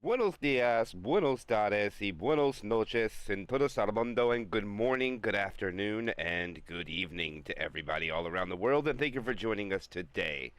Buenos dias, buenos tardes, y buenos noches, and todos al mundo, and good morning, good afternoon, and good evening to everybody all around the world, and thank you for joining us today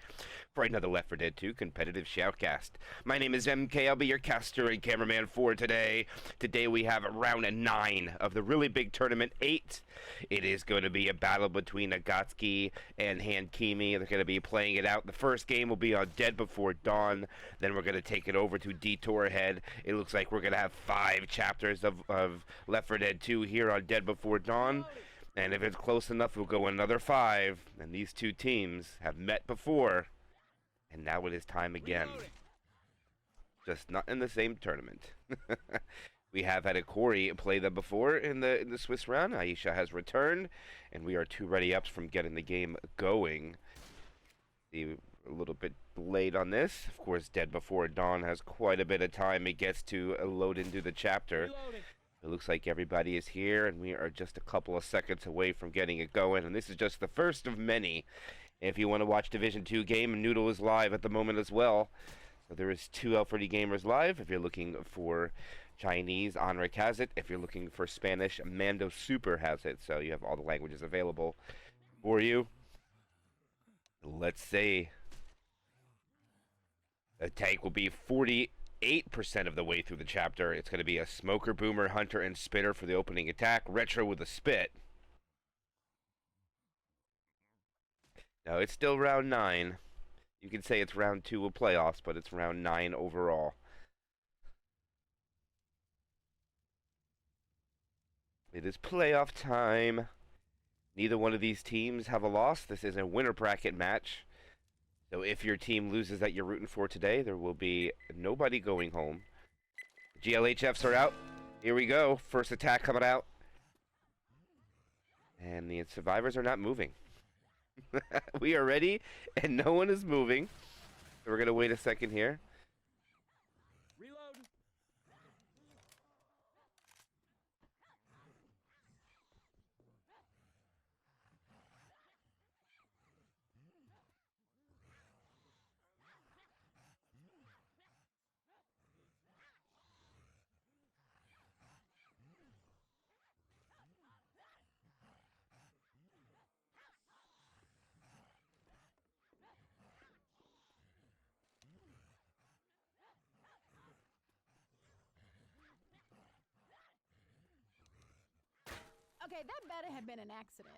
for another Left 4 Dead 2 competitive shoutcast. My name is MK. I'll be your caster and cameraman for today. Today we have round 9 of the really big tournament 8. It is going to be a battle between Akatsuki and Hakimi. They're going to be playing it out. The first game will be on Dead Before Dawn. Then we're going to take it over to Detour ahead. It looks like we're going to have 5 chapters of Left 4 Dead 2 here on Dead Before Dawn. And if it's close enough, we'll go another 5. And these two teams have met before. And now it is time again. Just not in the same tournament. We have had a Corey play them before in the Swiss round. Aisha has returned, and we are 2 ready ups from getting the game going. See, a little bit late on this. Of course, Dead Before Dawn has quite a bit of time it gets to load into the chapter. Reloading. It looks like everybody is here, and we are just a couple of seconds away from getting it going. And this is just the first of many. If you want to watch Division 2 game, Noodle is live at the moment as well. So there is 2 L4D gamers live. If you're looking for Chinese, Anric has it. If you're looking for Spanish, Mando Super has it. So you have all the languages available for you. Let's say the tank will be 48% of the way through the chapter. It's going to be a Smoker, Boomer, Hunter, and Spitter for the opening attack. Retro with a Spit. No, it's still round 9. You can say it's round 2 of playoffs, but it's round 9 overall. It is playoff time. Neither one of these teams have a loss. This is a winner bracket match. So if your team loses that you're rooting for today, there will be nobody going home. GLHFs are out. Here we go. First attack coming out. And the survivors are not moving. We are ready, and no one is moving. So we're going to wait a second here. Reload. Okay, that better have been an accident.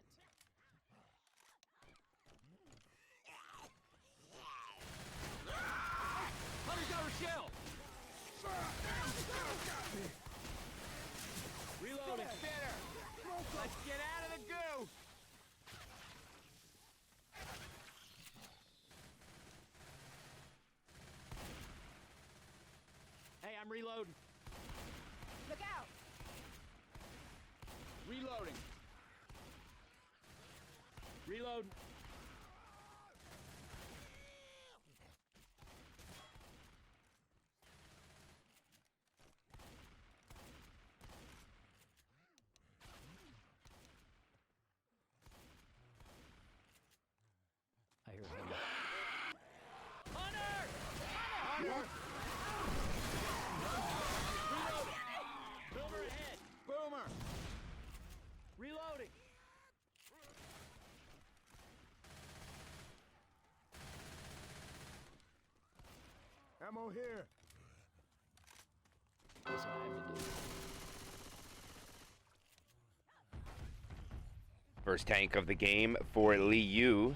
Hunter's got her shell. Reloading. Spitter. Let's get out of the goo. Hey, I'm reloading. Look out! Reloading. Reload. I hear him. Hunter! Hunter! Reloading. Boomer ahead. Boomer. Reloading. Ammo here. That's what I have to do. First tank of the game for Liu.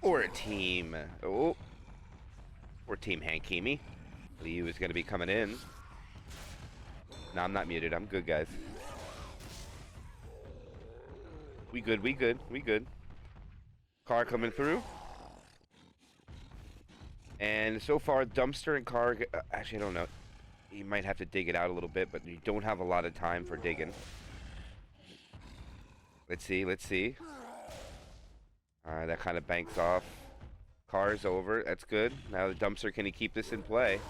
Or team... Oh. Or team Hakimi. Liu is going to be coming in. No, I'm not muted. I'm good, guys. We good, we good, we good. Car coming through. And so far, Dumpster and Car... Actually, I don't know. You might have to dig it out a little bit, but you don't have a lot of time for digging. Let's see, let's see. Alright, that kind of banks off. Car's over. That's good. Now the Dumpster, can he keep this in play?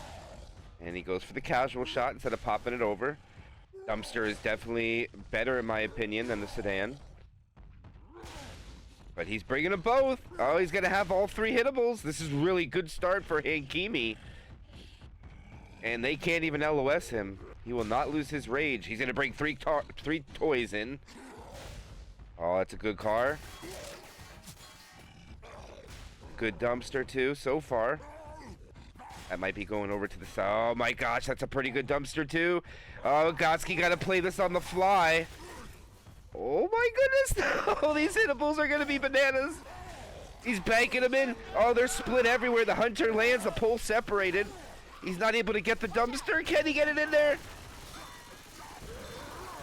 And he goes for the casual shot instead of popping it over. Dumpster is definitely better, in my opinion, than the Sedan. But he's bringing them both. Oh, he's going to have all 3 hittables. This is really good start for Hakimi. And they can't even LOS him. He will not lose his rage. He's going to bring three toys in. Oh, that's a good car. Good dumpster, too, so far. That might be going over to the side. Oh, my gosh, that's a pretty good dumpster, too. Oh, Akatsuki got to play this on the fly. Oh, my goodness. Oh, these hittables are going to be bananas. He's banking them in. Oh, they're split everywhere. The hunter lands, the pole separated. He's not able to get the dumpster. Can he get it in there?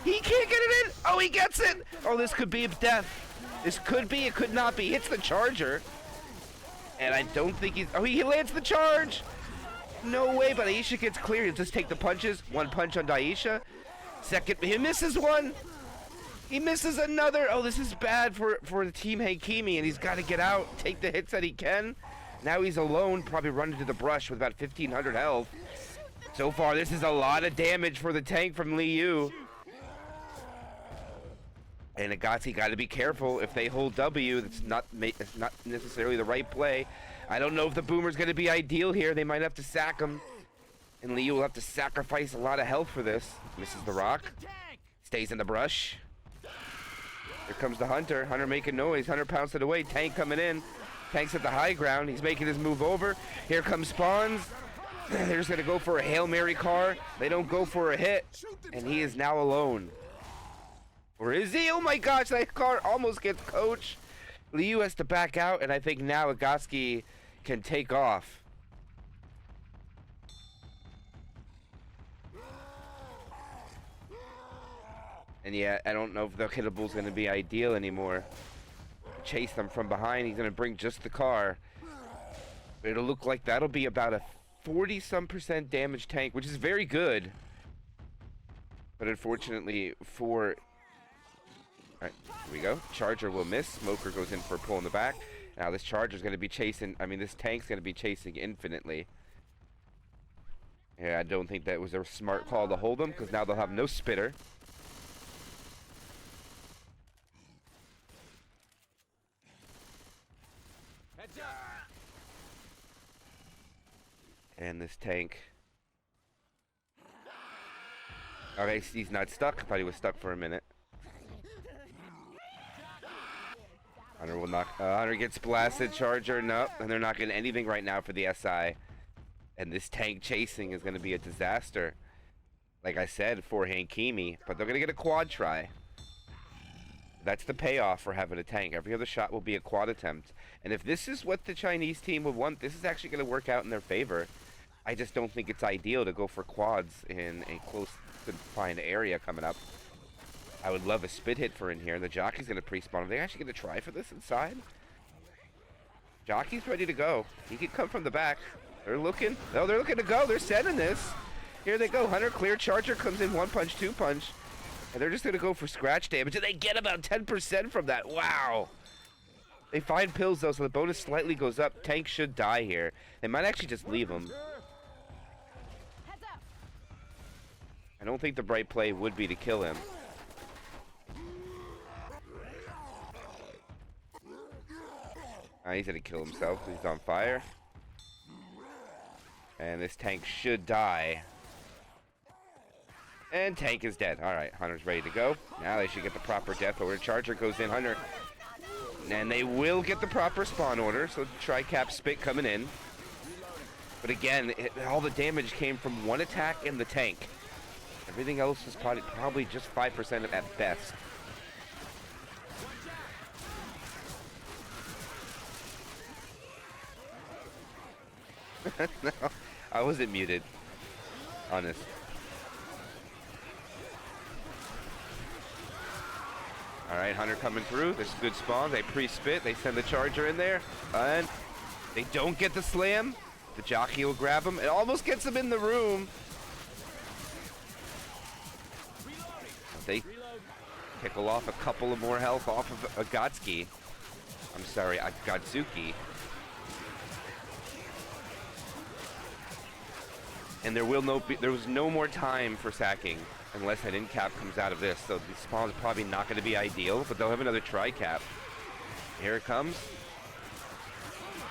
He can't get it in. Oh, he gets it. Oh, this could be death. This could be. It could not be. Hits the charger. And I don't think he's... Oh, he lands the charge. No way, but Aisha gets clear. He'll just take the punches. One punch on Daisha. Second, he misses one. He misses another. Oh, this is bad for the team Hakimi, and he's got to get out, take the hits that he can. Now he's alone, probably run into the brush with about 1,500 health. So far, this is a lot of damage for the tank from Liu. And Akatsuki got to be careful. If they hold W, it's not necessarily the right play. I don't know if the boomer's going to be ideal here. They might have to sack him. And Liu will have to sacrifice a lot of health for this. Misses the rock. Stays in the brush. Here comes the Hunter. Hunter making noise. Hunter pounced it away. Tank coming in. Tank's at the high ground. He's making his move over. Here comes Spawns. They're just going to go for a Hail Mary car. They don't go for a hit. And he is now alone. Or is he? Oh my gosh, that car almost gets coach. Liu has to back out, and I think now Akatsuki can take off. And yeah, I don't know if the hittable's going to be ideal anymore. Chase them from behind. He's going to bring just the car. But it'll look like that'll be about a 40-some% damage tank, which is very good. But unfortunately for... Alright, here we go. Charger will miss. Smoker goes in for a pull in the back. Now this Charger's going to be chasing... I mean, this tank's going to be chasing infinitely. Yeah, I don't think that was a smart call to hold them, because now they'll have no spitter. And this tank... Okay, he's not stuck. I thought he was stuck for a minute. Hunter will knock... Hunter gets blasted. Charger, no. And they're not getting anything right now for the SI. And this tank chasing is going to be a disaster. Like I said, for Hakimi. But they're going to get a quad try. That's the payoff for having a tank. Every other shot will be a quad attempt. And if this is what the Chinese team would want, this is actually going to work out in their favor. I just don't think it's ideal to go for quads in a close confined area coming up. I would love a spit hit for in here. The jockey's going to pre-spawn. Are they actually going to try for this inside? Jockey's ready to go. He can come from the back. They're looking. No, they're looking to go. They're sending this. Here they go. Hunter clear. Charger comes in. One punch, two punch. And they're just going to go for scratch damage. And they get about 10% from that. Wow. They find pills, though, so the bonus slightly goes up. Tank should die here. They might actually just leave him. I don't think the right play would be to kill him. He's going to kill himself. He's on fire. And this tank should die. And tank is dead. Alright, Hunter's ready to go. Now they should get the proper death order. Charger goes in. Hunter. And they will get the proper spawn order. So tri-cap spit coming in. But again, all the damage came from one attack in the tank. Everything else is probably just 5% at best. No, I wasn't muted. Honest. Alright, Hunter coming through. This is good spawn. They pre-spit. They send the Charger in there. And they don't get the slam. The jockey will grab him. It almost gets him in the room. They tickle off a couple of more health off of Akatsuki. I'm sorry, Akatsuki. And there was no more time for sacking unless an in-cap comes out of this. So the spawn is probably not going to be ideal, but they'll have another tri-cap. Here it comes.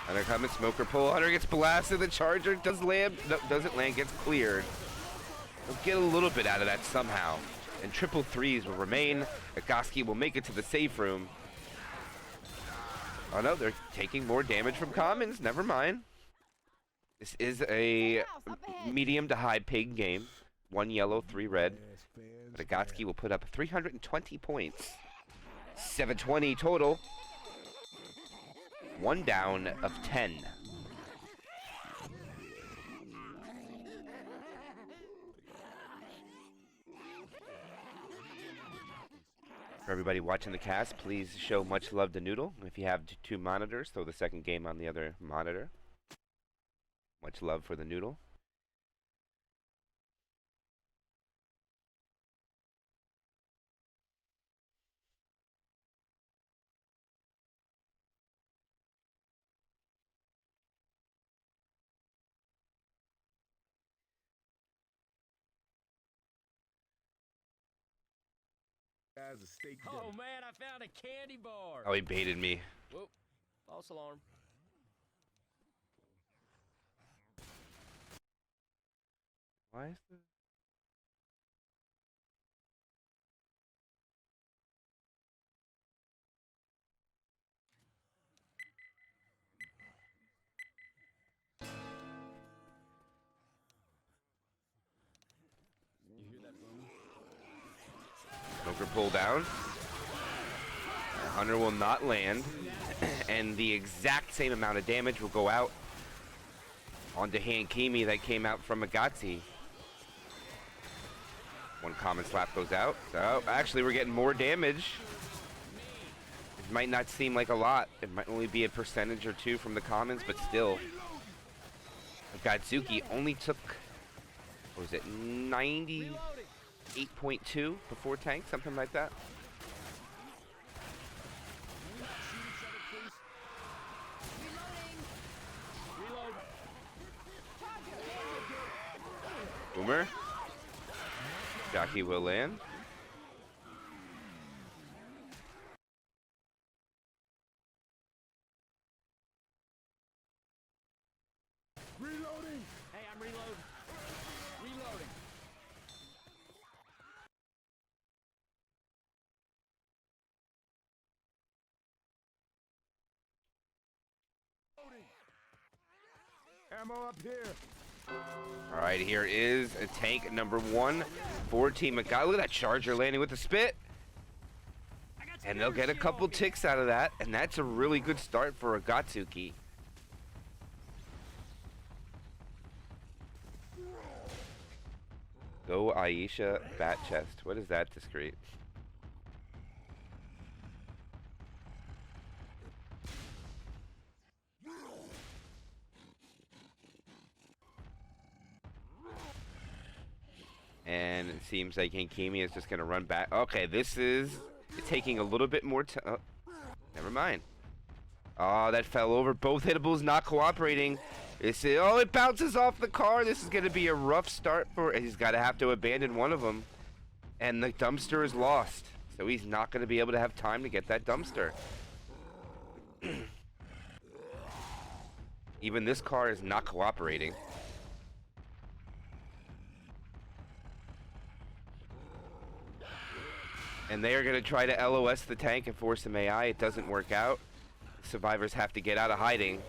Hunter coming, smoker pull. Hunter gets blasted. The charger does land. No, doesn't land. Gets cleared. They'll get a little bit out of that somehow. And triple threes will remain. Akatsuki will make it to the safe room. Oh no, they're taking more damage from commons. Never mind. This is a medium to high pig game. 1 yellow, 3 red. But Akatsuki will put up 320 points. 720 total. 1 down of 10. For everybody watching the cast, please show much love to Noodle. If you have 2 monitors, throw the second game on the other monitor. Much love for the Noodle. As a steak Oh dinner. man, I found a candy bar. Oh, he baited me. Whoop, false alarm. Why is the... You hear that boom? Smoker pull down. Hunter will not land. And the exact same amount of damage will go out onto Hakimi that came out from Akatsuki. 1 common slap goes out. So actually we're getting more damage. It might not seem like a lot. It might only be a percentage or 2 from the commons, but still. Akatsuki only took, what was it, 98.2 before tank, something like that. Reload. Boomer. Jockey will land. Reloading. Hey, I'm reloading. Reloading. Ammo up here. All right, here is a tank number 1 for Team Akatsuki. Look at that charger landing with the spit. And they'll get a couple ticks out of that, and that's a really good start for Akatsuki. Go Aisha bat chest. What is that discreet? And it seems like Hakimi is just going to run back. Okay, this is taking a little bit more time. Oh, never mind. Oh, that fell over. Both hittables not cooperating. Oh, it bounces off the car. This is going to be a rough start for... He's got to have to abandon one of them. And the dumpster is lost. So he's not going to be able to have time to get that dumpster. Even this car is not cooperating. And they are going to try to LOS the tank and force some AI. It doesn't work out. Survivors have to get out of hiding.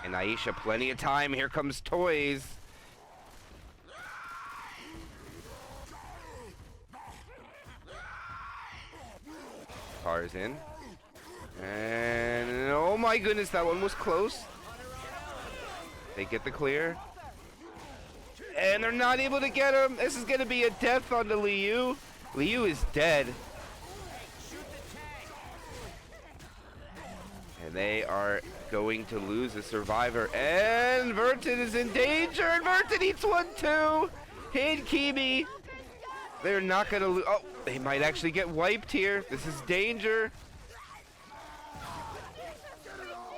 And Aisha, plenty of time. Here comes Toys. Car is in. And oh my goodness, that one was close. They get the clear. And they're not able to get him. This is going to be a death on the Liu. Liu is dead. And they are going to lose a survivor. And Verton is in danger. And Verton eats 1 too. Hakimi. They're not going to lose. Oh, they might actually get wiped here. This is danger.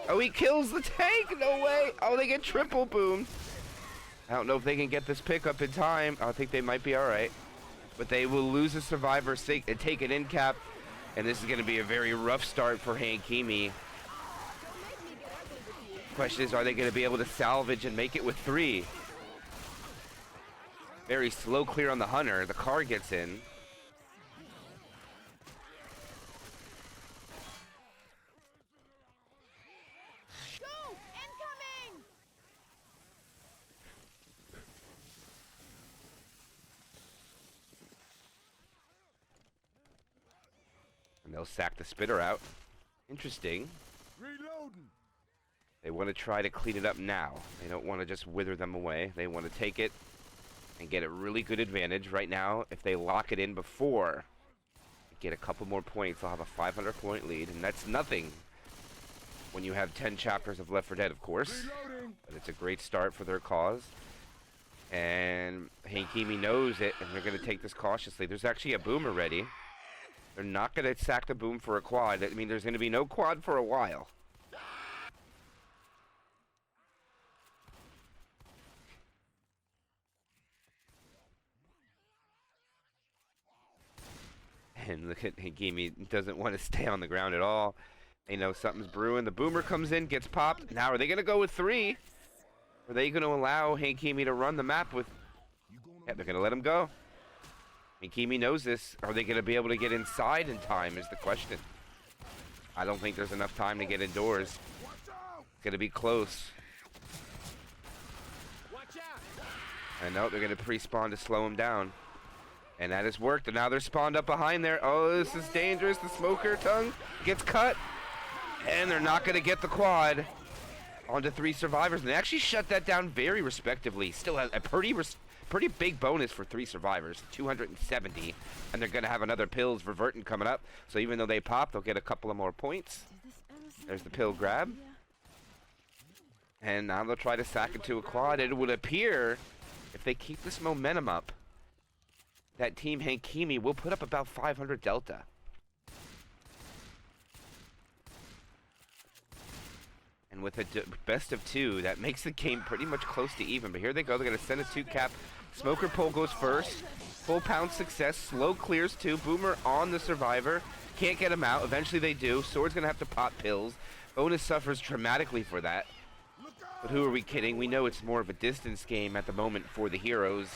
Oh, he kills the tank. No way. Oh, they get triple boomed. I don't know if they can get this pickup in time. I think they might be all right. But they will lose a survivor and take an end cap. And this is going to be a very rough start for Hakimi. Question is, are they going to be able to salvage and make it with 3? Very slow clear on the hunter. The car gets in. Go! Incoming! And they'll sack the spitter out. Interesting. Reloading. They want to try to clean it up now. They don't want to just wither them away. They want to take it and get a really good advantage. Right now, if they lock it in before they get a couple more points, they'll have a 500-point lead, and that's nothing when you have 10 chapters of Left 4 Dead, of course. Reloading. But it's a great start for their cause. And Hakimi knows it, and they're going to take this cautiously. There's actually a boomer ready. They're not going to sack the boom for a quad. I mean, there's going to be no quad for a while. And look at Hakimi, doesn't want to stay on the ground at all. They know something's brewing. The boomer comes in, gets popped. Now, are they going to go with 3? Are they going to allow Hakimi to run the map with... Yeah, they're going to let him go. Hakimi knows this. Are they going to be able to get inside in time is the question. I don't think there's enough time to get indoors. It's going to be close. Watch out! And no, they're going to pre-spawn to slow him down. And that has worked, and now they're spawned up behind there. Oh, this is dangerous. The smoker tongue gets cut. And they're not going to get the quad onto 3 survivors. And they actually shut that down very respectively. Still has a pretty big bonus for 3 survivors, 270. And they're going to have another pills reverting coming up. So even though they pop, they'll get a couple of more points. There's the pill grab. And now they'll try to sack it to a quad. It would appear, if they keep this momentum up, that Team Hakimi will put up about 500 delta. And with a best of 2, that makes the game pretty much close to even. But here they go. They're going to send a 2-cap. Smoker pole goes first. Full pound success. Slow clears 2. Boomer on the survivor. Can't get him out. Eventually they do. Sword's going to have to pop pills. Bonus suffers dramatically for that. But who are we kidding? We know it's more of a distance game at the moment for the heroes.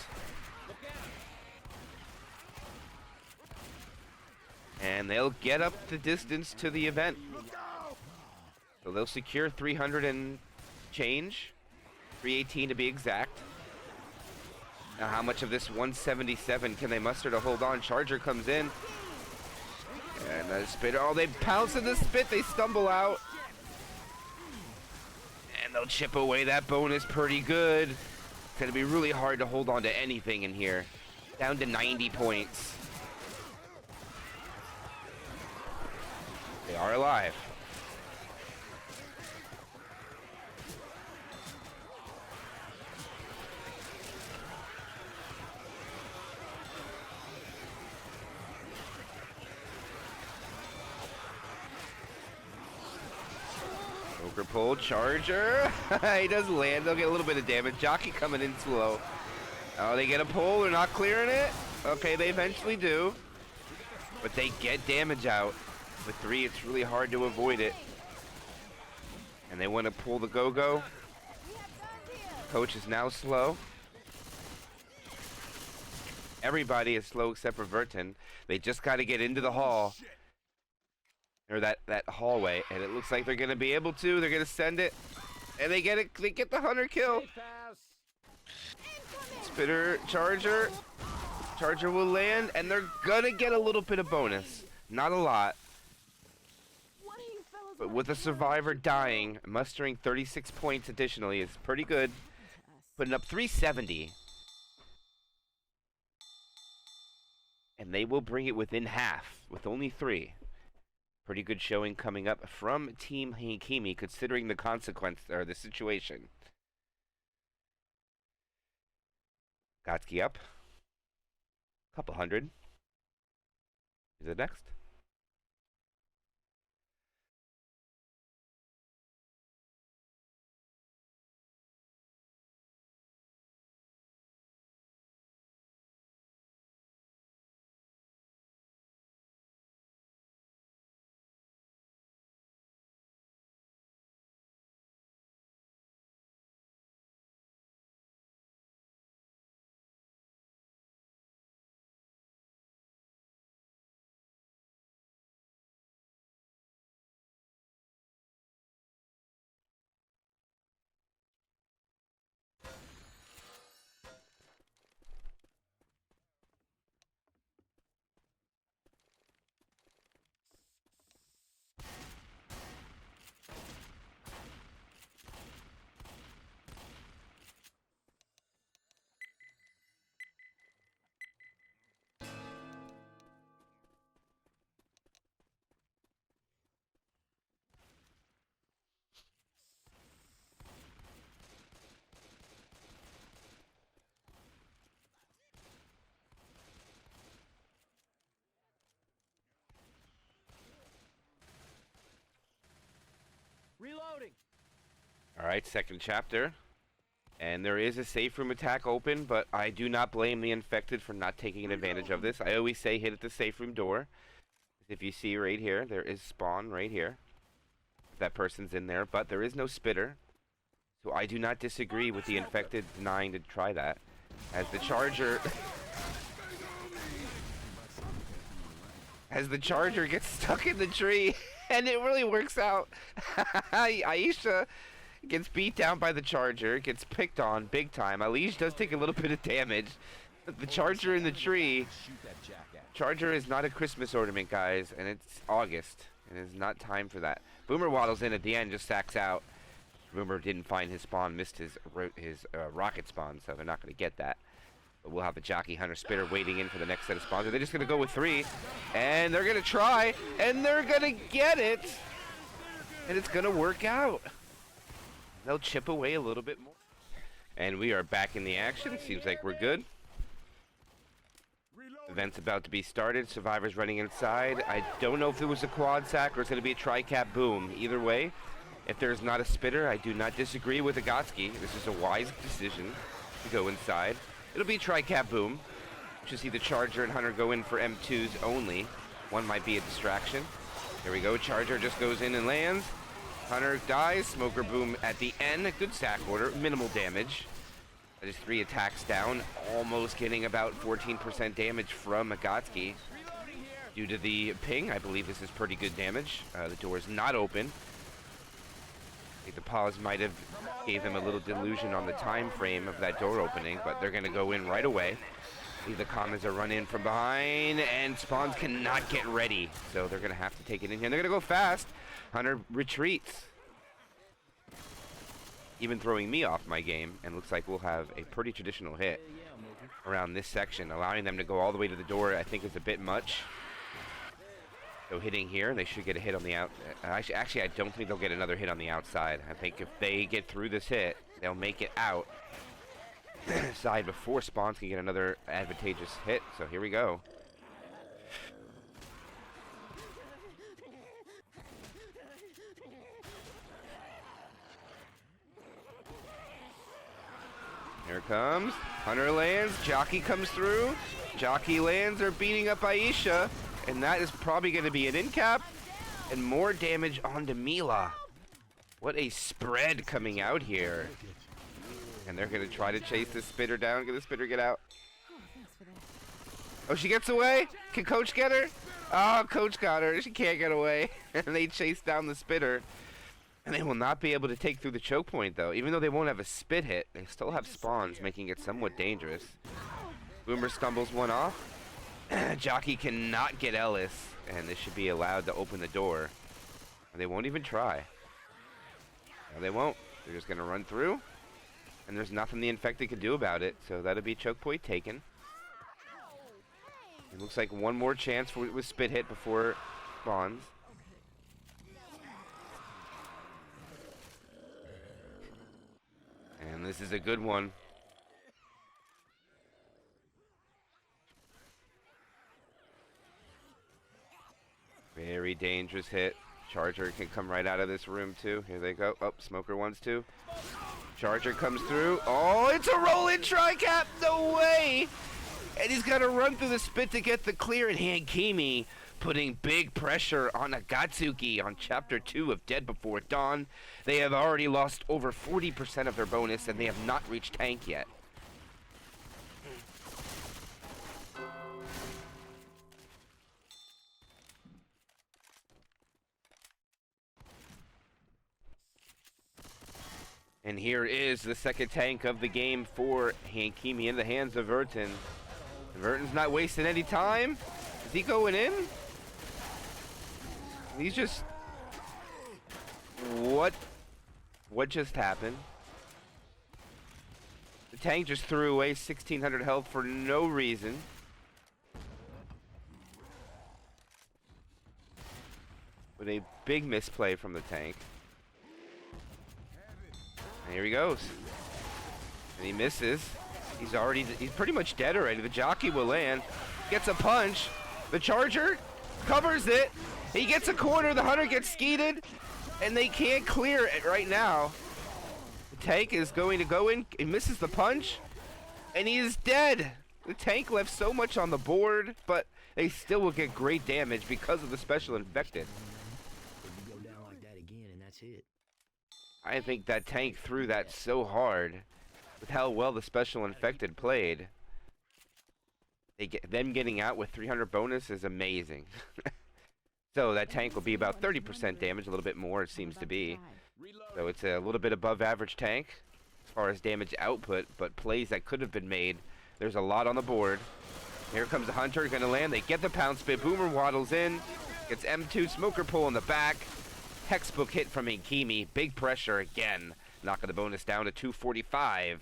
And they'll get up the distance to the event. So they'll secure 300 and change. 318 to be exact. Now how much of this 177 can they muster to hold on? Charger comes in. And the spitter. Oh, they pounce in the spit. They stumble out. And they'll chip away that bonus pretty good. It's going to be really hard to hold on to anything in here. Down to 90 points. They are alive. Poker pull, Charger. He does land. They'll get a little bit of damage. Jockey coming in slow. Oh, they get a pull. They're not clearing it. Okay, they eventually do. But they get damage out. With 3, it's really hard to avoid it. And they want to pull the go-go. Coach is now slow. Everybody is slow except for Verton. They just got to get into the hall. Or that hallway. And it looks like they're going to be able to. They're going to send it. And they get it. They get the hunter kill. Spitter, Charger. Charger will land. And they're going to get a little bit of bonus. Not a lot. But with a survivor dying, mustering 36 points additionally is pretty good. Putting up 370. And they will bring it within half with only 3. Pretty good showing coming up from Team Hakimi considering the consequence or the situation. Akatsuki up. Couple hundred. Is it next? Alright, second chapter. And there is a safe room attack open, but I do not blame the infected for not taking advantage of this. I always say hit at the safe room door. If you see right here, there is spawn right here. If that person's in there, but there is no spitter. So I do not disagree with the infected denying to try that. As the charger... as the charger gets stuck in the tree, and it really works out. Aisha gets beat down by the charger, gets picked on big time. Aisha does take a little bit of damage. The charger in the tree... Charger is not a Christmas ornament, guys, and it's August. It is not time for that. Boomer waddles in at the end, just sacks out. Boomer didn't find his spawn, missed his rocket spawn, so they're not going to get that. But we'll have a Jockey Hunter Spitter waiting in for the next set of spawns. They're just going to go with 3, and they're going to try, and they're going to get it, and it's going to work out. They'll chip away a little bit more. And we are back in the action. Seems like we're good. Event's about to be started. Survivors running inside. I don't know if it was a quad sack or it's going to be a tri-cap boom. Either way, if there's not a spitter, I do not disagree with Akatsuki. This is a wise decision to go inside. It'll be tri-cap boom. Should see the Charger and Hunter go in for M2s only. One might be a distraction. Here we go. Charger just goes in and lands. Hunter dies. Smoker boom at the end. Good stack order. Minimal damage. That is 3 attacks down, almost getting about 14% damage from Akatsuki. Due to the ping, I believe this is pretty good damage. The door is not open. I think the pause might have gave them a little delusion on the time frame of that door opening, but they're going to go in right away. The comments are run in from behind, and spawns cannot get ready, so they're going to have to take it in here. They're going to go fast. Hunter retreats. Even throwing me off my game, and looks like we'll have a pretty traditional hit around this section. Allowing them to go all the way to the door, I think, is a bit much. So hitting here, they should get a hit on the out. Actually, I don't think they'll get another hit on the outside. I think if they get through this hit, they'll make it out side before spawns can get another advantageous hit. So here we go. Here comes. Hunter lands. Jockey comes through. Jockey lands. They're beating up Aisha. And that is probably going to be an end cap. And more damage onto Mila. What a spread coming out here. And they're going to try to chase the spitter down. Can the spitter get out? Oh, she gets away? Can Coach get her? Oh, Coach got her. She can't get away. And they chase down the spitter. And they will not be able to take through the choke point, though. Even though they won't have a spit hit, they still have spawns, making it somewhat dangerous. Boomer stumbles one off. Jockey cannot get Ellis, and they should be allowed to open the door. And they won't even try. No, they won't. They're just going to run through. And there's nothing the infected can do about it, so that'll be choke point taken. It looks like one more chance with spit hit before spawns. And this is a good one. Very dangerous hit. Charger can come right out of this room too. Here they go. Oh, Smoker wants to. Charger comes through. Oh, it's a roll-in tri-cap. No way. And he's got to run through the spit to get the clear. And Hakimi putting big pressure on Akatsuki on Chapter 2 of Dead Before Dawn. They have already lost over 40% of their bonus, and they have not reached tank yet. And here is the second tank of the game for Hakimi in the hands of Verton. Verton's not wasting any time. Is he going in? He's just... What just happened? The tank just threw away 1,600 health for no reason. With a big misplay from the tank. And here he goes. And he misses. He's pretty much dead already. The jockey will land. Gets a punch. The Charger covers it. He gets a corner. The Hunter gets skeeted. And they can't clear it right now. The tank is going to go in. He misses the punch, and he is dead. The tank left so much on the board, but they still will get great damage because of the special infected. If you go down like that again, and that's it. I think that tank threw that so hard with how well the special infected played. Them getting out with 300 bonus is amazing. So that tank will be about 30% damage, a little bit more it seems to be. So it's a little bit above average tank as far as damage output, but plays that could have been made. There's a lot on the board. Here comes the Hunter, gonna land. They get the pound spit. Boomer waddles in, gets M2 smoker pull in the back. Textbook hit from Hakimi. Big pressure again, knocking the bonus down to 245.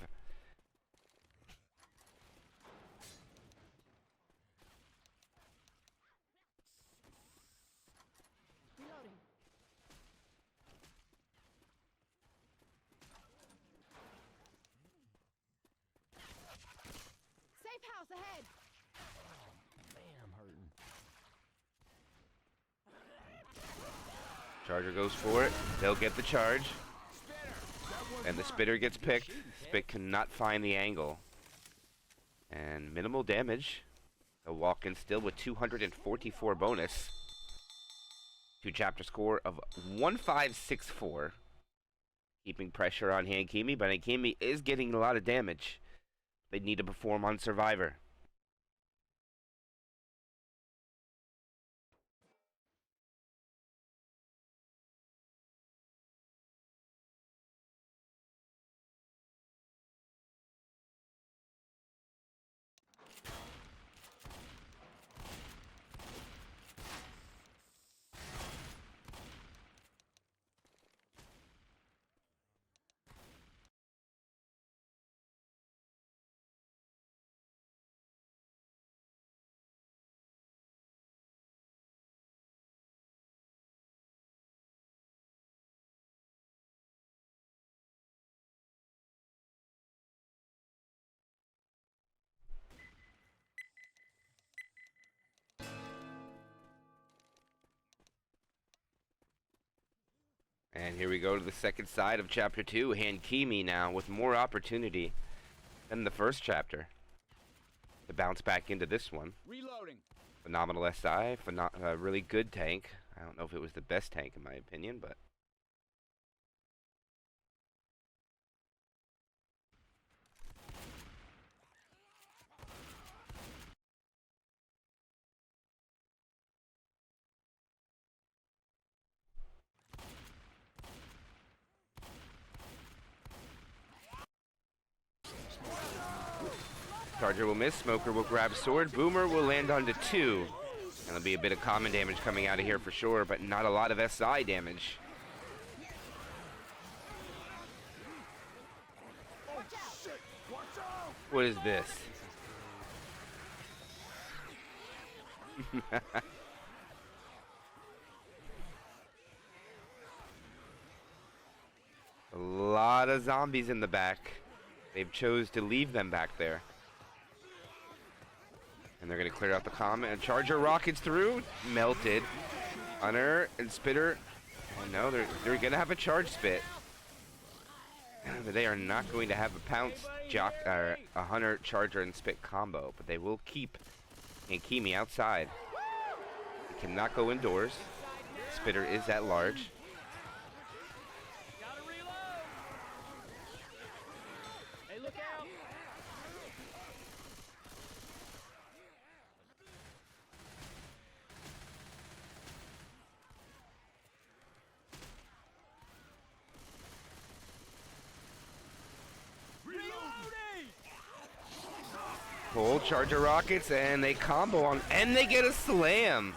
Reloading. Safe house ahead. Man, I'm hurting. Charger goes for it. They'll get the charge. And the spitter gets picked. Spit cannot find the angle. And minimal damage. They'll walk in still with 244 bonus. To chapter score of 1564. Keeping pressure on Hakimi, but Hakimi is getting a lot of damage. They need to perform on Survivor. And here we go to the second side of chapter 2. Hakimi now with more opportunity than the first chapter to bounce back into this one. Reloading. Phenomenal SI, really good tank. I don't know if it was the best tank in my opinion, but Charger will miss, Smoker will grab sword, Boomer will land onto 2. And there'll be a bit of common damage coming out of here for sure, but not a lot of SI damage. What is this? A lot of zombies in the back. They've chose to leave them back there. And they're going to clear out the comm. And Charger rockets through. Melted. Hunter and Spitter. Oh no, they're going to have a charge spit. But they are not going to have a pounce a Hunter, Charger, and Spit combo. But they will keep Hakimi outside. He cannot go indoors. Spitter is at large. Gotta reload. Hey, look out. Reloading. Pull Charger rockets and they combo on, and they get a slam.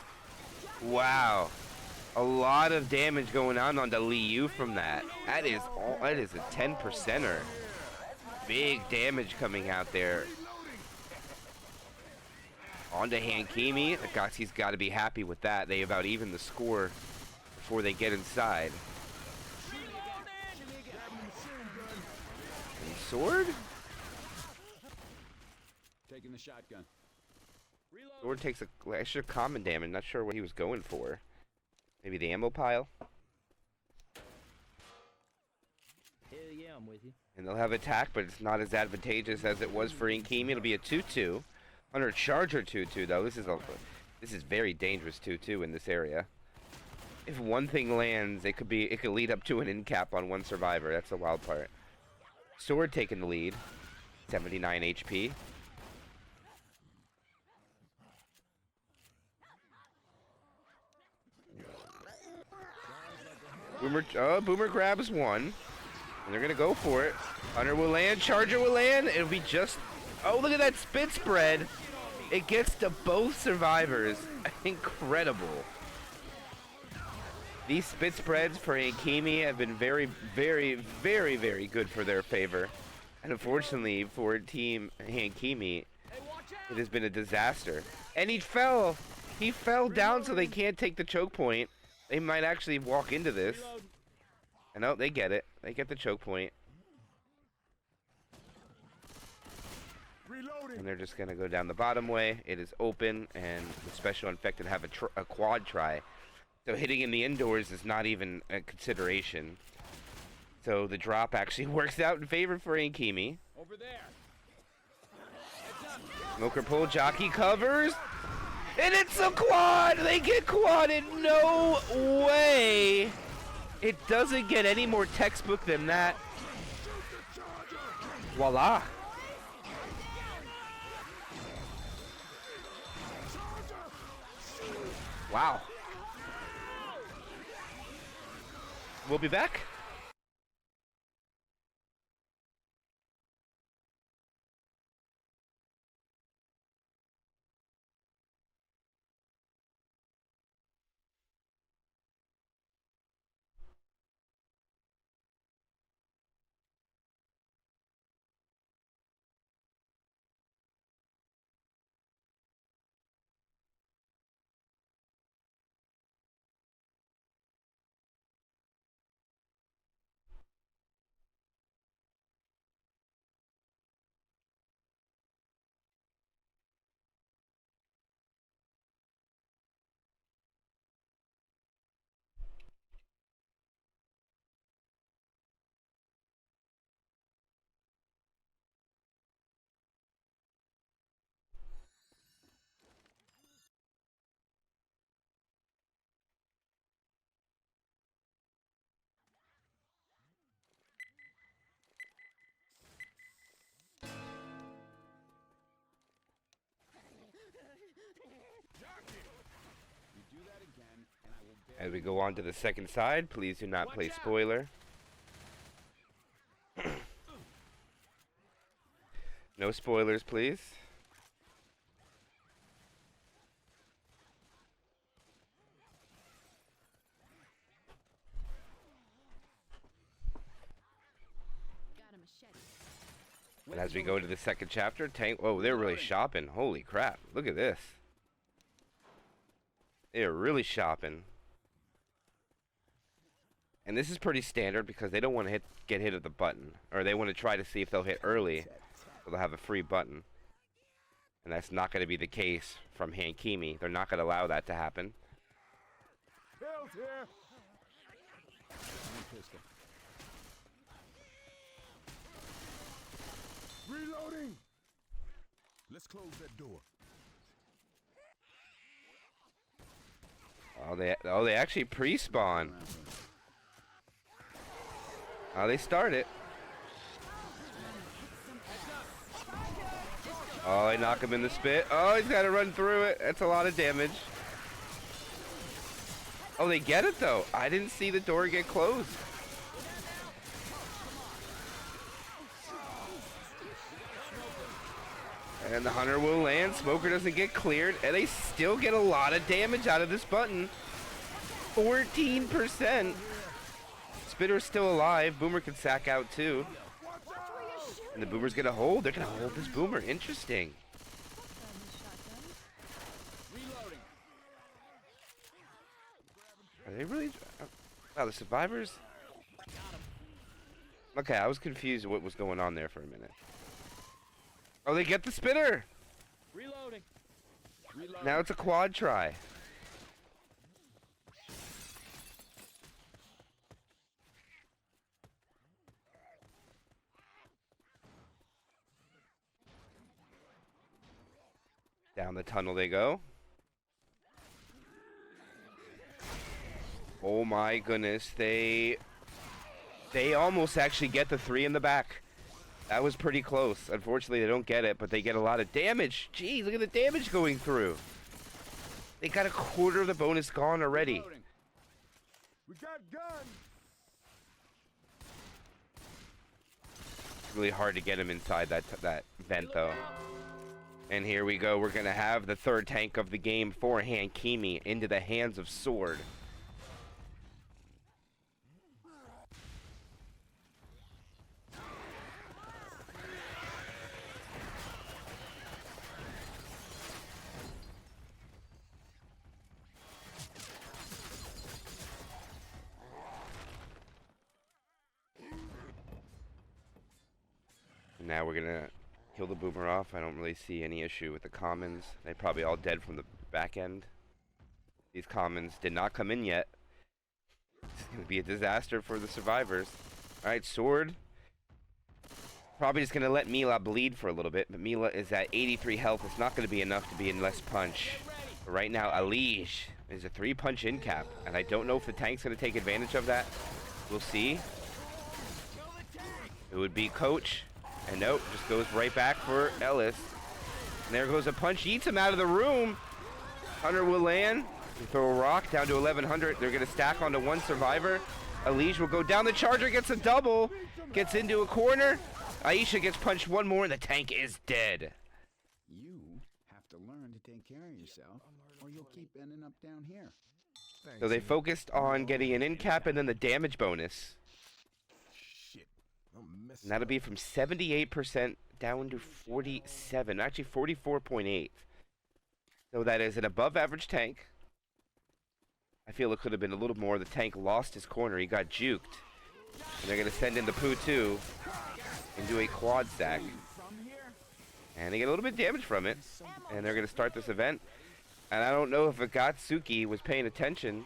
Wow. A lot of damage going on the Liu from that. That is a 10%er. Big damage coming out there. On to Hakimi. Akatsuki's got to be happy with that. They about even the score before they get inside. And sword? Taking the shotgun. Reload. Sword takes a extra common damage. Not sure what he was going for. Maybe the ammo pile? Hell yeah, I'm with you. And they'll have attack, but it's not as advantageous as it was for Hakimi. It'll be a 2-2. Under Charger 2-2 though. This is very dangerous 2-2 in this area. If one thing lands, it could lead up to an end cap on one survivor. That's the wild part. Sword taking the lead. 79 HP. Boomer grabs one. And they're gonna go for it. Hunter will land, Charger will land. It'll be just, oh, look at that spit spread. It gets to both survivors. Incredible. These spit spreads for Hakimi have been very, very, very, very good for their favor. And unfortunately for Team Hakimi, it has been a disaster. And he fell. He fell down so they can't take the choke point. They might actually walk into this. And oh, they get it. They get the choke point. And they're just going to go down the bottom way. It is open, and the special infected have a quad try. So hitting in the indoors is not even a consideration. So the drop actually works out in favor for Hakimi. Over there. Smoker pull, jockey covers. And it's a quad! They get quadded! No way! It doesn't get any more textbook than that. Voila! Wow. We'll be back. As we go on to the second side, please do not play spoiler. No spoilers, please. Got a machete. And as we go to the second chapter, tank. Oh, they're really shopping. Holy crap! Look at this. They're really shopping. And this is pretty standard because they don't want to get hit at the button, or they want to try to see if they'll hit early, so they'll have a free button. And that's not going to be the case from Hakimi. They're not going to allow that to happen. Pills here. Reloading. Let's close that door. Oh, they actually pre-spawn. Oh, they start it. Oh, they knock him in the spit. Oh, he's got to run through it. That's a lot of damage. Oh, they get it, though. I didn't see the door get closed. And the hunter will land. Smoker doesn't get cleared. And they still get a lot of damage out of this button. 14%. Spitter's still alive. Boomer can sack out too. And the Boomer's gonna hold. They're gonna hold this Boomer. Interesting. Are they really? Wow, the survivors? Okay, I was confused what was going on there for a minute. Oh, they get the Spitter! Reloading. Now it's a quad try. Down the tunnel they go. Oh my goodness, they almost actually get the 3 in the back. That was pretty close. Unfortunately, they don't get it, but they get a lot of damage. Jeez, look at the damage going through. They got a quarter of the bonus gone already. Reloading. We got guns. It's really hard to get him inside that vent, though. And here we go. We're going to have the third tank of the game for Hakimi into the hands of Sword. Now we're gonna kill the boomer off. I don't really see any issue with the commons. They probably all dead from the back end. These commons did not come in yet. It's gonna be a disaster for the survivors. Alright, Sword. Probably just gonna let Mila bleed for a little bit, but Mila is at 83 health. It's not gonna be enough to be in less punch. But right now, Alige is a 3-punch in cap, and I don't know if the tank's gonna take advantage of that. We'll see. It would be Coach. And nope, just goes right back for Ellis. And there goes a punch, eats him out of the room. Hunter will land. They throw a rock down to 1100. They're going to stack onto one survivor. Alige will go down. The Charger gets a double. Gets into a corner. Aisha gets punched one more, and the tank is dead. You have to learn to take care of yourself, or you'll keep ending up down here. So they focused on getting an in cap and then the damage bonus. And that'll be from 78% down to 47, actually 44.8. So that is an above average tank. I feel it could have been a little more. The tank lost his corner. He got juked. And they're going to send in the Poo 2 and do a quad stack. And they get a little bit of damage from it. And they're going to start this event. And I don't know if Akatsuki was paying attention.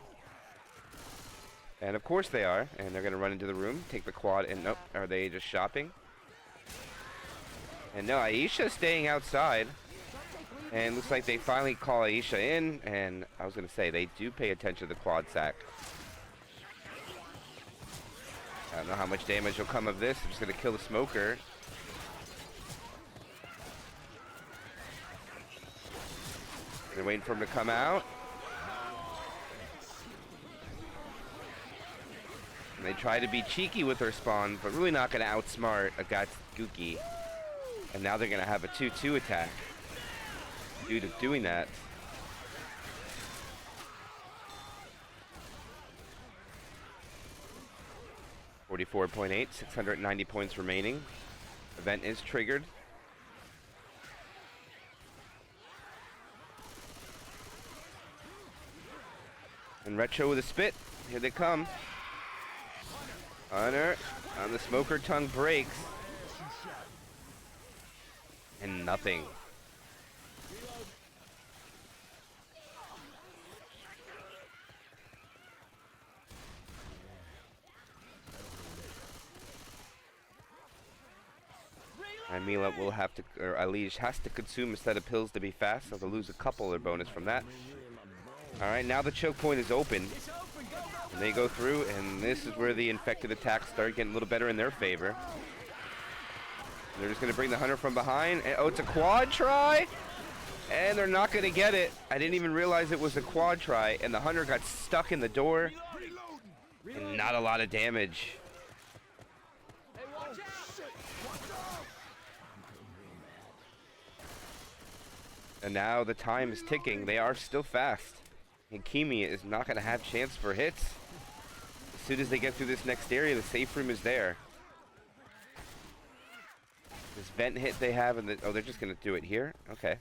And of course they are, and they're going to run into the room, take the quad, and nope, are they just shopping? And no, Aisha's staying outside, and looks like they finally call Aisha in, and I was going to say, they do pay attention to the quad sack. I don't know how much damage will come of this. I'm just going to kill the smoker. They're waiting for him to come out. And they try to be cheeky with their spawn, but really not going to outsmart Akatsuki. And now they're going to have a 2-2 attack due to doing that. $44.8, 690 points remaining. Event is triggered. And Retro with a spit. Here they come. Hunter on the smoker tongue breaks. And nothing. And Mila will have to, or Alige has to consume a set of pills to be fast, so they'll lose a couple of their bonus from that. Alright, now the choke point is open. And they go through, and this is where the infected attacks start getting a little better in their favor. They're just going to bring the Hunter from behind. And, oh, it's a quad try! And they're not going to get it. I didn't even realize it was a quad try, and the Hunter got stuck in the door. And not a lot of damage. And now the time is ticking. They are still fast. Hakimi is not going to have chance for hits. As soon as they get through this next area, the safe room is there. This vent hit they have, and oh, they're just going to do it here? Okay.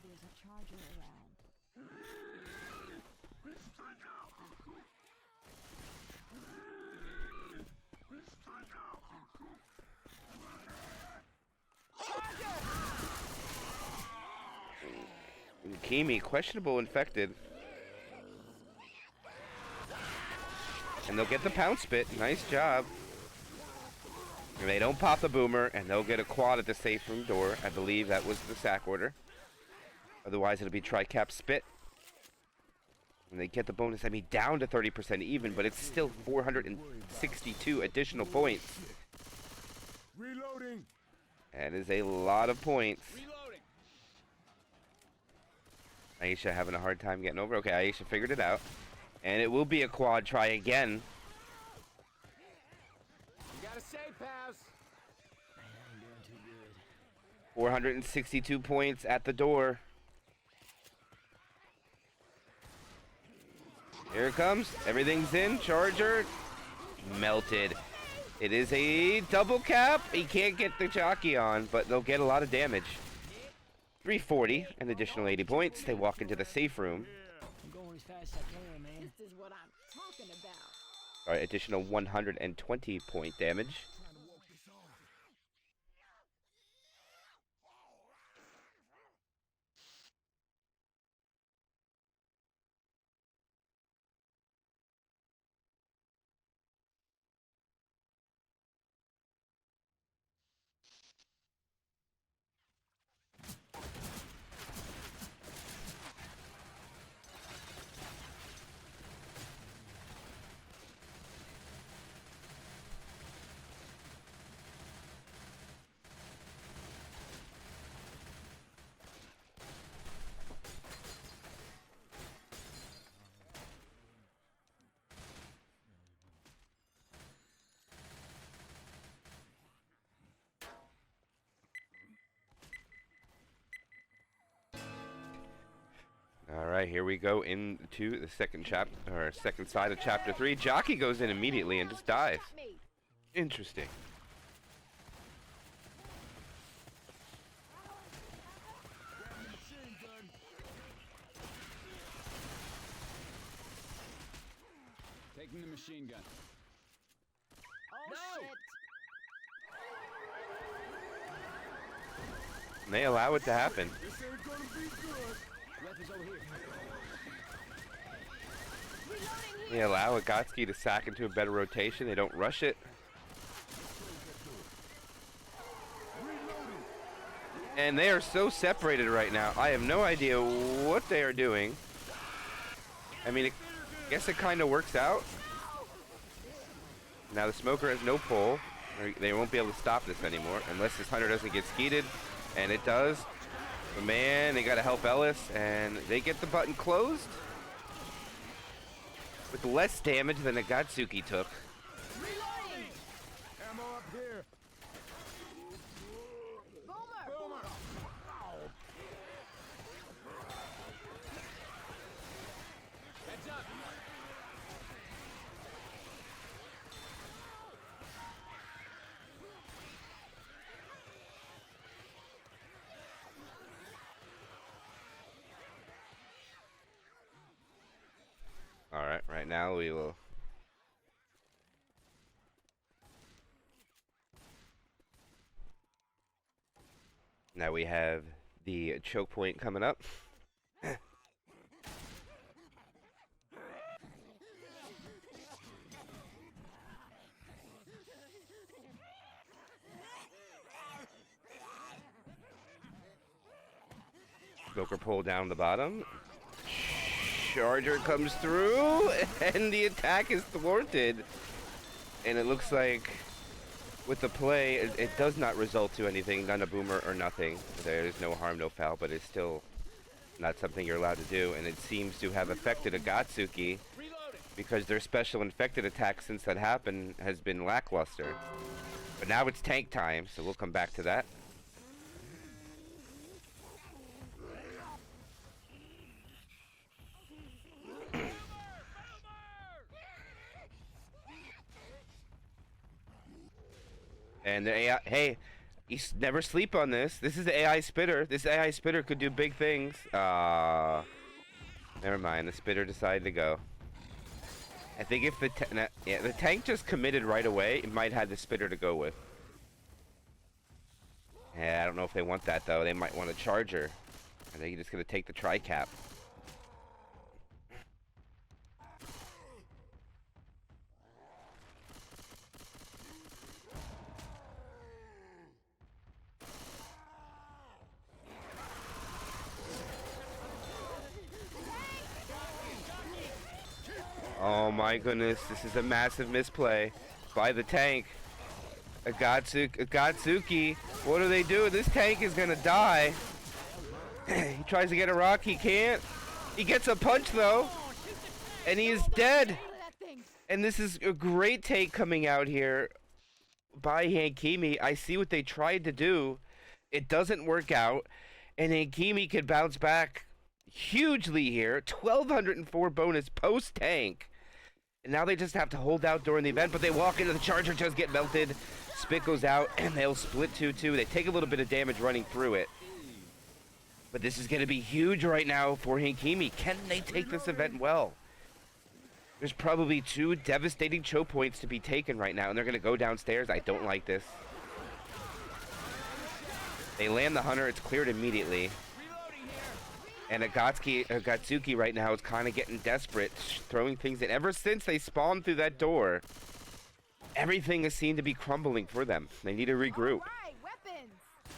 There's a charger around. Hakimi, questionable infected. And they'll get the pound spit. Nice job. And they don't pop the boomer, and they'll get a quad at the safe room door. I believe that was the sack order. Otherwise, it'll be tri-cap spit. And they get the bonus, I mean, down to 30% even, but it's still 462 additional points. Reloading. That is a lot of points. Reloading. Aisha having a hard time getting over. Okay, Aisha figured it out. And it will be a quad try again. You gotta say, Paz. Man, I ain't doing too good. 462 points at the door. Here it comes. Everything's in. Charger. Melted. It is a double cap. He can't get the jockey on, but they'll get a lot of damage. 340, an additional 80 points. They walk into the safe room. I'm going as fast as I can, man. This is what I'm talking about. All right, additional 120 point damage. All right, here we go into the second second side of chapter 3. Jockey goes in immediately and just dies. Interesting. Taking the machine gun. Oh, No! shit. And they allow it to happen. This ain't gonna be good. Ref is over here. They allow Akatsuki to sack into a better rotation. They don't rush it. And they are so separated right now. I have no idea what they are doing. I mean, I guess it kind of works out. Now the smoker has no pull. They won't be able to stop this anymore unless this hunter doesn't get skeeted. And it does. But man, they got to help Ellis. And they get the button closed. With less damage than Akatsuki took. Ammo up here. Boomer! Heads up. Alright, right now we will... Now we have the choke point coming up. Smoker pull down the bottom. Charger comes through, and the attack is thwarted. And it looks like, with the play, it does not result to anything, none a boomer or nothing. There is no harm, no foul, but it's still not something you're allowed to do. And it seems to have affected Akatsuki, Reloading. because their special infected attack since that happened has been lackluster. But now it's tank time, so we'll come back to that. And the AI, hey, never sleep on this. This is the AI spitter. This AI spitter could do big things. Never mind. The spitter decided to go. I think if the the tank just committed right away, it might have the spitter to go with. Yeah, I don't know if they want that though. They might want a charger. I think he's just gonna take the tri-cap. Oh my goodness, this is a massive misplay by the tank. Akatsuki, what do they do? This tank is gonna die. He tries to get a rock, he can't. He gets a punch though, and he is dead. Out of that thing. And this is a great take coming out here by Hakimi. I see what they tried to do. It doesn't work out, and Hakimi could bounce back hugely here. 1,204 bonus post-tank. And now they just have to hold out during the event, but they walk into the charger, just get melted. Spit goes out, and they'll split 2-2. They take a little bit of damage running through it. But this is going to be huge right now for Hakimi. Can they take this event well? There's probably 2 devastating choke points to be taken right now, and they're going to go downstairs. I don't like this. They land the hunter. It's cleared immediately. And Akatsuki right now is kind of getting desperate, throwing things in. Ever since they spawned through that door, everything has seemed to be crumbling for them. They need to regroup. All right, weapons.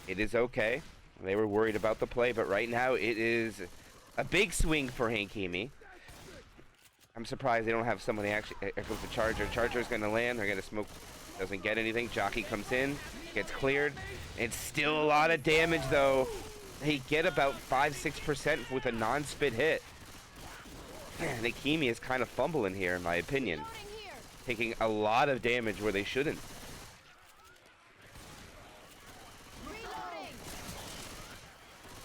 It is okay. They were worried about the play, but right now it is a big swing for Hakimi. I'm surprised they don't have someone actually. Here comes the charger. Charger's going to land. They're going to smoke. Doesn't get anything. Jockey comes in, gets cleared. It's still a lot of damage though. They get about 5-6% with a non-spit hit. Man, Hakimi is kind of fumbling here, in my opinion. Loading here. Taking a lot of damage where they shouldn't. Reloading.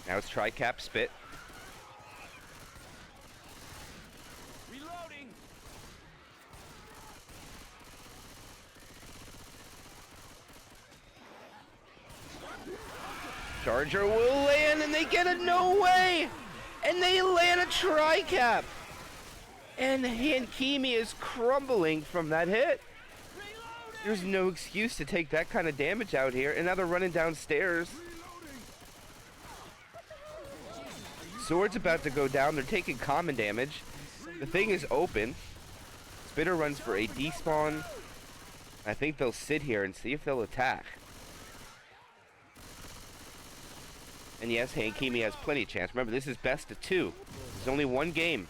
Now it's tri-cap spit. Reloading. Charger will land, and they get it. No way! And they land a tri-cap. And Hakimi is crumbling from that hit. There's no excuse to take that kind of damage out here. And now they're running downstairs. Sword's about to go down. They're taking common damage. The thing is open. Spitter runs for a despawn. I think they'll sit here and see if they'll attack. And yes, Hakimi has plenty of chance. Remember, this is best of 2. There's only 1 game.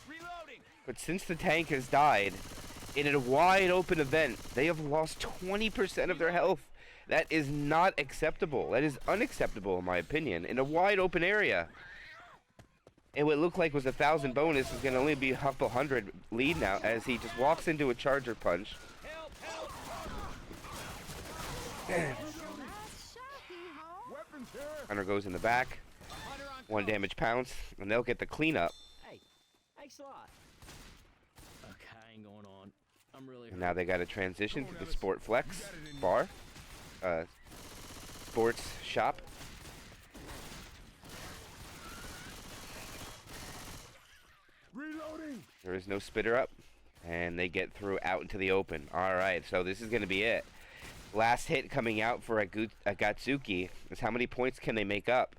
Reloading. But since the tank has died, in a wide open event, they have lost 20% of their health. That is not acceptable. That is unacceptable, in my opinion. In a wide open area. And what looked like was 1,000 bonus is going to only be a couple hundred lead now, as he just walks into a charger punch. Help, help. That's shocking, huh? Weapons here. Hunter goes in the back. Hunter on 1 damage pounce, and they'll get the cleanup. Hey, thanks a lot. Okay, I ain't going on. I'm really And now they got to transition to the Sport Flex bar. Sports shop. Reloading. There is no spitter up, and they get through out into the open. All right, so this is going to be it. Last hit coming out for Akatsuki is how many points can they make up?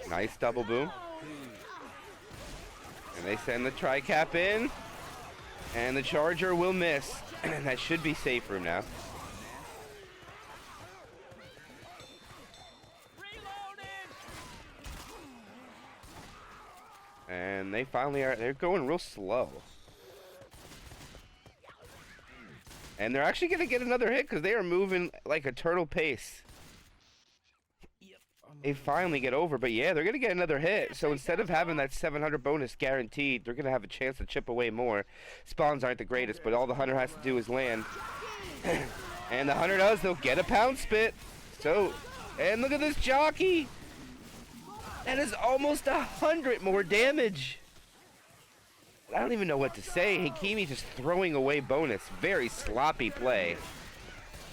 Nice double boom. And they send the tri-cap in, and the charger will miss. That should be safe room now. And they finally are, they're going real slow. And they're actually going to get another hit because they are moving like a turtle pace. They finally get over, but yeah, they're going to get another hit. So instead of having that 700 bonus guaranteed, they're going to have a chance to chip away more. Spawns aren't the greatest, but all the hunter has to do is land. And the hunter does, they'll get a pound spit. So, and look at this jockey. That is almost 100 more damage. I don't even know what to say. Hakimi just throwing away bonus. Very sloppy play.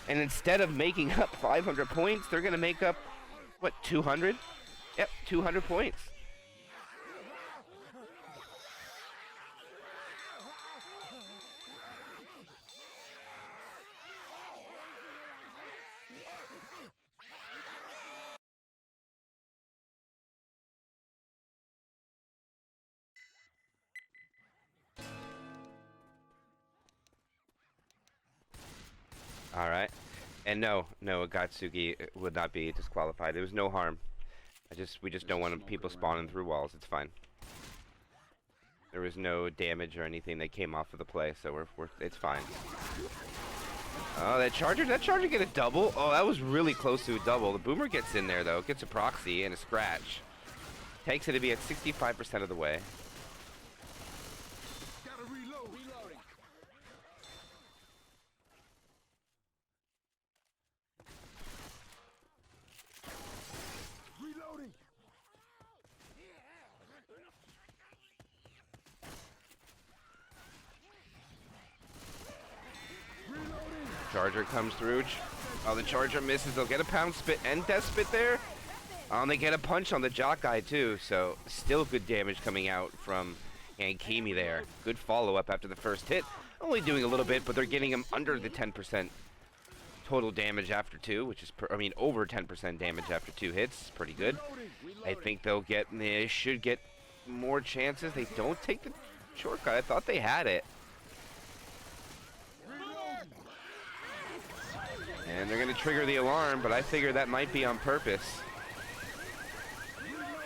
And instead of making up 500 points, they're going to make up, what, 200? Yep, 200 points. All right. And no, Akatsuki would not be disqualified. There was no harm. We just don't want people spawning through walls. It's fine. There was no damage or anything that came off of the play, so it's fine. Oh, that charger get a double? Oh, that was really close to a double. The boomer gets in there though, gets a proxy and a scratch. Takes it to be at 65% of the way. Gotta reload. Reloading. Reloading. Charger comes through. Oh, the charger misses. They'll get a pound spit and death spit there. They get a punch on the jock guy too. So still good damage coming out from Hakimi there. Good follow up after the first hit. Only doing a little bit, but they're getting him under the 10% total damage after two, which is over 10% damage after two hits. Pretty good. I think they should get more chances. They don't take the shortcut. I thought they had it. And they're going to trigger the alarm, but I figure that might be on purpose.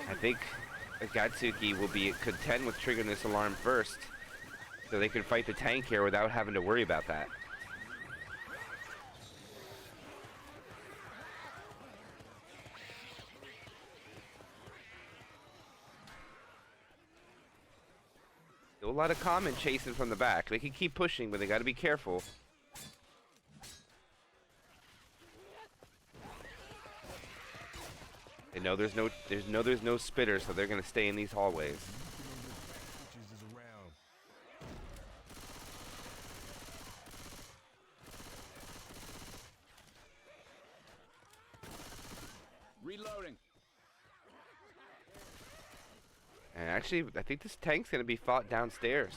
I think Akatsuki will be content with triggering this alarm first, so they can fight the tank here without having to worry about that. Still a lot of common chasing from the back. They can keep pushing, but they got to be careful. They know there's no spitter, so they're gonna stay in these hallways. Reloading. And actually, I think this tank's gonna be fought downstairs.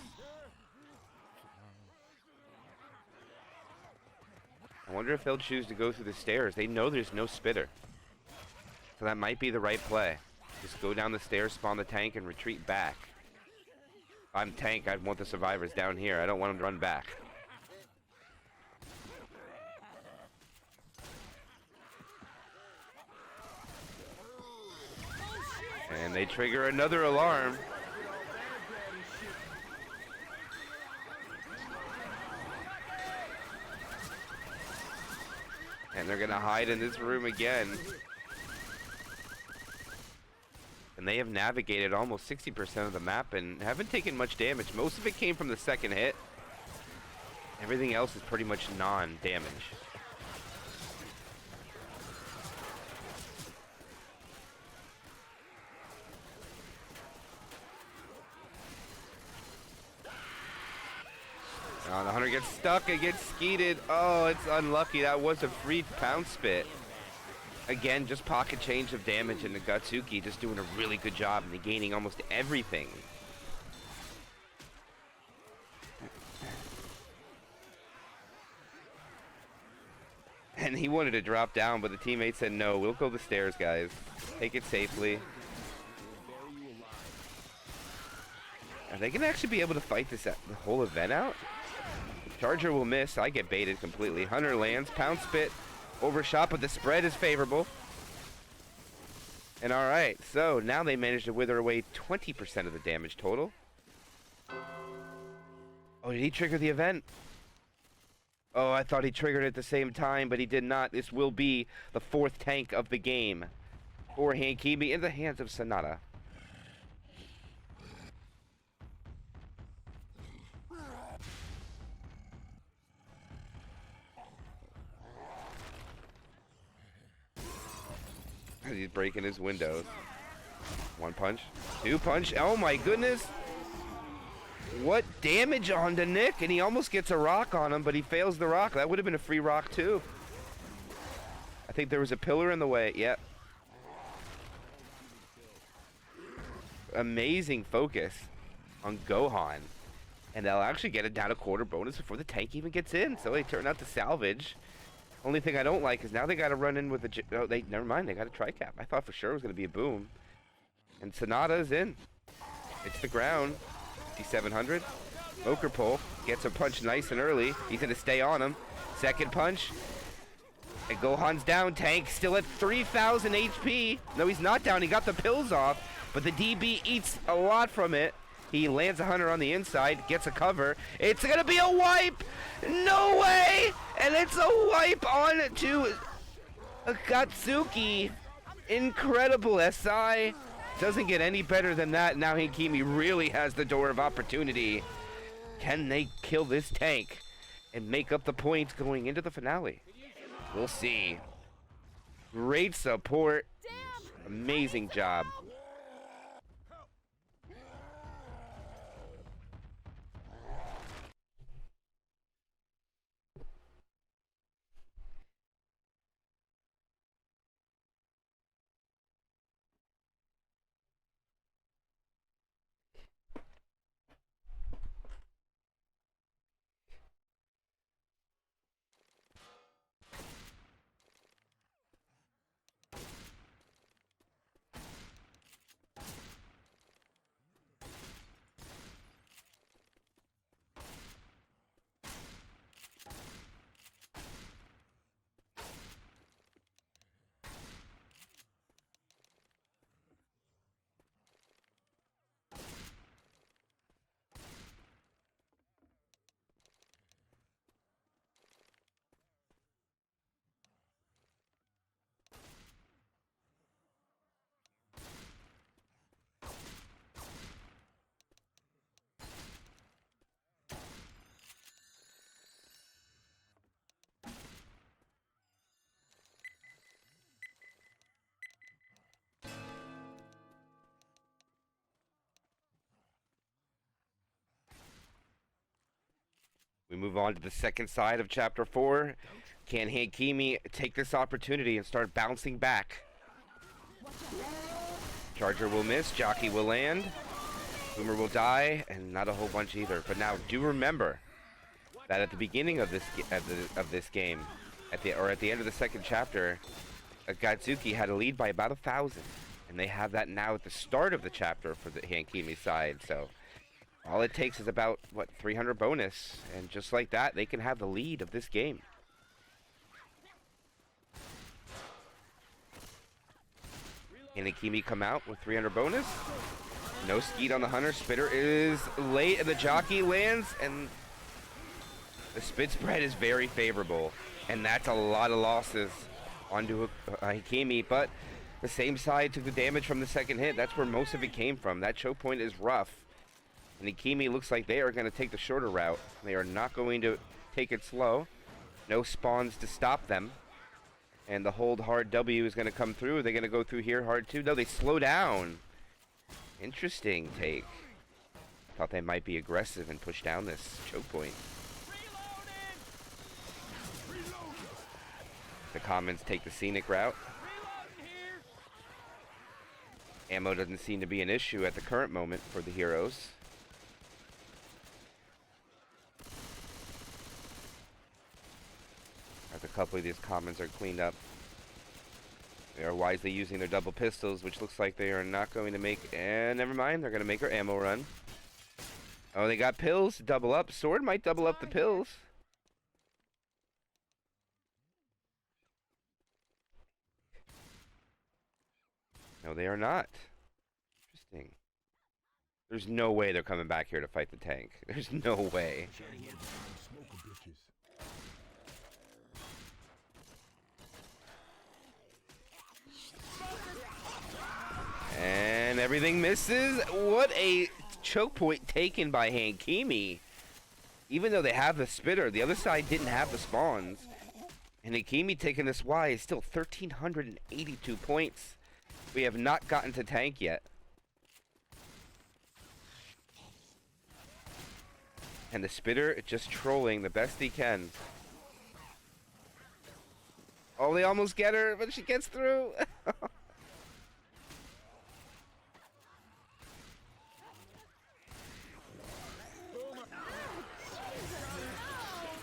I wonder if they'll choose to go through the stairs. They know there's no spitter. So that might be the right play. Just go down the stairs, spawn the tank, and retreat back. If I'm tank, I'd want the survivors down here. I don't want them to run back. And they trigger another alarm. And they're gonna hide in this room again. And they have navigated almost 60% of the map and haven't taken much damage. Most of it came from the second hit. Everything else is pretty much non-damage. Oh, the hunter gets stuck and gets skeeted. Oh, it's unlucky. That was a free pound spit. Again, just pocket change of damage, and Akatsuki just doing a really good job negating almost everything. And he wanted to drop down, but the teammate said, no, we'll go the stairs, guys. Take it safely. Are they going to actually be able to fight the whole event out? Charger will miss. I get baited completely. Hunter lands. Pound spit. Overshot, but the spread is favorable. And alright, so now they managed to wither away 20% of the damage total. Oh, did he trigger the event? Oh, I thought he triggered it at the same time, but he did not. This will be the fourth tank of the game for Hakimi in the hands of Sonata. He's breaking his windows. One punch, two punch. Oh my goodness. What damage onto Nick, and he almost gets a rock on him, but he fails the rock. That would have been a free rock too. I think there was a pillar in the way. Yep. Amazing focus on Gohan. And they'll actually get it down a quarter bonus before the tank even gets in. So they turn out to salvage. Only thing I don't like is now they got to run in with a... Oh, never mind. They got a tri-cap. I thought for sure it was going to be a boom. And Sonata's in. It's the ground. 5700. Smoker pull. Gets a punch nice and early. He's going to stay on him. Second punch. And Gohan's down. Tank still at 3,000 HP. No, he's not down. He got the pills off, but the DB eats a lot from it. He lands a hunter on the inside, gets a cover. It's going to be a wipe. No way. And it's a wipe on to Akatsuki. Incredible SI. Doesn't get any better than that. Now Hakimi really has the door of opportunity. Can they kill this tank and make up the points going into the finale? We'll see. Great support. Amazing job. We move on to the second side of Chapter 4. Can Hakimi take this opportunity and start bouncing back? Charger will miss, Jockey will land, Boomer will die, and not a whole bunch either. But now, do remember that at the beginning of this game, at the end of the second chapter, Akatsuki had a lead by about 1,000, and they have that now at the start of the chapter for the Hakimi side. So all it takes is about, what, 300 bonus, and just like that, they can have the lead of this game. Can Hakimi come out with 300 bonus? No skeet on the Hunter. Spitter is late, and the Jockey lands, and the spit spread is very favorable. And that's a lot of losses onto Hakimi, but the same side took the damage from the second hit. That's where most of it came from. That choke point is rough. And Hakimi looks like they are going to take the shorter route. They are not going to take it slow. No spawns to stop them. And the hold hard W is going to come through. Are they going to go through here hard too? No, they slow down. Interesting take. Thought they might be aggressive and push down this choke point. The commons take the scenic route. Ammo doesn't seem to be an issue at the current moment for the heroes. As a couple of these commons are cleaned up. They are wisely using their double pistols, which looks like they are not going to make... And never mind, they're going to make our ammo run. Oh, they got pills. Double up. Sword might double up the pills. No, they are not. Interesting. There's no way they're coming back here to fight the tank. There's no way. And everything misses. What a choke point taken by Hakimi. Even though they have the spitter, the other side didn't have the spawns. And Hakimi taking this Y is still 1,382 points. We have not gotten to tank yet. And the spitter just trolling the best he can. Oh, they almost get her, but she gets through.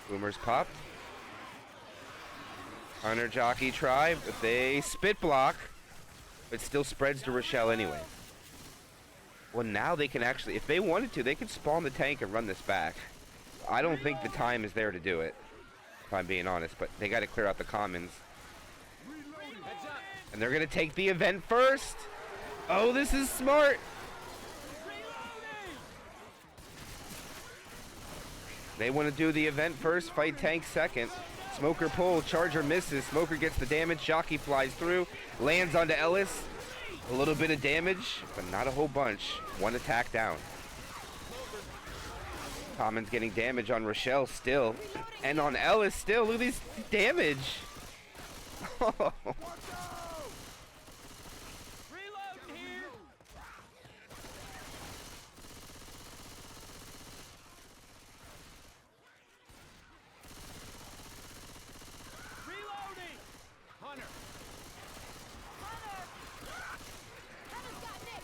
Boomer's popped. Hunter Jockey try, but they spit block. But still spreads to Rochelle anyway. Well, now they can actually, if they wanted to, they could spawn the tank and run this back. I don't think the time is there to do it, if I'm being honest. But they got to clear out the commons. And they're going to take the event first. Oh, this is smart. They want to do the event first, fight tank second. Smoker pull, Charger misses. Smoker gets the damage. Jockey flies through, lands onto Ellis. A little bit of damage, but not a whole bunch. One attack down. Common's getting damage on Rochelle still. And on Ellis still. Look at this damage. Reloading here. Reloading. Hunter. Hunter's got Nick.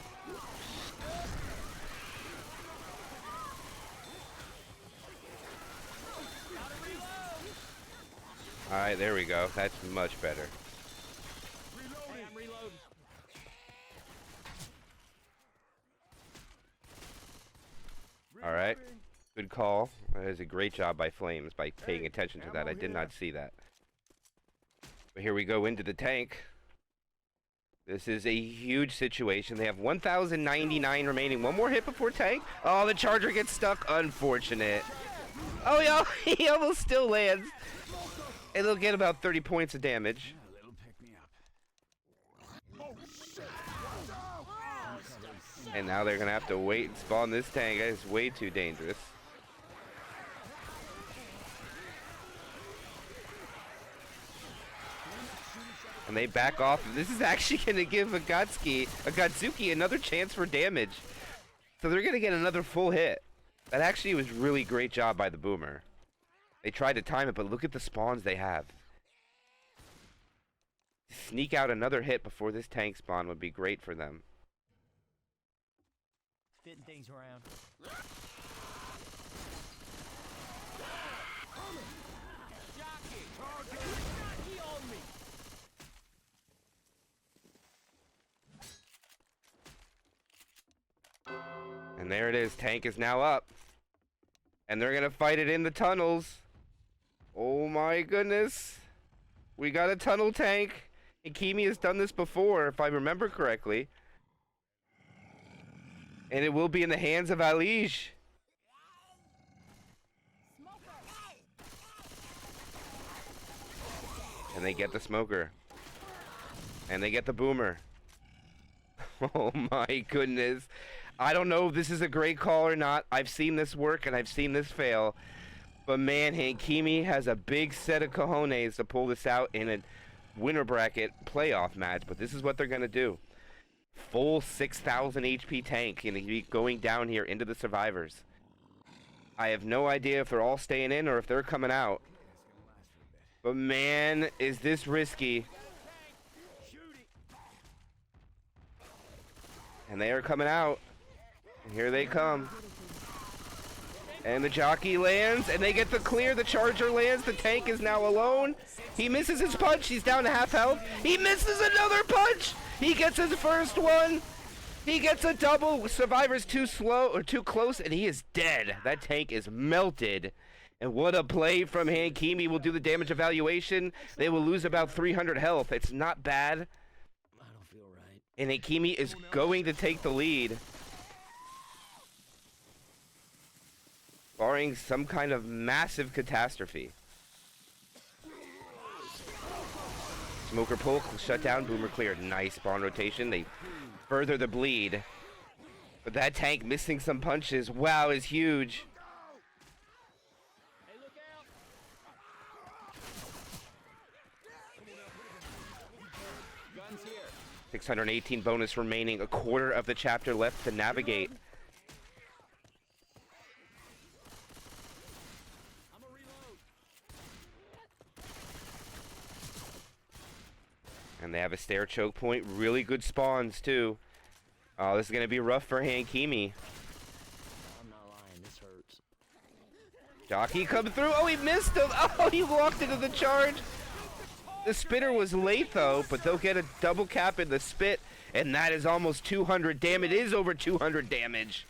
Gotta reload. All right, there we go. That's much better. Hey, I'm reloading. All right. Good call. That is a great job by Flames by paying attention to that. I did not see that. But here we go into the tank. This is a huge situation. They have 1,099 remaining. One more hit before tank. Oh, the Charger gets stuck. Unfortunate. Oh, yeah, he almost still lands. And they'll get about 30 points of damage. A little pick me up. And now they're going to have to wait and spawn this tank. That is way too dangerous. And they back off. This is actually going to give Akatsuki another chance for damage. So they're going to get another full hit. That actually was really great job by the Boomer. They tried to time it, but look at the spawns they have. Sneak out another hit before this tank spawn would be great for them. Fitting things around. Jockey. Jockey on me. And there it is. Tank is now up. And they're going to fight it in the tunnels. Oh my goodness. We got a tunnel tank. Hakimi has done this before, if I remember correctly. And it will be in the hands of Alige. And they get the Smoker. And they get the Boomer. Oh my goodness. I don't know if this is a great call or not. I've seen this work and I've seen this fail. But man, Hakimi has a big set of cojones to pull this out in a winner bracket playoff match. But this is what they're going to do. Full 6,000 HP tank and he's going down here into the survivors. I have no idea if they're all staying in or if they're coming out. But man, is this risky. And they are coming out. And here they come. And the jockey lands, and they get the clear. The Charger lands. The tank is now alone. He misses his punch. He's down to half health. He misses another punch. He gets his first one. He gets a double. Survivor's too slow or too close, and he is dead. That tank is melted. And what a play from Hakimi. Will do the damage evaluation. They will lose about 300 health. It's not bad. I don't feel right. And Hakimi is going to take the lead. Barring some kind of massive catastrophe. Smoker pull, shut down, Boomer cleared. Nice spawn rotation. They further the bleed. But that tank missing some punches, wow, is huge. Hey, look out. 618 bonus remaining, a quarter of the chapter left to navigate. I'm a reload. And they have a stair choke point, really good spawns too. Oh, this is going to be rough for Hakimi. I'm not lying. This hurts. Jockey come through. Oh, he missed him. Oh, he walked into the charge. The spitter was late though, but they'll get a double cap in the spit, and that is almost 200 damage. It is over 200 damage.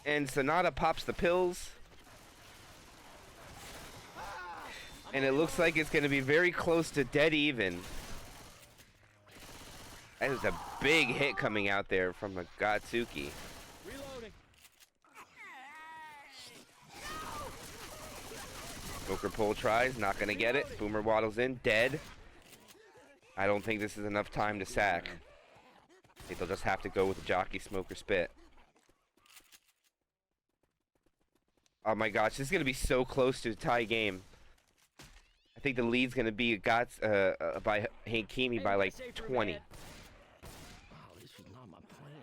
And Sonata pops the pills. And it looks like it's going to be very close to dead even. That was a big hit coming out there from Akatsuki. Reloading. Smoker pull tries, not gonna get it. Boomer waddles in, dead. I don't think this is enough time to sack. I think they'll just have to go with the jockey smoker spit. Oh my gosh, this is gonna be so close to a tie game. I think the lead's gonna be got by Hakimi by like 20. Oh, this was not my plan.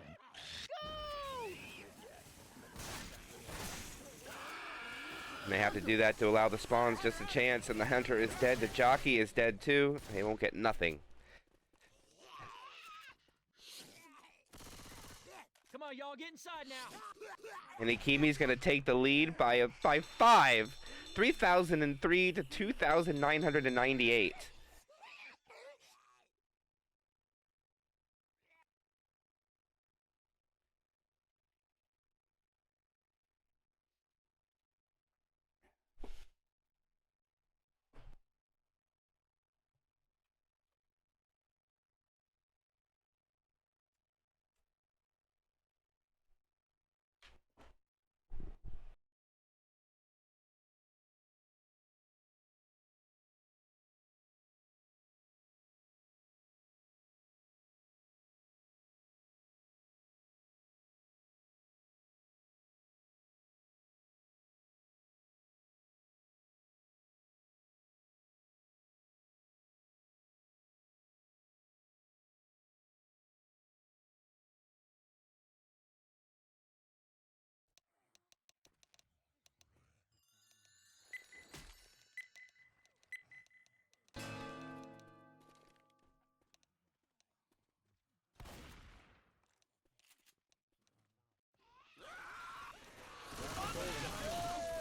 And they have to do that to allow the spawns just a chance, and the hunter is dead. The jockey is dead too. They won't get nothing. Come on, y'all, get inside now. And Hakimi's gonna take the lead by 5, 3,003 to 2,998.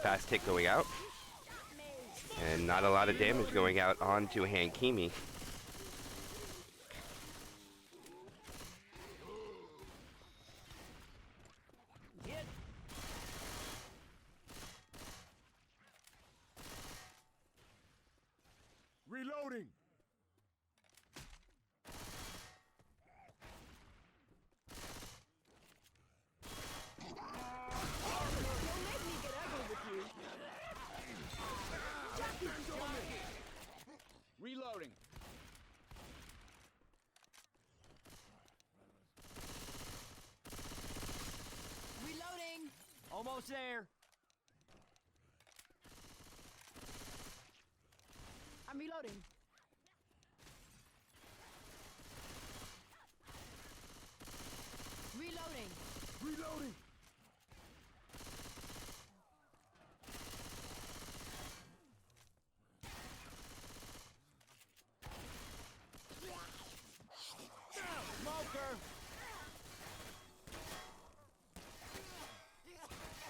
Fast hit going out. And not a lot of damage going out onto Hakimi. Reloading. Reloading. Reloading. Almost there. I'm reloading. Reloading. Reloading. Smoker.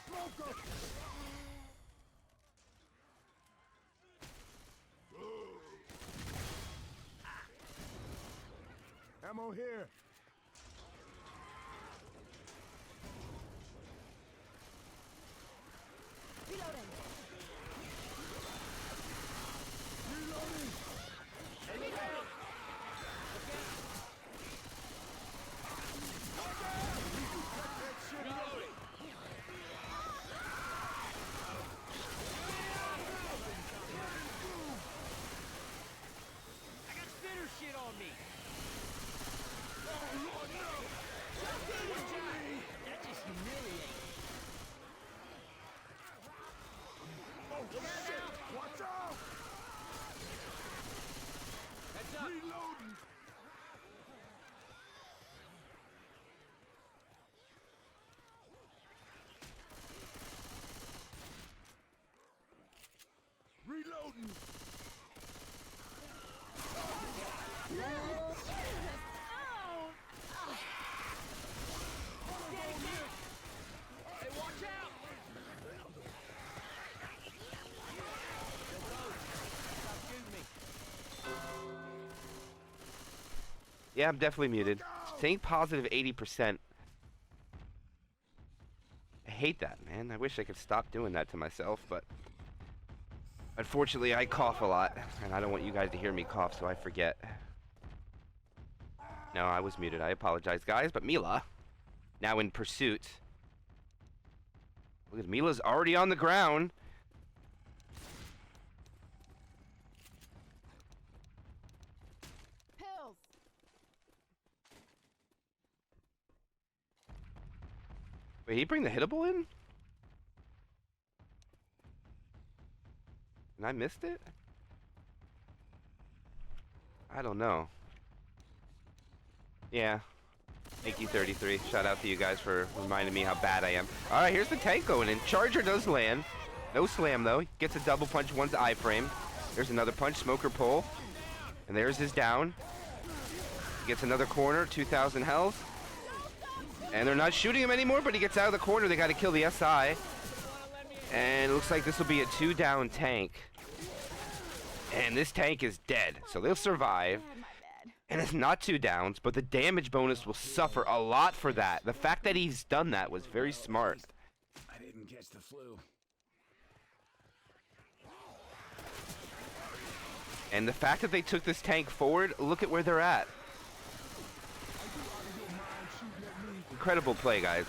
Smoker. Ammo here. Reloading. Reloading. I got spitter shit on me. That's just humiliating. Oh shit! Watch out! Heads up. Reloading. Reloading. Hey, watch out. Stop shooting me. Yeah, I'm definitely muted. Saying positive 80%. I hate that, man. I wish I could stop doing that to myself, but unfortunately I cough a lot, and I don't want you guys to hear me cough, so I forget. No, I was muted. I apologize, guys. But Mila, now in pursuit. Look at Mila's already on the ground. Pills. Wait, he bring the hittable in? And I missed it? I don't know. Yeah. Thank you, 33. Shout out to you guys for reminding me how bad I am. Alright, here's the tank going in. Charger does land. No slam, though. He gets a double punch, one's iframe. There's another punch, smoker pull. And there's his down. He gets another corner, 2,000 health. And they're not shooting him anymore, but he gets out of the corner. They got to kill the SI. And it looks like this will be a 2-down tank. And this tank is dead, so they'll survive. Bad, my bad. And it's not 2 downs, but the damage bonus will suffer a lot for that. The fact that he's done that was very smart. I didn't catch the flu. And the fact that they took this tank forward, look at where they're at. Incredible play, guys.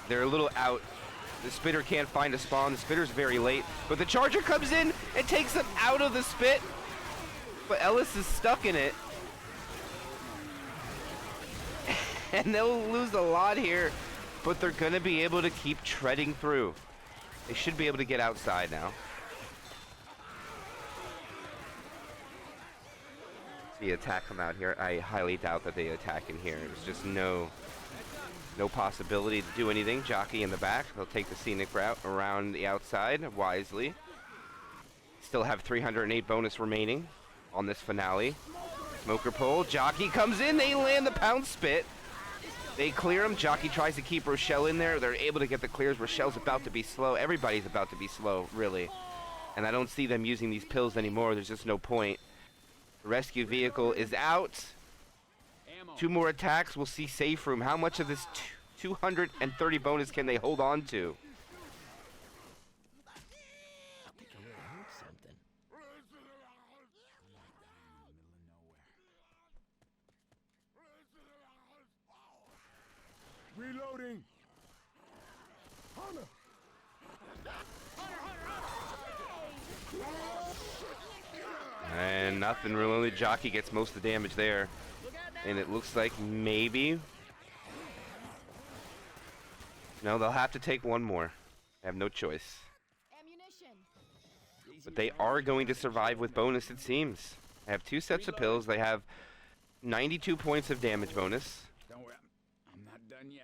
They're a little out. The spitter can't find a spawn. The spitter's very late. But the charger comes in and takes them out of the spit. But Ellis is stuck in it. And they'll lose a lot here. But they're going to be able to keep treading through. They should be able to get outside now. The attack come out here. I highly doubt that they attack in here. There's just no possibility to do anything. Jockey in the back. They'll take the scenic route around the outside wisely. Still have 308 bonus remaining on this finale. Smoker pull. Jockey comes in. They land the pound spit. They clear him. Jockey tries to keep Rochelle in there. They're able to get the clears. Rochelle's about to be slow. Everybody's about to be slow, really. And I don't see them using these pills anymore. There's just no point. The rescue vehicle is out. 2 more attacks. We'll see safe room. How much of this 230 bonus can they hold on to? I think I really heard something. Reloading. Hunter. And nothing really. Only Jockey gets most of the damage there. And it looks like maybe... No, they'll have to take one more. They have no choice. Ammunition. But they are going to survive with bonus, it seems. They have 2 sets of pills. They have 92 points of damage bonus. Don't worry, I'm not done yet.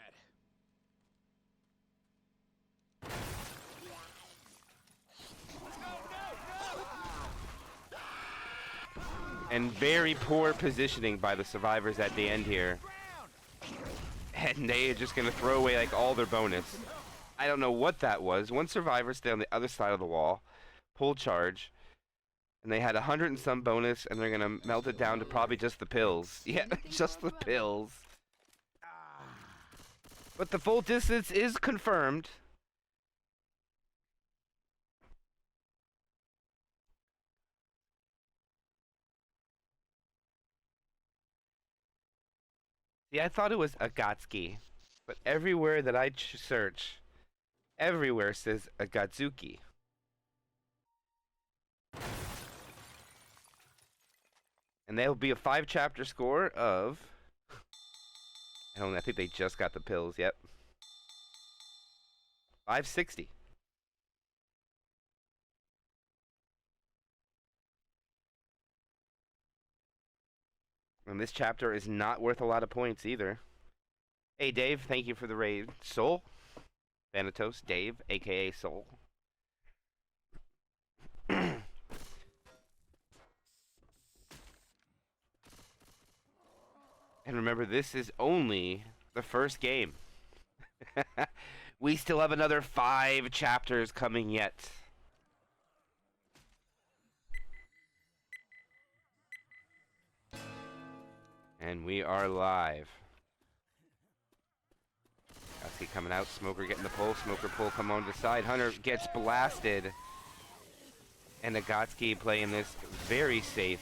And very poor positioning by the survivors at the end here. And they are just going to throw away like all their bonus. I don't know what that was. One survivor stayed on the other side of the wall. Pull charge. And they had 100 and some bonus, and they're going to melt it down to probably just the pills. Yeah, just the pills. But the full distance is confirmed. Yeah, I thought it was Akatsuki, but everywhere that I search, everywhere says Akatsuki. And there'll be a 5-chapter score of... I think they just got the pills, yep. 560. And this chapter is not worth a lot of points either. Hey, Dave, thank you for the raid. Soul? Thanatos, Dave, a.k.a. Soul. And remember, this is only the first game. We still have another 5 chapters coming yet. And we are live. Akatsuki coming out. Smoker getting the pull. Smoker pull come on the side. Hunter gets blasted. And Akatsuki playing this very safe.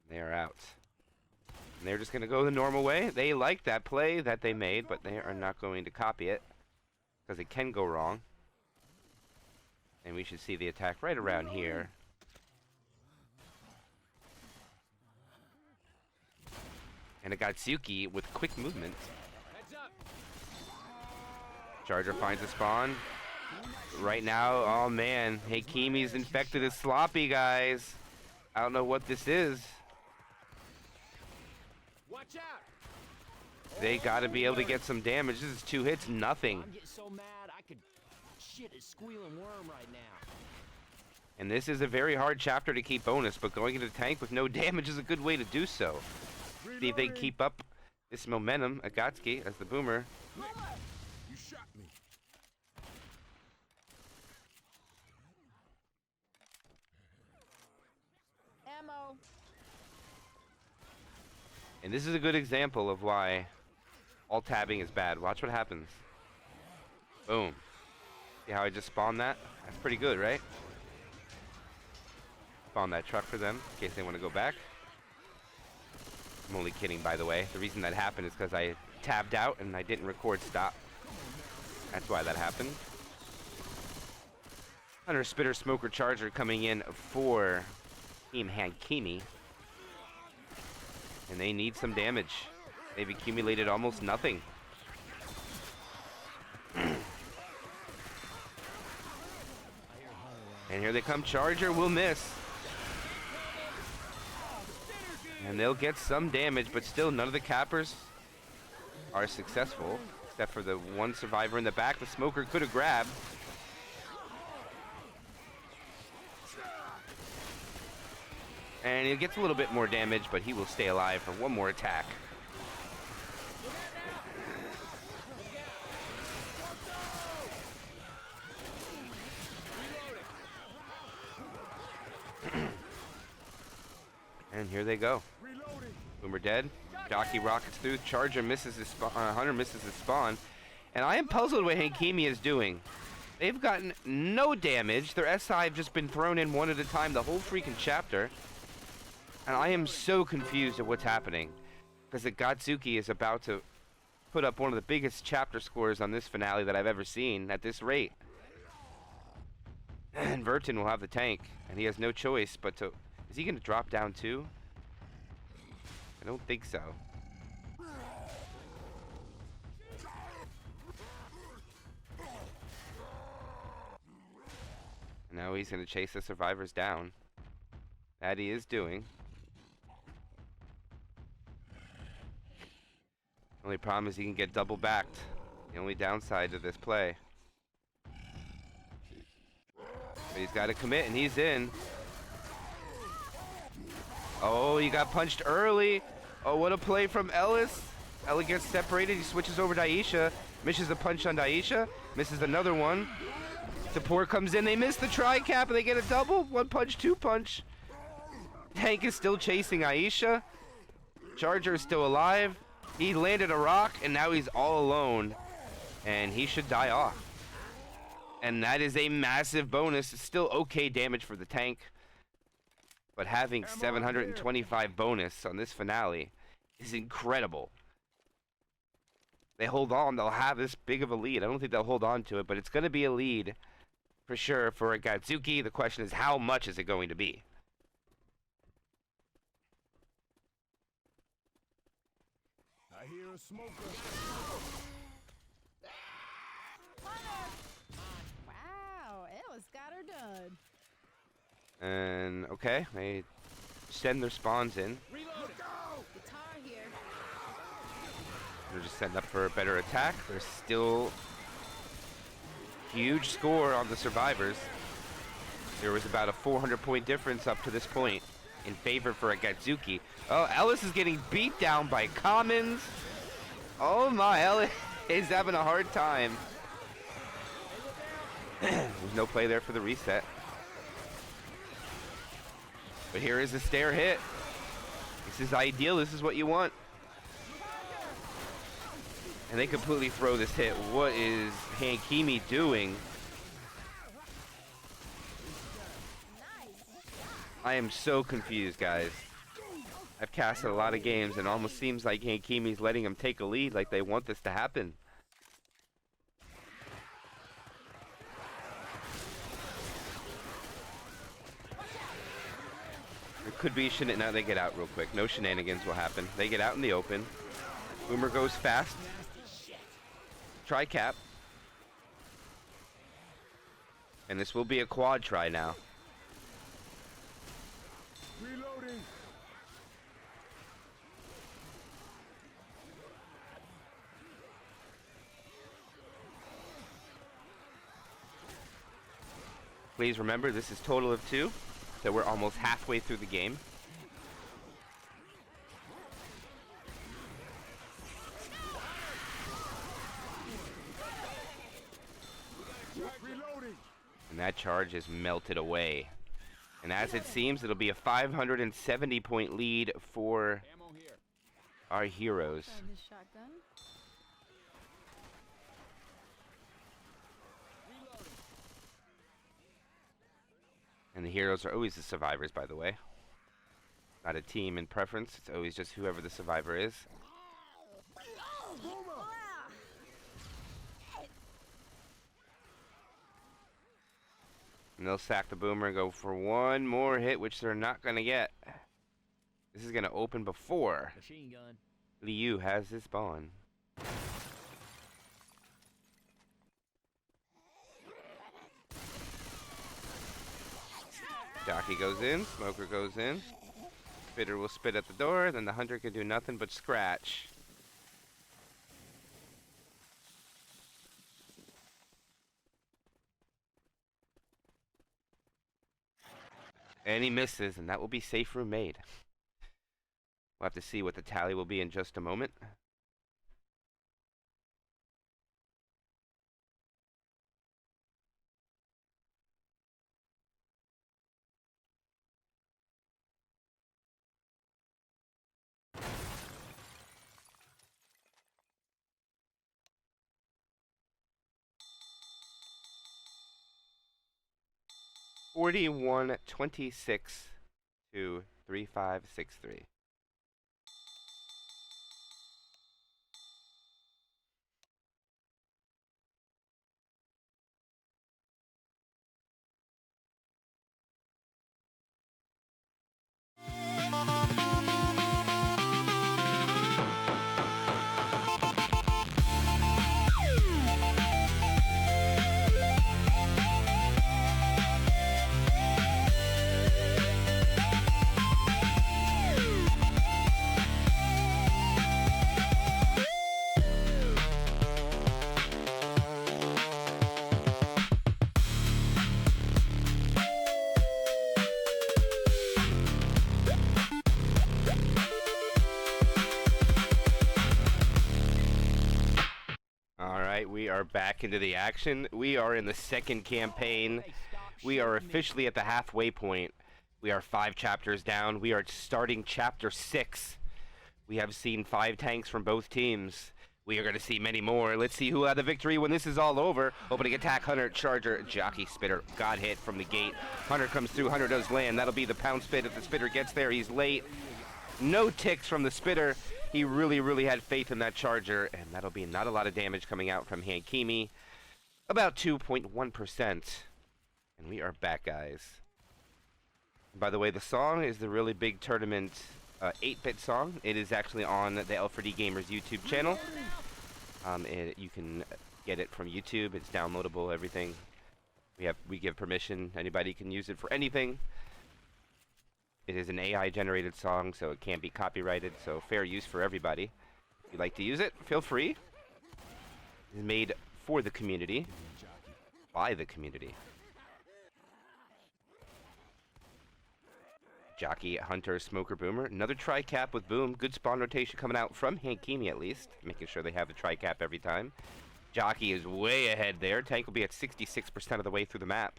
They are out. And they're just going to go the normal way. They like that play that they made, but they are not going to copy it because it can go wrong. And we should see the attack right around here. And Akatsuki with quick movement. Charger finds a spawn. Right now, oh man, Hakimi's infected as sloppy, guys. I don't know what this is. Watch out! They gotta be able to get some damage. This is 2 hits, nothing. I'm getting so mad I could shit a squealing worm right now. And this is a very hard chapter to keep bonus, but going into the tank with no damage is a good way to do so. See if they keep up this momentum. Akatsuki as the boomer. You shot me. Ammo. And this is a good example of why all tabbing is bad. Watch what happens. Boom. See how I just spawned that? That's pretty good, right? Spawn that truck for them in case they want to go back. I'm only kidding, by the way. The reason that happened is because I tabbed out and I didn't record stop. That's why that happened. Hunter, Spitter, Smoker, Charger coming in for Team Hakimi. And they need some damage. They've accumulated almost nothing. And here they come. Charger will miss. And they'll get some damage, but still none of the cappers are successful. Except for the one survivor in the back the Smoker could have grabbed. And he gets a little bit more damage, but he will stay alive for one more attack. And here they go. Boomer dead. Jockey rockets through. Charger misses his spawn. Hunter misses his spawn. And I am puzzled what Hakimi is doing. They've gotten no damage. Their SI have just been thrown in one at a time the whole freaking chapter. And I am so confused at what's happening. Because Akatsuki is about to put up one of the biggest chapter scores on this finale that I've ever seen at this rate. And Verton will have the tank. And he has no choice but to... Is he going to drop down too? I don't think so. Now he's going to chase the survivors down. That he is doing. Only problem is he can get double backed. The only downside to this play. But he's got to commit and he's in. Oh, he got punched early. Oh, what a play from Ellis. Ella gets separated. He switches over to Aisha. Misses a punch on Aisha. Misses another one. Detour comes in. They miss the tri-cap and they get a double. 1 punch, 2 punch. Tank is still chasing Aisha. Charger is still alive. He landed a rock and now he's all alone. And he should die off. And that is a massive bonus. It's still okay damage for the tank. But having 725 bonus on this finale is incredible. They hold on. They'll have this big of a lead. I don't think they'll hold on to it, but it's going to be a lead for sure for Akatsuki. The question is, how much is it going to be? I hear a smoker. Wow, Ellis got her done. And okay, they send their spawns in. Guitar here. They're just setting up for a better attack. There's still huge score on the survivors. There was about a 400-point difference up to this point in favor for Akatsuki. Oh, Ellis is getting beat down by Commons. Oh my, Ellis is having a hard time. There's no play there for the reset. But here is the stair hit. This is ideal. This is what you want. And they completely throw this hit. What is Hakimi doing? I am so confused, guys. I've casted a lot of games, and it almost seems like Hakimi's letting him take a lead, like they want this to happen. There could be now they get out real quick. No shenanigans will happen. They get out in the open. Boomer goes fast. Try cap. And this will be a quad try now. Reloading. Please remember, this is total of 2, so we're almost halfway through the game. Reloading. And that charge is melted away. And as it seems, it'll be a 570-point lead for Ammo here. our heroes. Try this shotgun. And the heroes are always the survivors, by the way. Not a team in preference. It's always just whoever the survivor is. And they'll sack the boomer and go for one more hit, which they're not going to get. This is going to open before Machine gun. Liu has his spawn. Jockey goes in, Smoker goes in. Spitter will spit at the door, then the hunter can do nothing but scratch. And he misses, and that will be safe room made. We'll have to see what the tally will be in just a moment. $41.26 to 3563. We are back into the action. We are in the second campaign. We are officially at the halfway point. We are 5 chapters down. We are starting chapter 6. We have seen 5 tanks from both teams. We are going to see many more. Let's see who had the victory when this is all over. Opening attack, Hunter, Charger, Jockey, Spitter. Got hit from the gate. Hunter comes through. Hunter does land. That'll be the pound spit. If the Spitter gets there, he's late. No ticks from the Spitter. He really had faith in that Charger, and that'll be not a lot of damage coming out from Hakimi. About 2.1%. And we are back, guys. By the way, the song is the really big tournament 8-bit song. It is actually on the L4D Gamers YouTube channel. You can get it from YouTube. It's downloadable, everything. We give permission. Anybody can use it for anything. It is an AI-generated song, so it can't be copyrighted, so fair use for everybody. If you'd like to use it, feel free. It is made for the community, by the community. Jockey, Hunter, Smoker, Boomer. Another tri-cap with Boom. Good spawn rotation coming out from Hakimi, at least. Making sure they have the tri-cap every time. Jockey is way ahead there. Tank will be at 66% of the way through the map.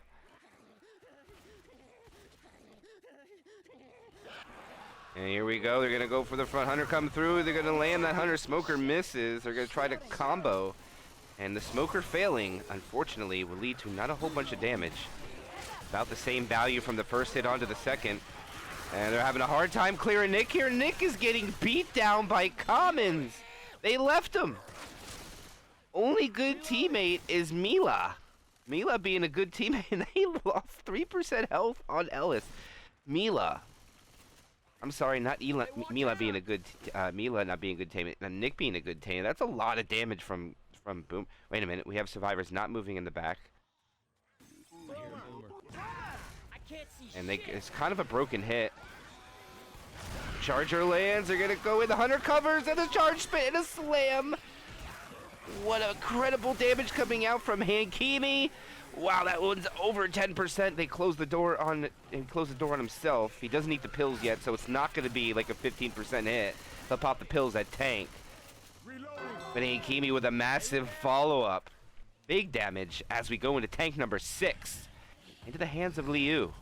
And here we go. They're going to go for the front. Hunter come through. They're going to land that Hunter. Smoker misses. They're going to try to combo. And the Smoker failing, unfortunately, will lead to not a whole bunch of damage. About the same value from the first hit onto the second. And they're having a hard time clearing Nick here. Nick is getting beat down by Commons. They left him. Only good teammate is Mila. Mila being a good teammate, and they lost 3% health on Ellis. Mila. I'm sorry, not Mila being a good, Mila not being a good teammate, and Nick being a good teammate. That's a lot of damage from Boom. Wait a minute, we have survivors not moving in the back. And it's kind of a broken hit. Charger lands, they're gonna go in, the Hunter covers, and a charge spit and a slam. What incredible damage coming out from Hakimi. Wow, that one's over 10%. They closed the door on himself. He doesn't eat the pills yet, so it's not gonna be like a 15% hit. They'll pop the pills at tank. But Hakimi with a massive follow-up. Big damage as we go into tank number 6. Into the hands of Liu.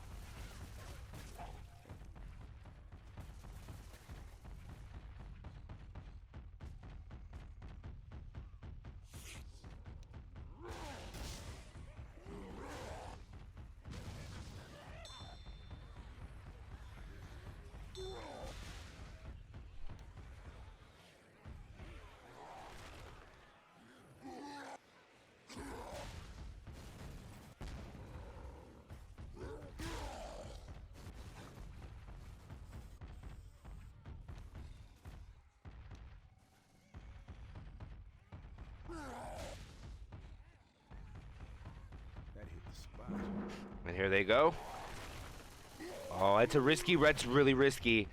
And here they go. Oh, it's a risky. That's really risky.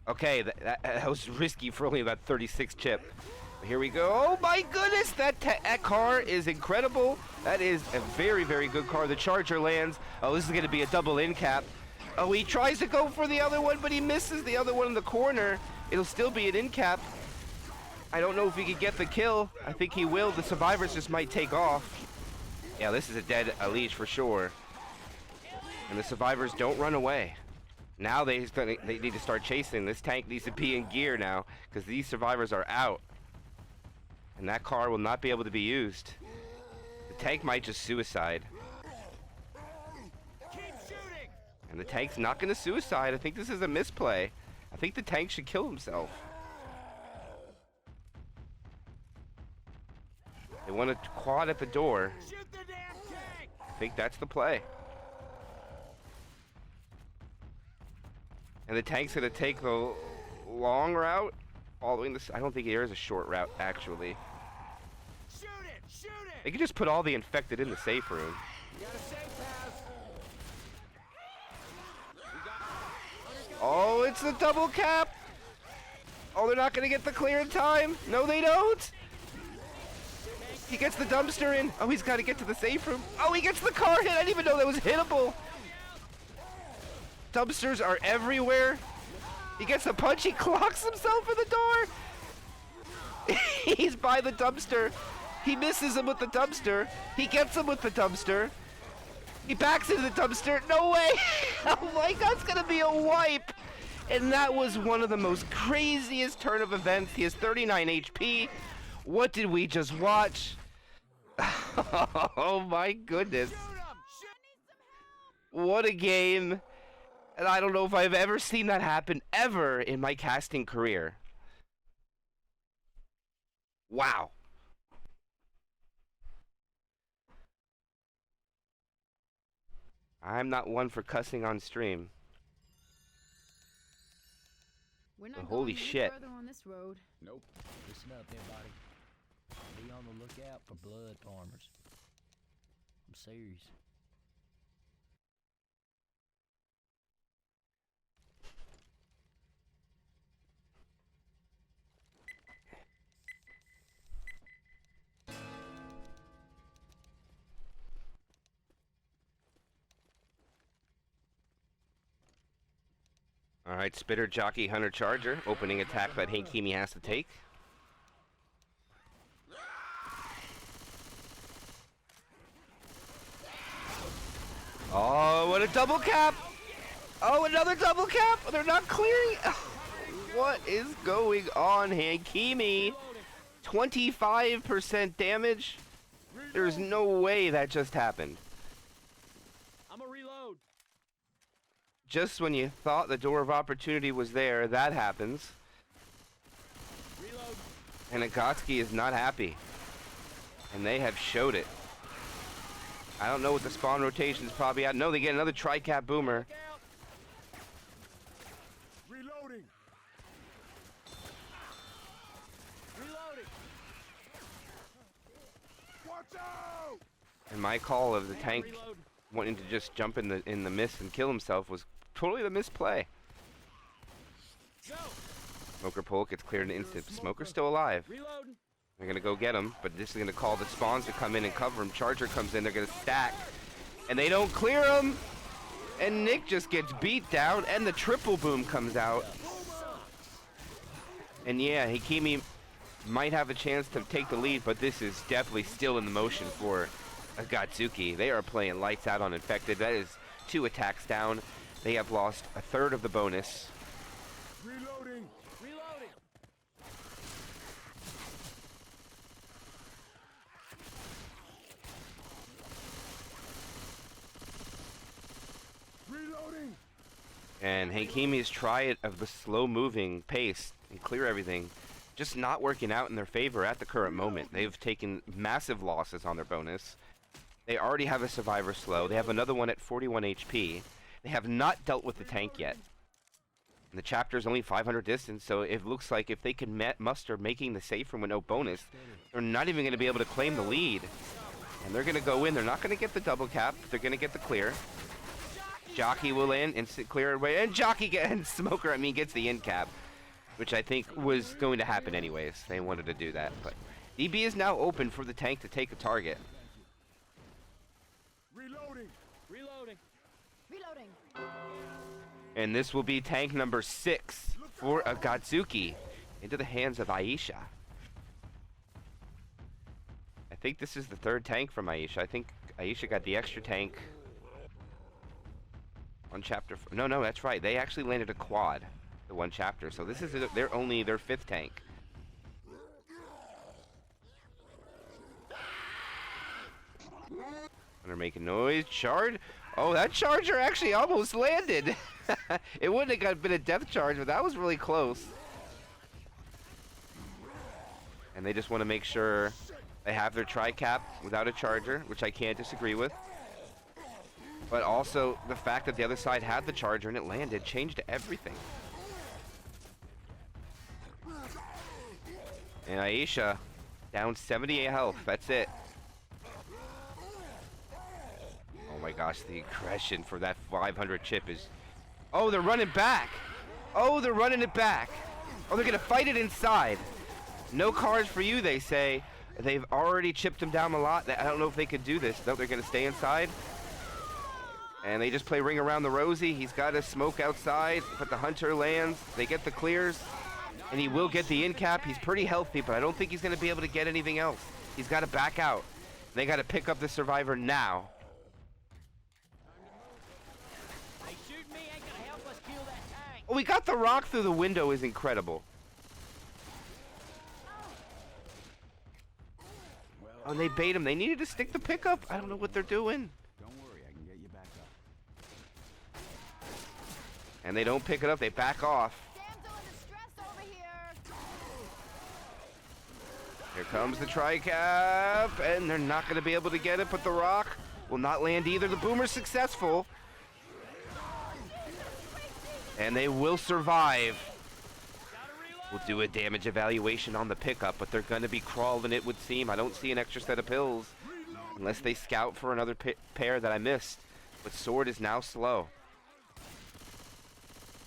Okay, that was risky for only about 36 chip. Here we go. Oh my goodness, that car is incredible. That is a very, very good car. The Charger lands. Oh, this is going to be a double in cap. Oh, he tries to go for the other one, but he misses the other one in the corner. It'll still be an in cap. I don't know if he can get the kill. I think he will. The survivors just might take off. Yeah, this is a dead Elise for sure. And the survivors don't run away. Now they need to start chasing. This tank needs to be in gear now because these survivors are out. And that car will not be able to be used. The tank might just suicide. And the tank's not going to suicide. I think this is a misplay. I think the tank should kill himself. They want to quad at the door. I think that's the play. And the tank's going to take the long route following this. I don't think there is a short route, actually. Shoot it! Shoot it! They could just put all the infected in the safe room. You got a safe pass. Oh, it's the double cap. Oh, they're not going to get the clear in time. No, they don't. He gets the dumpster in. Oh, he's got to get to the safe room. Oh, he gets the car hit. I didn't even know that was hittable. Dumpsters are everywhere. He gets a punch. He clocks himself in the door. He's by the dumpster. He misses him with the dumpster. He gets him with the dumpster. He backs into the dumpster. No way. Oh my God, it's going to be a wipe. And that was one of the most craziest turn of events. He has 39 HP. What did we just watch? Oh my goodness. What a game. And I don't know if I've ever seen that happen ever in my casting career. Wow. I'm not one for cussing on stream. We're not Holy going any shit. further on this road. Nope. Listen up, everybody. Be on the lookout for blood farmers. I'm serious. All right, Spitter, Jockey, Hunter, Charger. Opening attack that Hakimi has to take. Oh, what a double cap! Oh, another double cap! They're not clearing! What is going on, Hakimi? 25% damage? There's no way that just happened. I'm a reload. just when you thought the door of opportunity was there, that happens. Reload. And Akatsuki is not happy. And they have showed it. I don't know what the spawn rotation is probably at. No, they get another tri-cap boomer. Look out. Reloading. Reloading. Watch out! And my call of the tank Reload. wanting to just jump in the mist and kill himself was totally the misplay. Go. Smoker Polk gets cleared in an instant. Smoker's still alive. Reloading. They're going to go get him, but this is going to call the spawns to come in and cover him. Charger comes in, they're going to stack. And they don't clear him! And Nick just gets beat down, and the triple boom comes out. And yeah, Hakimi might have a chance to take the lead, but this is definitely still in the motion for Akatsuki. They are playing lights out on Infected. That is 2 attacks down. They have lost a third of the bonus. Reloading. Reloading. Reloading. And Hakimi's try of the slow-moving pace and clear everything just not working out in their favor at the current moment. They've taken massive losses on their bonus. They already have a survivor slow. They have another one at 41 HP. They have not dealt with the tank yet. And the chapter is only 500 distance, so it looks like if they can muster making the save from with no bonus, they're not even going to be able to claim the lead. And they're going to go in. They're not going to get the double cap. They're going to get the clear. Jockey will in and clear away. And Jockey and Smoker, gets the in cap, which I think was going to happen anyways. They wanted to do that. But DB is now open for the tank to take a target. Reloading. Reloading. Reloading. And this will be tank number 6 for Akatsuki into the hands of Aisha. I think this is the 3rd tank from Aisha. I think Aisha got the extra tank on chapter. No, that's right. They actually landed a quad, the one chapter. So this is their 5th tank. They're making noise. Charge. Oh, that charger actually almost landed. It wouldn't have been a death charge, but that was really close. And they just want to make sure they have their tri-cap without a charger, which I can't disagree with. But also, the fact that the other side had the charger and it landed changed everything. And Aisha, down 78 health. That's it. Oh my gosh, the aggression for that 500 chip is... Oh, they're running back. Oh, they're running it back. Oh, they're going to fight it inside. No cards for you, they say. They've already chipped him down a lot. I don't know if they could do this. No, they're going to stay inside. And they just play Ring Around the Rosie. He's got a smoke outside, but the Hunter lands. They get the clears, and he will get the in cap. He's pretty healthy, but I don't think he's going to be able to get anything else. He's got to back out. They got to pick up the survivor now. Hey, shoot me ain't gonna help us kill that tank. Oh, we got the rock through the window is incredible. Oh, they bait him. They needed to stick the pickup. I don't know what they're doing. Don't worry, I can get you back up. And they don't pick it up. They back off. Damsel in distress over here. Here comes the tri-cap, and they're not going to be able to get it, but the rock will not land either. The boomer's successful. And they will survive. We'll do a damage evaluation on the pickup, but they're going to be crawling, it would seem. I don't see an extra set of pills unless they scout for another pair that I missed. But Sword is now slow.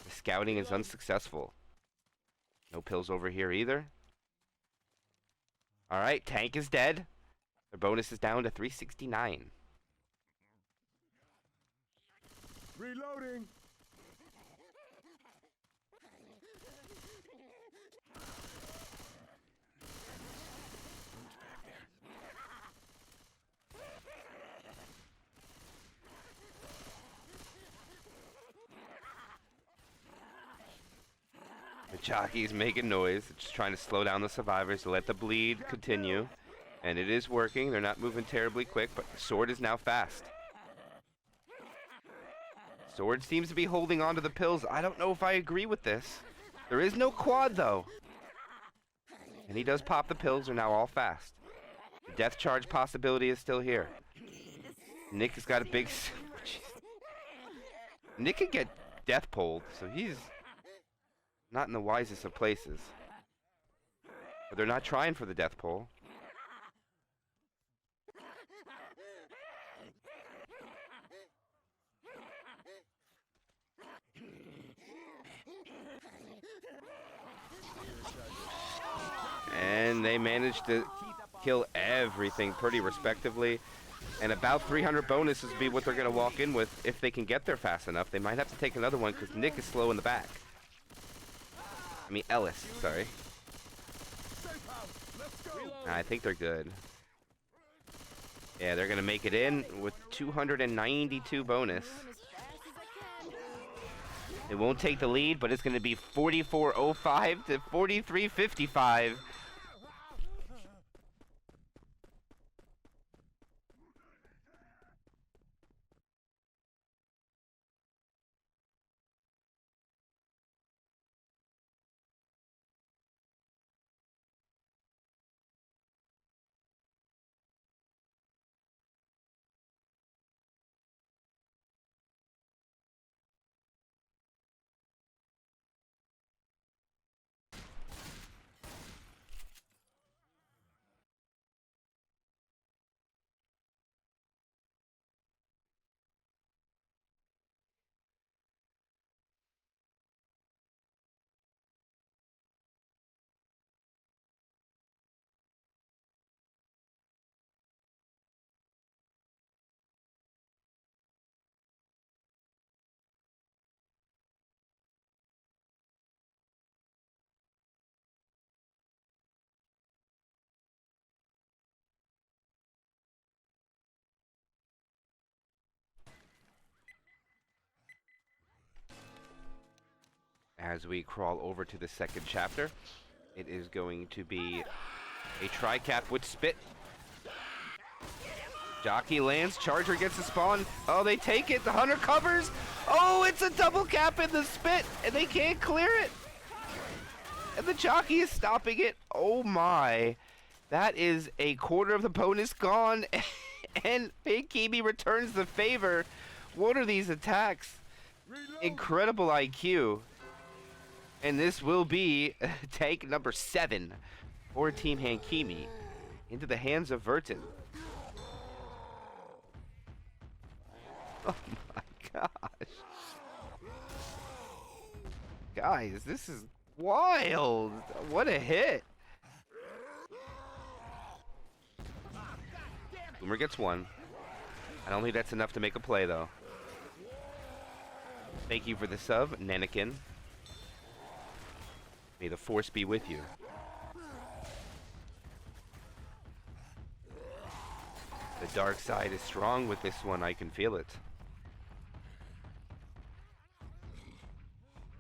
The scouting is unsuccessful. No pills over here either. All right, tank is dead. Their bonus is down to 369. Reloading. The jockey's making noise, just trying to slow down the survivors to let the bleed continue. And it is working. They're not moving terribly quick, but the Sword is now fast. Sword seems to be holding on to the pills. I don't know if I agree with this. There is no quad, though. And he does pop the pills. They're now all fast. The death charge possibility is still here. Nick has got a big... Nick can get death pulled, so he's not in the wisest of places. But they're not trying for the death pull. And they managed to kill everything pretty respectively. And about 300 bonuses will be what they're going to walk in with if they can get there fast enough. They might have to take another one because Nick is slow in the back. I mean, Ellis, sorry. I think they're good. Yeah, they're going to make it in with 292 bonus. It won't take the lead, but it's going to be 44.05 to 43.55. As we crawl over to the second chapter, it is going to be a tri-cap with spit. Jockey lands, Charger gets the spawn. Oh, they take it, the Hunter covers. Oh, it's a double cap in the spit, and they can't clear it. And the Jockey is stopping it. Oh my. That is a quarter of the bonus gone, and Hakimi returns the favor. What are these attacks? Incredible IQ. And this will be tank number 7 for Team Hakimi into the hands of Verton. Oh my gosh. Guys, this is wild. What a hit. Boomer gets 1. I don't think that's enough to make a play, though. Thank you for the sub, Nanakin. May the force be with you. The dark side is strong with this one. I can feel it.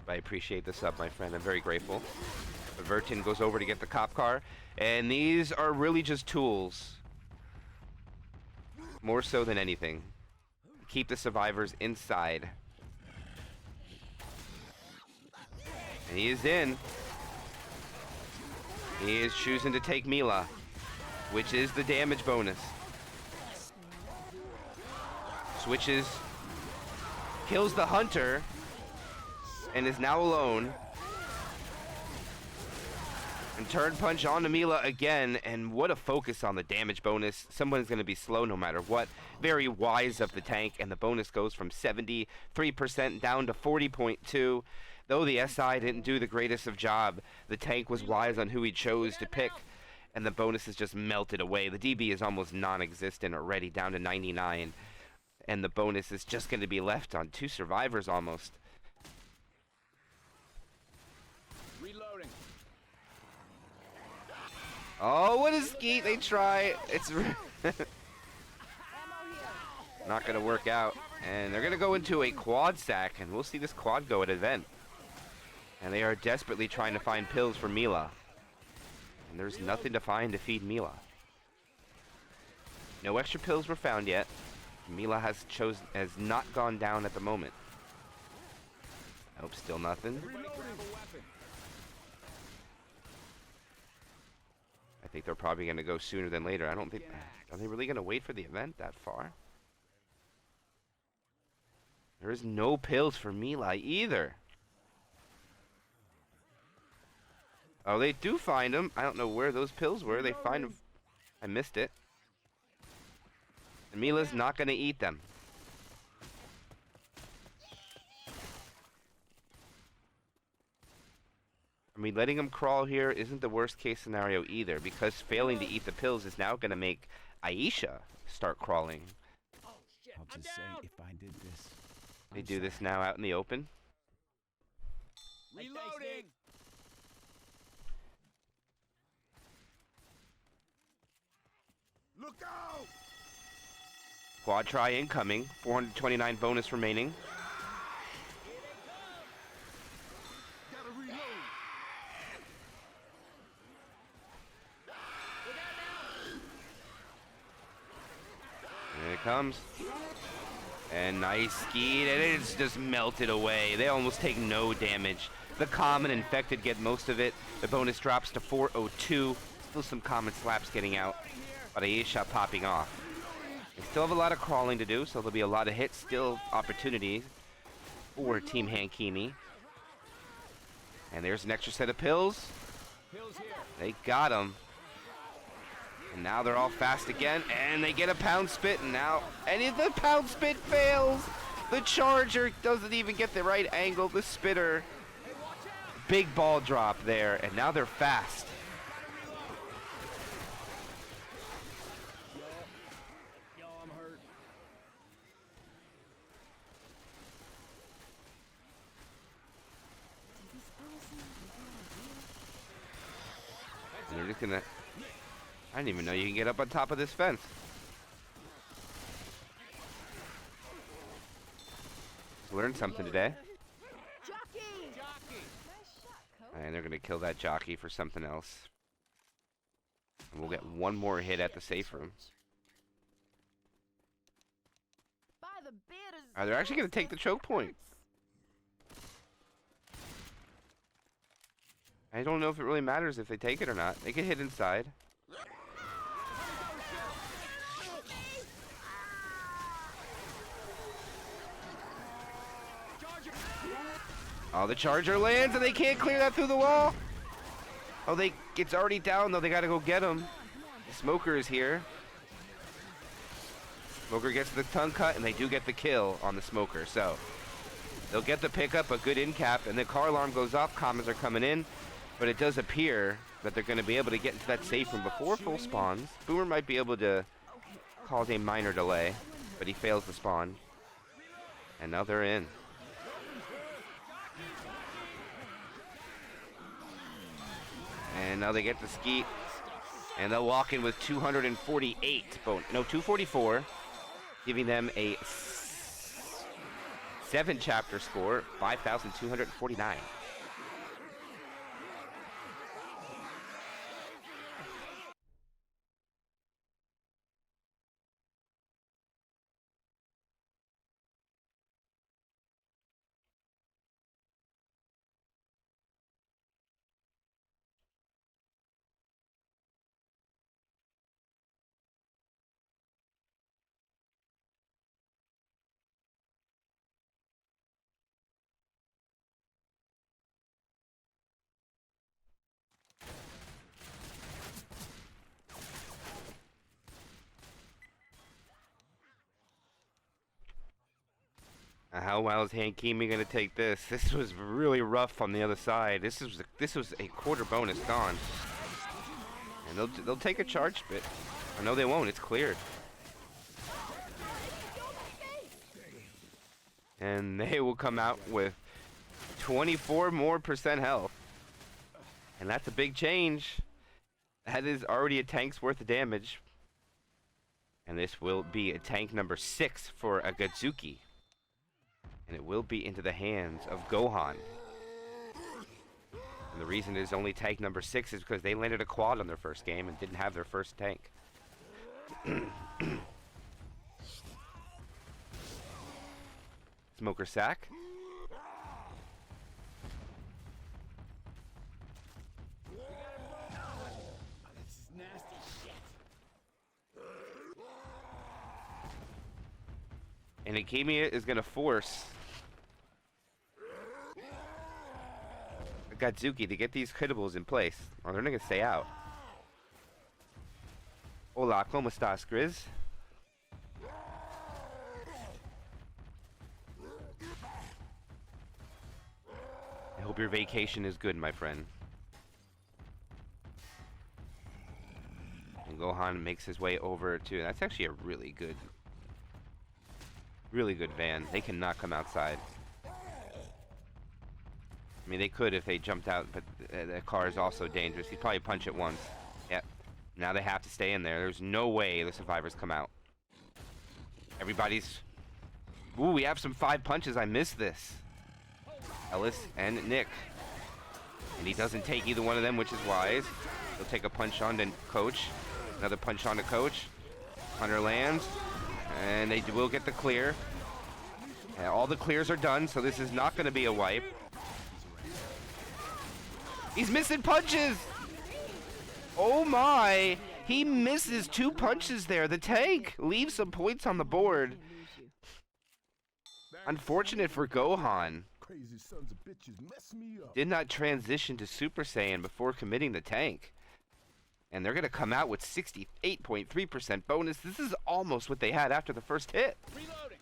I appreciate the sub, my friend. I'm very grateful. Vertin goes over to get the cop car. And these are really just tools. More so than anything. Keep the survivors inside. And he is in. He is choosing to take Mila, which is the damage bonus. Switches, kills the Hunter, and is now alone. And turn punch onto Mila again, and what a focus on the damage bonus. Someone's going to be slow no matter what. Very wise of the tank, and the bonus goes from 73% down to 40.2. Though the SI didn't do the greatest of job, the tank was wise on who he chose to pick, and the bonuses just melted away. The DB is almost non-existent already, down to 99, and the bonus is just going to be left on 2 survivors almost. Reloading. Oh, what a skeet. They try. It's not going to work out, and they're going to go into a quad sack, and we'll see this quad go at event. And they are desperately trying to find pills for Mila. And there's nothing to find to feed Mila. No extra pills were found yet. Mila has not gone down at the moment. Nope, still nothing. I think they're probably going to go sooner than later. I don't think... Are they really going to wait for the event that far? There is no pills for Melee either. Oh, they do find them. I don't know where those pills were. They find them. I missed it. And Mila's not going to eat them. I mean, letting him crawl here isn't the worst case scenario either, because failing to eat the pills is now going to make Aisha start crawling. Oh shit! I'll I'm just say down. if I did this. They I'm do this sorry. now out in the open. Reloading. Look out! Quad try incoming. 429 bonus remaining. Gotta reload. Here it comes. And nice skied, and it's just melted away. They almost take no damage. The common infected get most of it. The bonus drops to 402. Still some common slaps getting out, but Aisha popping off. They still have a lot of crawling to do, so there'll be a lot of hits. Still opportunities for Team Hakimi. And there's an extra set of pills. They got them. And now they're all fast again, and they get a pound spit, and now, and if the pound spit fails, the charger doesn't even get the right angle, the spitter. Big ball drop there, and now they're fast. Yo, I'm hurt. And they're just gonna, I didn't even know you can get up on top of this fence. Learned something today. Jockey! Jockey. Nice shot, Coach. And they're gonna kill that jockey for something else. And we'll get one more hit at the safe room. By the beard is Are they actually gonna take the choke point? I don't know if it really matters if they take it or not. They get hit inside. Oh, the charger lands and they can't clear that through the wall. Oh, it's already down though. They gotta go get him. The smoker is here. Smoker gets the tongue cut and they do get the kill on the smoker. So they'll get the pickup, a good in cap, and the car alarm goes off. Commas are coming in, but it does appear that they're going to be able to get into that safe room before full spawns. Boomer might be able to cause a minor delay, but he fails the spawn. And now they're in. And now they get the skeet. And they'll walk in with 248. No, 244. Giving them a 7 chapter score, 5,249. How well is Hakimi going to take this? This was really rough on the other side. This was a quarter bonus gone. And they'll take a charge bit. I know they won't. It's cleared. And they will come out with 24% more health. And that's a big change. That is already a tank's worth of damage. And this will be a tank number 6 for Akatsuki. And it will be into the hands of Gohan. And the reason it is only tank number 6 is because they landed a quad on their first game and didn't have their first tank. Smoker sack. And Hakimi is going to force Akatsuki to get these critibles in place, or they're not going to stay out. Hola, ¿cómo estás, Grizz? I hope your vacation is good, my friend. And Gohan makes his way over to... That's actually a really good van. They cannot come outside. I mean, they could if they jumped out, but the car is also dangerous. He'd probably punch it once. Yep. Now they have to stay in there. There's no way the survivors come out. Everybody's... Ooh, we have some 5 punches. I missed this. Ellis and Nick. And he doesn't take either one of them, which is wise. He'll take a punch on to Coach. Another punch on to Coach. Hunter lands. And they will get the clear. And all the clears are done, so this is not going to be a wipe. He's missing punches! Oh my! He misses 2 punches there. The tank leaves some points on the board. Unfortunate for Gohan. Crazy sons of bitches mess me up. Did not transition to Super Saiyan before committing the tank. And they're going to come out with 68.3% bonus. This is almost what they had after the first hit. Reloading.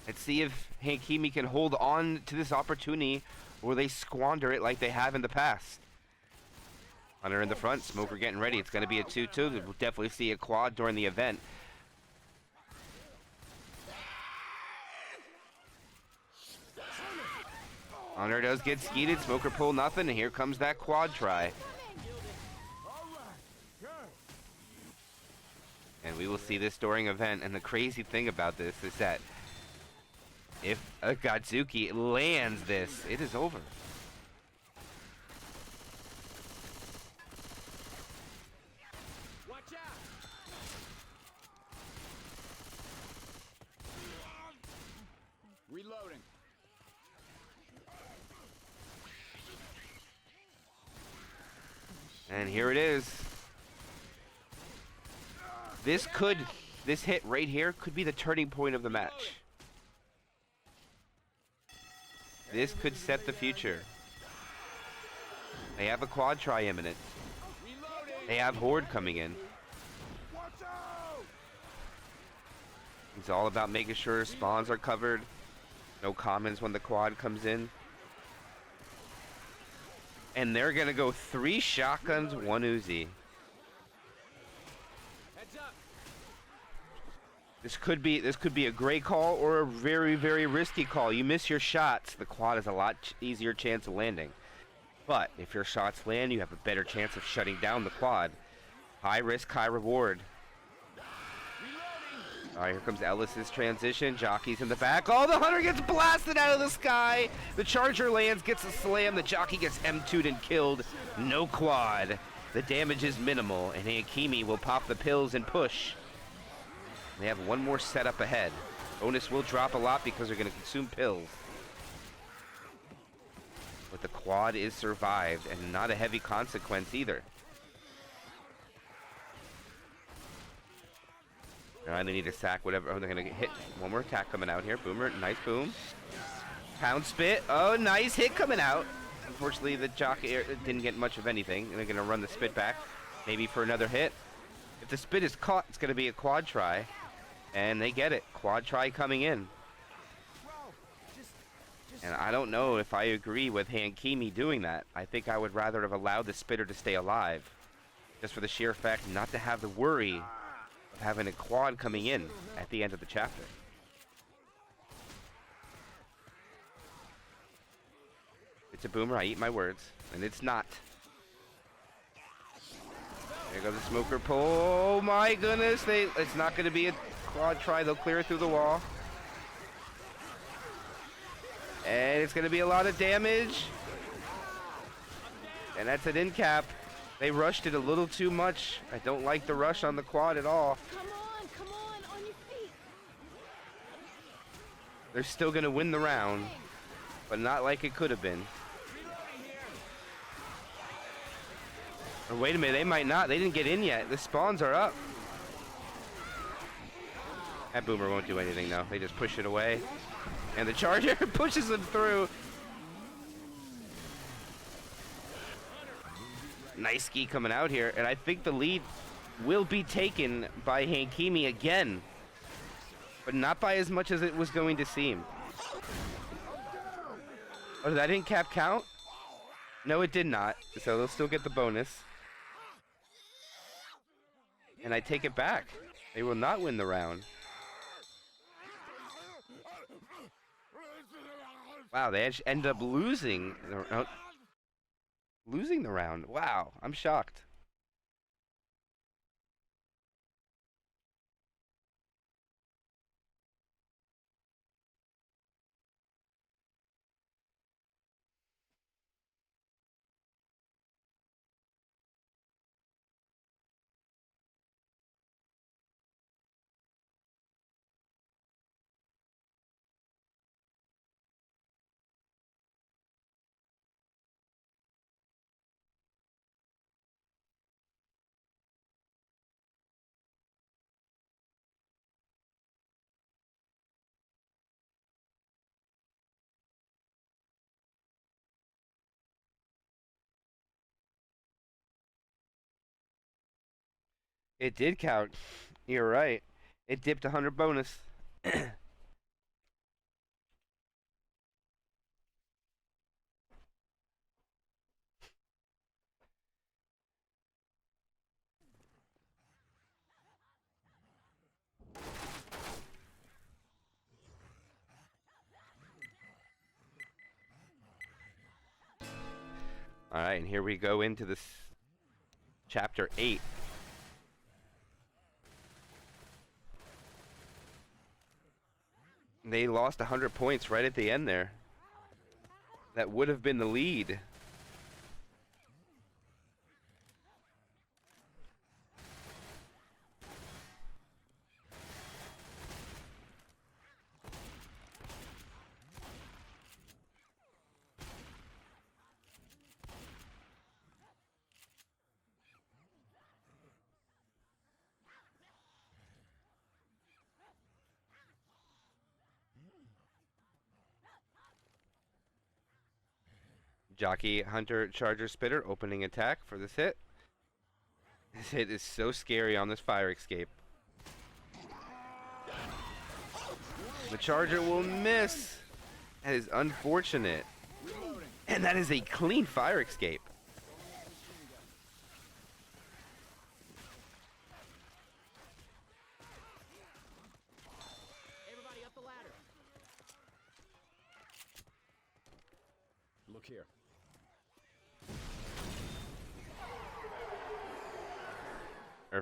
Let's see if Hakimi can hold on to this opportunity or they squander it like they have in the past. Hunter in the front, Smoker getting ready. It's going to be a 2-2. We'll definitely see a quad during the event. Hunter does get skeeted. Smoker pull nothing, and here comes that quad try. And we will see this during event. And the crazy thing about this is that if Akatsuki lands this, it is over. Watch out. Reloading. And here it is. This hit right here could be the turning point of the match. This could set the future. They have a quad try imminent. They have Horde coming in. It's all about making sure spawns are covered. No commons when the quad comes in. And they're gonna go 3 shotguns, 1 Uzi. Heads up. This could be a great call or a very, very risky call. You miss your shots, the quad has a lot easier chance of landing. But if your shots land, you have a better chance of shutting down the quad. High risk, high reward. All right, here comes Ellis's transition. Jockey's in the back. Oh, the Hunter gets blasted out of the sky. The Charger lands, gets a slam. The Jockey gets M2'd and killed. No quad. The damage is minimal, and Hakimi will pop the pills and push. They have one more setup ahead. Bonus will drop a lot because they're going to consume pills. But the quad is survived, and not a heavy consequence either. They need to sack whatever. Oh, they're going to hit. One more attack coming out here. Boomer, nice boom. Pound spit. Oh, nice hit coming out. Unfortunately, the Jockey didn't get much of anything. And they're going to run the spit back. Maybe for another hit. If the spit is caught, it's going to be a quad try. And they get it. Quad try coming in. And I don't know if I agree with Hakimi doing that. I think I would rather have allowed the spitter to stay alive. Just for the sheer fact not to have the worry of having a quad coming in at the end of the chapter. It's a boomer, I eat my words. And it's not. There goes the Smoker pull. Oh my goodness, it's not going to be a quad try. They'll clear it through the wall. And it's going to be a lot of damage. And that's an end cap. They rushed it a little too much. I don't like the rush on the quad at all. Come on your feet. They're still going to win the round, but not like it could have been. Or wait a minute, they might not. They didn't get in yet. The spawns are up. That boomer won't do anything though. They just push it away. And the charger pushes him through. Nice ski coming out here. And I think the lead will be taken by Hakimi again. But not by as much as it was going to seem. Oh, did that in cap count? No, it did not. So they'll still get the bonus. And I take it back. They will not win the round. Wow, they actually end up losing the round. Wow, I'm shocked. It did count. You're right. It dipped 100 bonus. All right, and here we go into this chapter 8. They lost 100 points right at the end there. That would have been the lead. Jockey, Hunter, Charger, Spitter, opening attack for this hit. This hit is so scary on this fire escape. The Charger will miss. That is unfortunate. And that is a clean fire escape. Everybody up the ladder. Look here.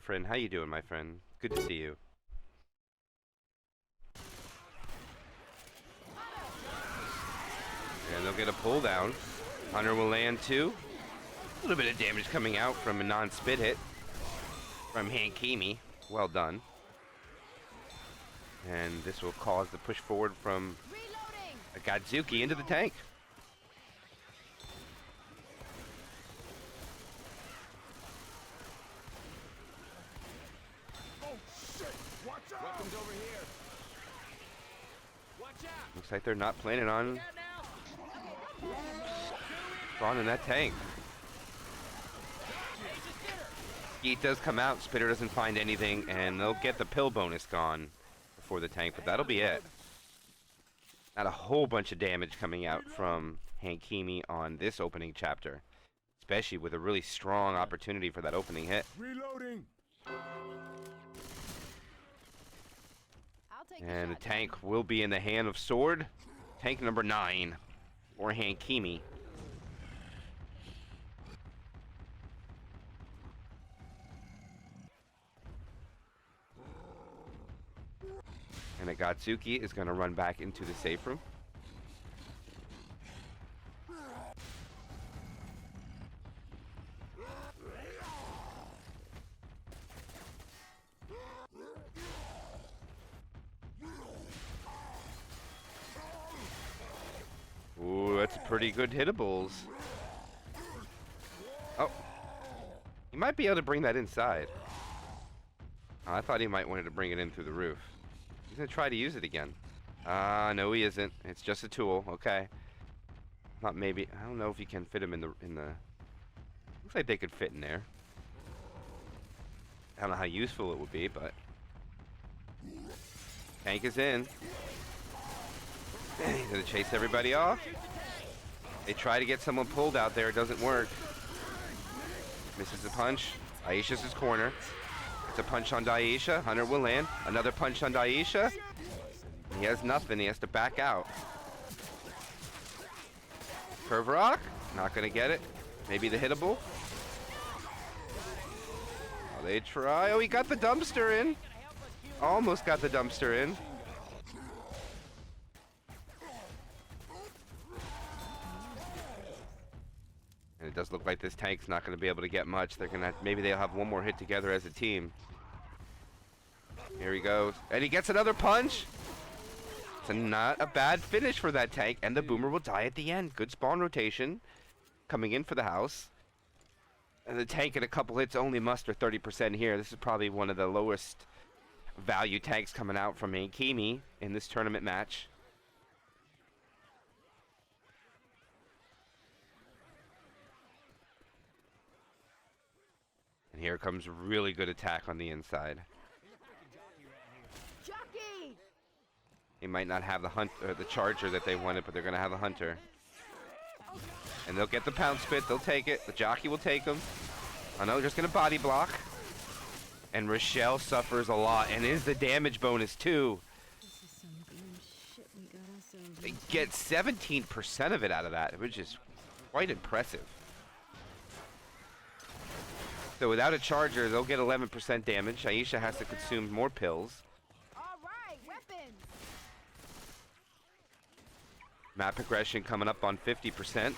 Friend, how you doing, my friend? Good to see you. And they'll get a pull down. Hunter will land 2. A little bit of damage coming out from a non-spit hit from Hakimi. Well done. And this will cause the push forward from Akatsuki into the tank. Weapons over here. Watch out. Looks like they're not planning on spawning that tank. Skeet does come out, Spitter doesn't find anything, and they'll get the pill bonus gone before the tank, but that'll be it. Not a whole bunch of damage coming out from Hakimi on this opening chapter, especially with a really strong opportunity for that opening hit. Reloading. And the tank will be in the hand of Sword. Tank number 9, or Hakimi. And Akatsuki is going to run back into the safe room. Ooh, that's pretty good hittables. Oh. He might be able to bring that inside. Oh, I thought he might wanted to bring it in through the roof. He's gonna try to use it again. No, he isn't. It's just a tool. Okay. Not maybe. I don't know if you can fit him in the. Looks like they could fit in there. I don't know how useful it would be, but tank is in. He's gonna chase everybody off. They try to get someone pulled out there. It doesn't work. Misses the punch. Aisha's his corner. It's a punch on Daisha. Hunter will land. Another punch on Daisha. He has nothing. He has to back out. Curve rock. Not gonna get it. Maybe the hittable. Oh, they try. Oh, he got the dumpster in. Almost got the dumpster in. And it does look like this tank's not going to be able to get much. They're gonna maybe they'll have one more hit together as a team. Here he goes, and he gets another punch. It's not a bad finish for that tank, and the boomer will die at the end. Good spawn rotation, coming in for the house. And the tank in a couple hits only muster 30% here. This is probably one of the lowest value tanks coming out from Hakimi in this tournament match. And here comes really good attack on the inside. Jockey! They might not have the charger that they wanted, but they're going to have a hunter. And they'll get the pound spit. They'll take it. The jockey will take them. I know, just going to body block. And Rochelle suffers a lot, and is the damage bonus too. This is some good shit we got ourselves They get 17% of it out of that, which is quite impressive. So without a charger, they'll get 11% damage. Aisha has to consume more pills. All right, weapons. Map progression coming up on 50%.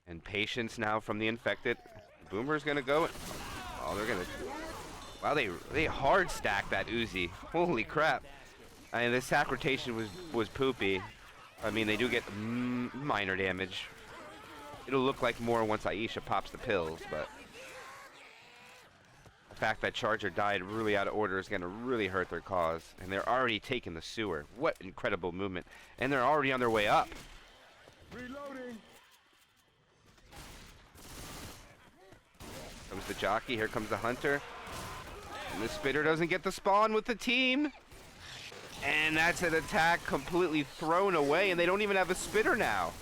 And patience now from the infected. Boomer's gonna go. Oh, they're gonna. Wow, they hard stack that Uzi. Holy crap! I mean, the sack rotation was poopy. I mean, they do get minor damage. It'll look like more once Aisha pops the pills, but the fact that Charger died really out of order is gonna really hurt their cause. And they're already taking the sewer. What incredible movement! And they're already on their way up. Reloading. Comes the jockey, here comes the hunter. And the spitter doesn't get the spawn with the team. And that's an attack completely thrown away, and they don't even have a spitter now.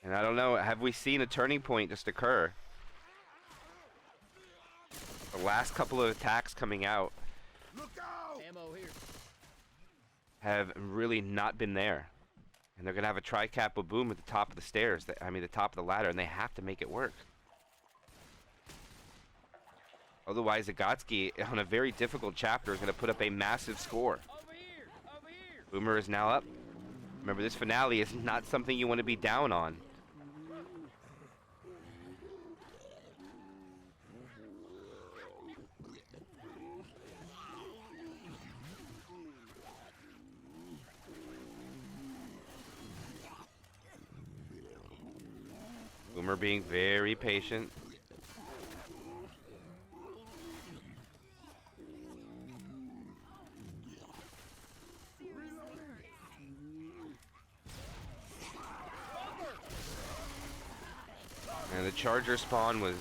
And I don't know, have we seen a turning point just occur? The last couple of attacks coming out Look out! Ammo here. have really not been there. And they're going to have a tri-cap with boom at the top of the stairs. I mean, the top of the ladder, and they have to make it work. Otherwise, Akatsuki, on a very difficult chapter, is going to put up a massive score. Over here! Over here! Boomer is now up. Remember, this finale is not something you want to be down on. Boomer being very patient. And the charger spawn was,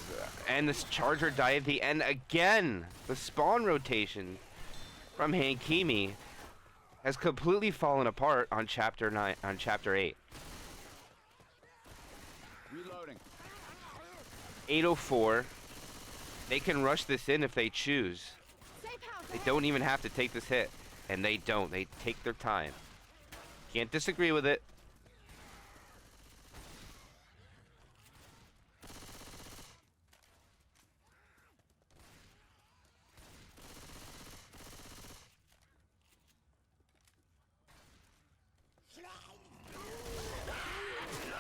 and this charger died at the end again. The spawn rotation from Hakimi has completely fallen apart on chapter 9, on chapter 8. Reloading. 804. They can rush this in if they choose. Safe house. They don't even have to take this hit. And they don't. They take their time. Can't disagree with it.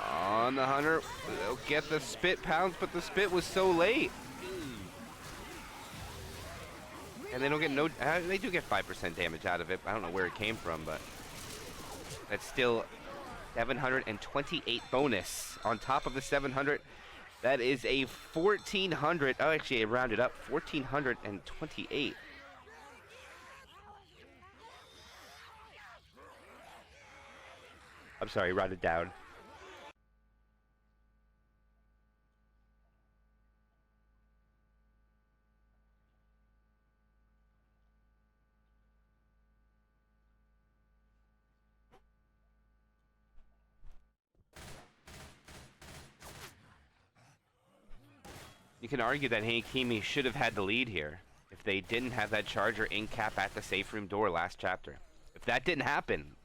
On And the hunter will get the spit pounce, but the spit was so late. And they don't get no, they do get 5% damage out of it. I don't know where it came from, but that's still 728 bonus on top of the 700. That is a 1400, oh actually I rounded up, 1428. I'm sorry, rounded down. You can argue that Hakimi should have had the lead here if they didn't have that charger in cap at the safe room door last chapter. If that didn't happen,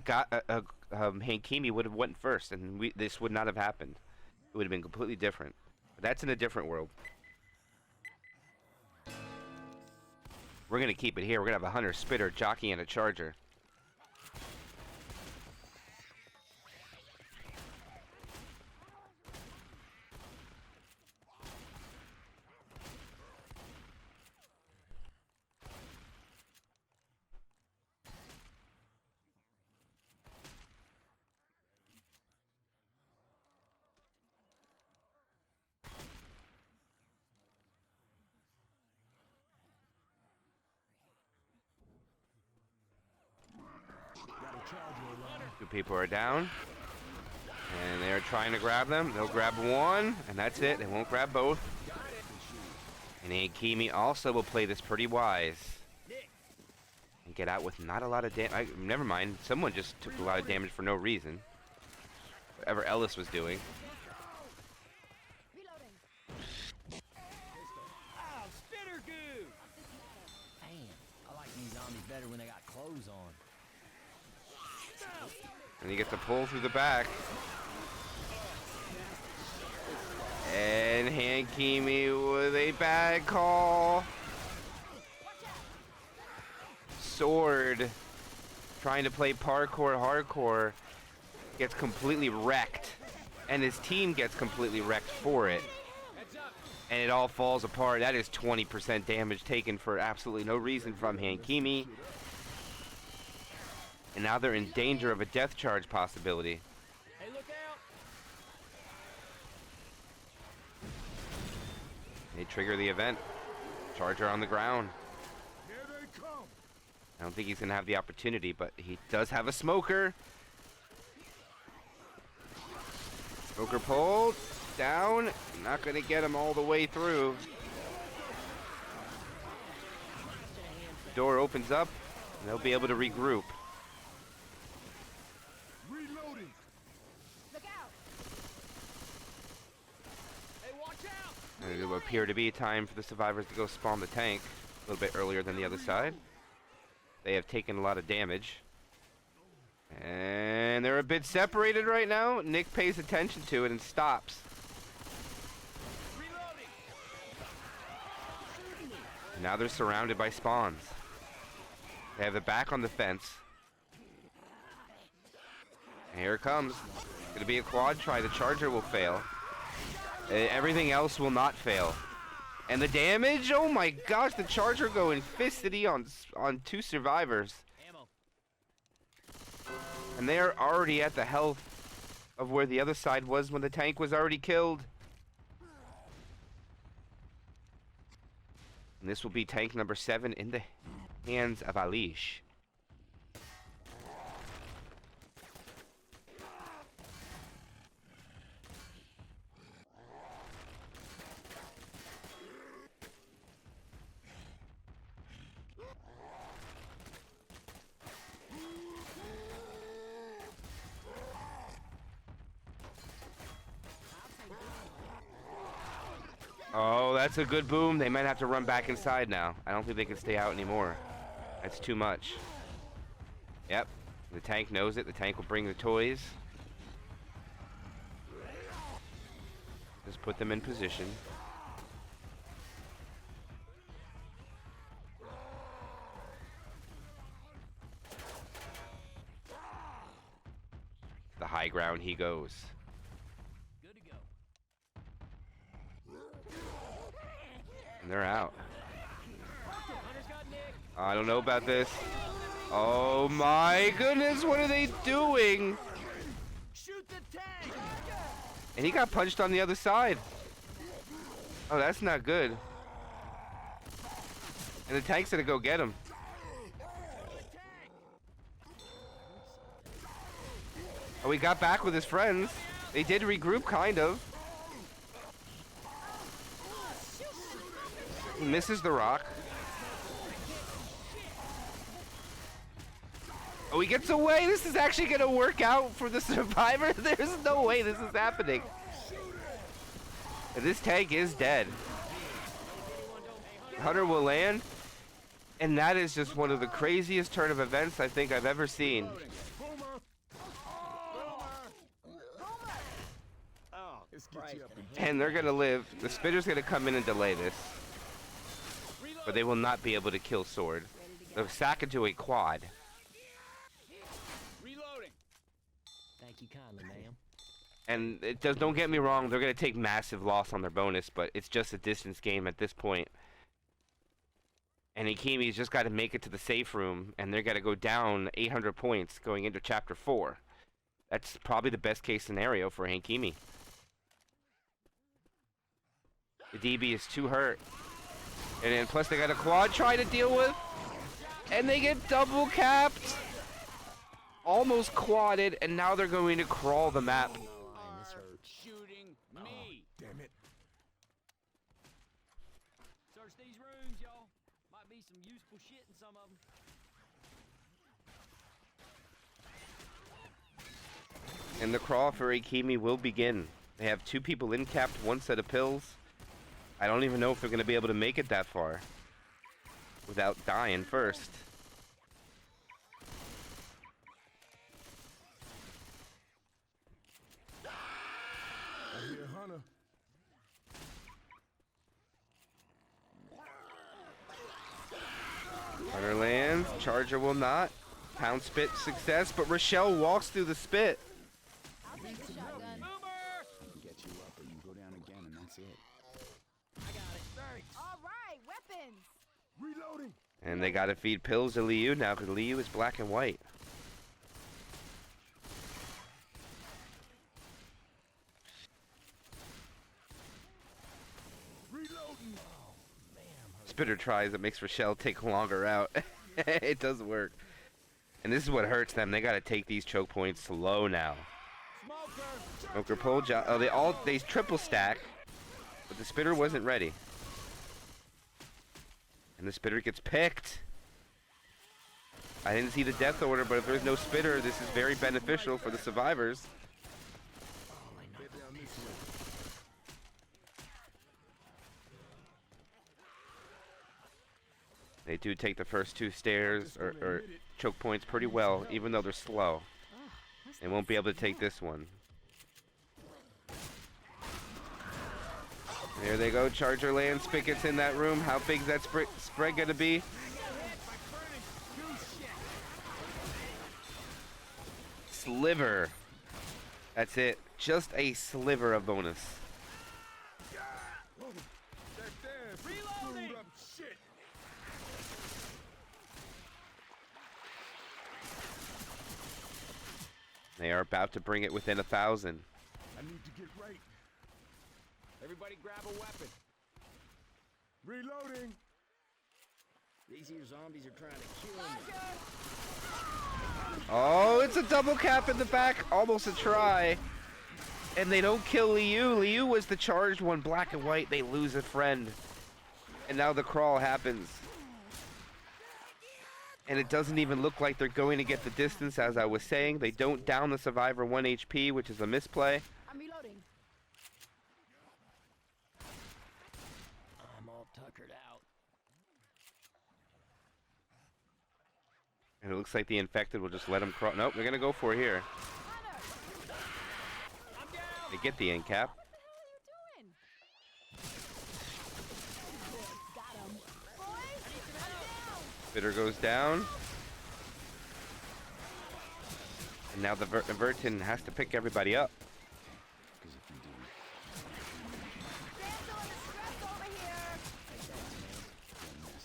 Hakimi would have went first, and this would not have happened. It would have been completely different. But that's in a different world. We're gonna keep it here. We're gonna have a hunter, spitter, jockey, and a charger. Two people are down, and they're trying to grab them. They'll grab one, and that's it. They won't grab both. And Hakimi also will play this pretty wise and get out with not a lot of damage. Never mind. Someone just took a lot of damage for no reason. Whatever Ellis was doing. Oh, spitter goo! Man, I like these zombies better when they got clothes on. And he gets a pull through the back. And Hakimi with a bad call. Sword, trying to play parkour hardcore, gets completely wrecked. And his team gets completely wrecked for it. And it all falls apart. That is 20% damage taken for absolutely no reason from Hakimi. And now they're in danger of a death charge possibility. Hey, look out! They trigger the event. Charger on the ground. Here they come. I don't think he's going to have the opportunity, but he does have a smoker. Smoker pulled. Down. Not going to get him all the way through. The door opens up, and they'll be able to regroup. Reloading. Look out! Hey, watch out! And it will appear to be time for the survivors to go spawn the tank a little bit earlier than the other side. They have taken a lot of damage. And they're a bit separated right now. Nick pays attention to it and stops. Reloading! Now they're surrounded by spawns. They have the back on the fence. And here it comes. It's going to be a quad try. The charger will fail. Everything else will not fail. And the damage, oh my gosh, the charger going fistity on two survivors. Ammo. And they are already at the health of where the other side was when the tank was already killed. And this will be tank number 7 in the hands of Alish. Oh, that's a good boom. They might have to run back inside now. I don't think they can stay out anymore. That's too much. Yep. The tank knows it. The tank will bring the toys. Just put them in position. The high ground down he goes. Good to go. And they're out. Hunter's got Nick. I don't know about this. Oh my goodness, what are they doing? Shoot the tank. And he got punched on the other side. Oh, that's not good. And the tank's gonna go get him. Oh, he got back with his friends. They did regroup, kind of. He misses the rock. Oh, he gets away. This is actually going to work out for the survivor. There's no way this is happening. And this tank is dead. Hunter will land. And that is just one of the craziest turn of events I think I've ever seen. Oh, Let's get you up and And they're going to live. The spitter's going to come in and delay this. But they will not be able to kill Sword. They'll sack into a quad. Reloading. thank you kindly, ma'am. And it does, don't get me wrong, they're going to take massive loss on their bonus, but it's just a distance game at this point. And Hakimi's just got to make it to the safe room, and they're going to go down 800 points going into Chapter 4. That's probably the best case scenario for Hakimi. The DB is too hurt. And then plus they got a quad try to deal with. And they get double capped. Almost quadded, and now they're going to crawl the map. This hurts. Shooting me. Damn it. Search these rooms, y'all. Might be some useful shit in some of them. And the crawl for Hakimi will begin. They have 2 people in capped, 1 set of pills. I don't even know if they're going to be able to make it that far without dying first. I hear Hunter. Hunter lands. Charger will not. Pound spit success, but Rochelle walks through the spit. I'll take the shotgun. I can get you up or you go down again and that's it. All right, weapons. Reloading. And they got to feed pills to Liu now because Liu is black and white. Reloading. Spitter tries, it makes Rochelle take longer out. It does work. And this is what hurts them. They got to take these choke points slow now. Smoker pull. Oh, they triple stack, but the spitter wasn't ready. And the spitter gets picked. I didn't see the death order, but if there's no spitter, this is very beneficial for the survivors. They do take the first 2 stairs or choke points pretty well, even though they're slow. They won't be able to take this one. There they go. Charger lands. Spigots in that room. How big's that spread gonna be? Sliver. That's it. Just a sliver of bonus. That damn screwed up shit. They are about to bring it within 1,000. I need to get right. Everybody grab a weapon. Reloading. These here zombies are trying to kill me. Oh, it's a double cap in the back. Almost a try. And they don't kill Liu. Liu was the charged one, black and white. They lose a friend. And now the crawl happens. And it doesn't even look like they're going to get the distance, as I was saying. They don't down the survivor 1 HP, which is a misplay. I'm reloading. I'm all tuckered out. And it looks like the infected will just let them crawl. Nope, they're going to go for it here. They get the end cap. What the hell are you doing? Got him. Boys, I'm down. Spitter goes down. Now the Vertin has to pick everybody up. Because if you do, Damsel in distress over here.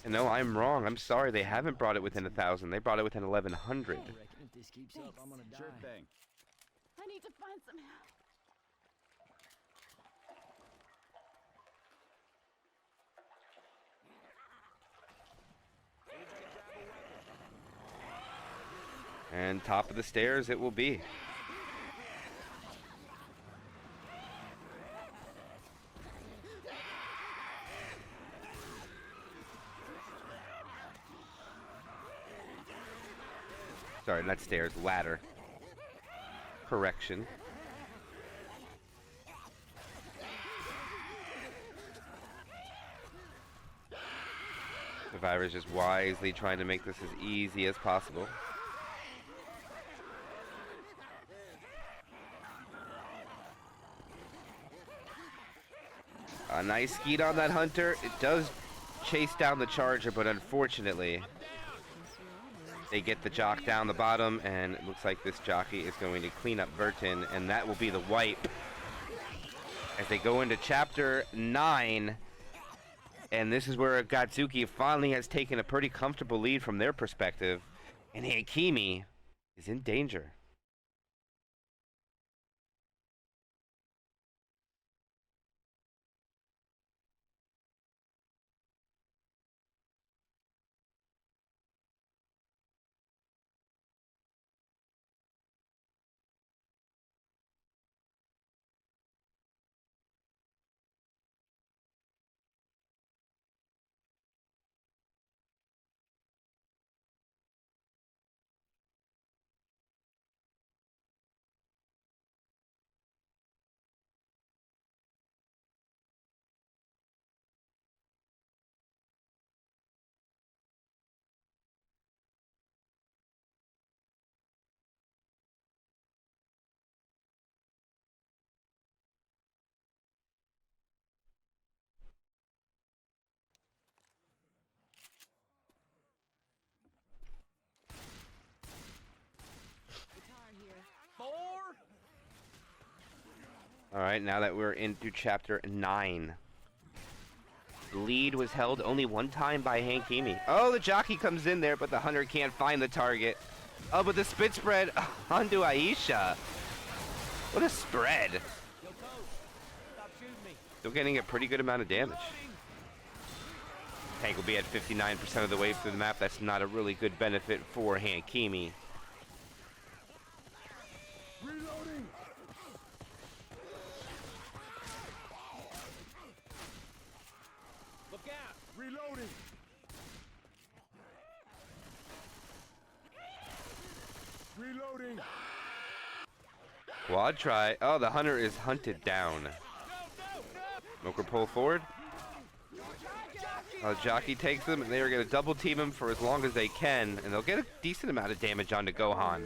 And no, I'm wrong. I'm sorry. They haven't brought it within 1,000. They brought it within 1,100. I reckon if this keeps up, I'm gonna die. sure thing. I need to find some help. And top of the stairs it will be. Sorry, not stairs, ladder. Correction. Survivor's just wisely trying to make this as easy as possible. A nice skeet on that hunter. It does chase down the charger, but unfortunately, they get the jock down the bottom, and it looks like this jockey is going to clean up Vertin, and that will be the wipe as they go into chapter 9. And this is where Akatsuki finally has taken a pretty comfortable lead from their perspective, and Hakimi is in danger. All right, now that we're into chapter 9. The lead was held only one time by Hakimi. Oh, the jockey comes in there, but the hunter can't find the target. Oh, but the spit spread onto Aisha. What a spread. Yo, coach, stop shooting me. Still getting a pretty good amount of damage. Tank will be at 59% of the way through the map. That's not a really good benefit for Hakimi. Reloading. Look out. Reloading. Reloading. Quad try. Oh, the hunter is hunted down. Smoker pull forward. Jockey takes them, and they are going to double team him for as long as they can, and they'll get a decent amount of damage onto Gohan.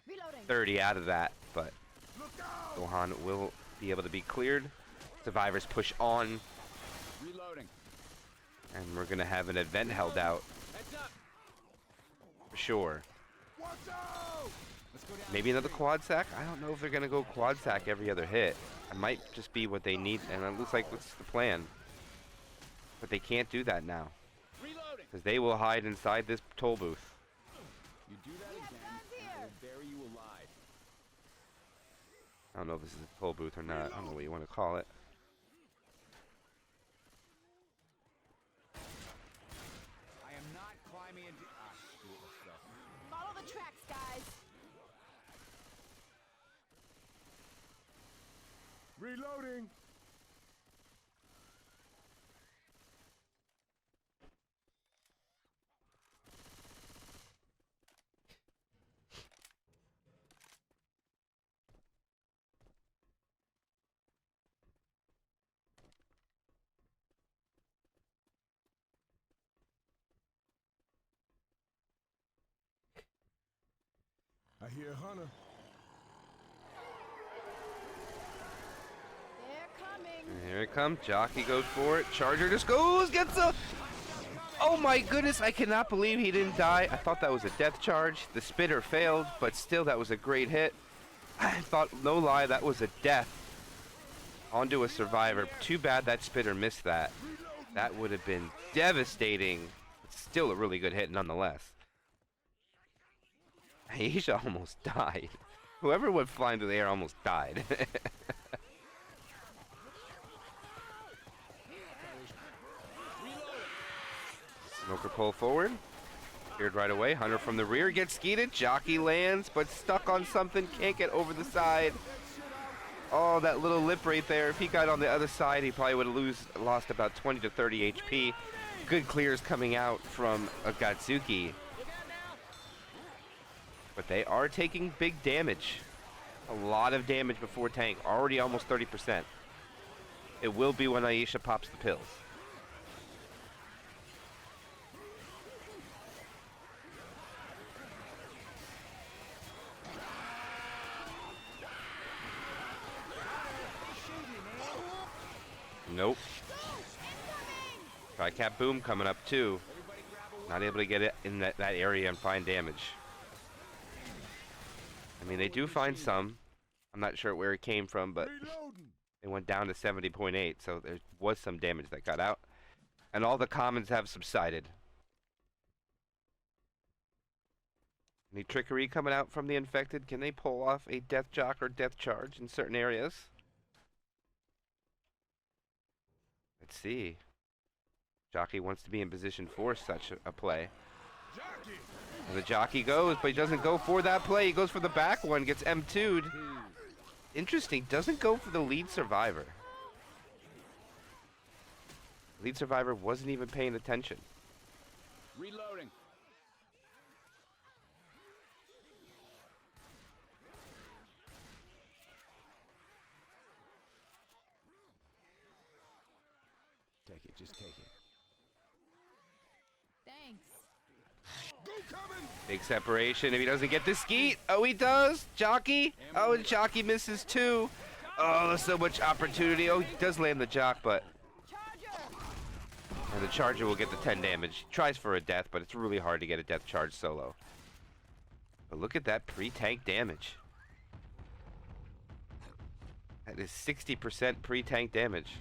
Reloading. 30 out of that, but Gohan will be able to be cleared. Survivors push on, Reloading. and we're going to have an event held out Heads up. for sure. Watch out! Maybe another quad sack? I don't know if they're going to go quad sack every other hit. It might just be what they need, and it looks like that's the plan. But they can't do that now, Reloading. because they will hide inside this toll booth. You do that again, and I will bury you alive. I don't know if this is a toll booth or not. I don't know what you want to call it. I am not climbing into. Screw it, let's go. Follow the tracks, guys. Reloading. I hear Hunter. They're coming. And here it comes. Jockey goes for it. Charger just goes, gets up. Oh my goodness, I cannot believe he didn't die. I thought that was a death charge. The spitter failed, but still that was a great hit. I thought, no lie, that was a death onto a survivor. Too bad that spitter missed that. That would have been devastating. It's still a really good hit nonetheless. Aisha almost died. Whoever went flying through the air almost died. Smoker pull forward. Cleared right away. Hunter from the rear gets skeeted. Jockey lands, but stuck on something. Can't get over the side. Oh, that little lip right there. If he got on the other side, he probably would have lost about 20 to 30 HP. Good clears coming out from Akatsuki. But they are taking big damage. A lot of damage before tank. Already almost 30%. It will be when Aisha pops the pills. Nope. Tri-cap boom coming up too. Not able to get it in that area and find damage. I mean, they do find some. I'm not sure where it came from, but it went down to 70.8, so there was some damage that got out. And all the commons have subsided. Any trickery coming out from the infected? Can they pull off a death jock or death charge in certain areas? Let's see. Jockey wants to be in position for such a play. And the jockey goes, but he doesn't go for that play. He goes for the back one, gets M2'd. Interesting, doesn't go for the lead survivor. Lead survivor wasn't even paying attention. Reloading. Take it, just take it. Thanks. Big separation. If he doesn't get the skeet, oh, he does. Jockey. Oh, and Jockey misses too. Oh, so much opportunity. Oh, he does land the jock, but and the charger will get the 10 damage. He tries for a death, but it's really hard to get a death charge solo. But look at that pre-tank damage. That is 60% pre-tank damage.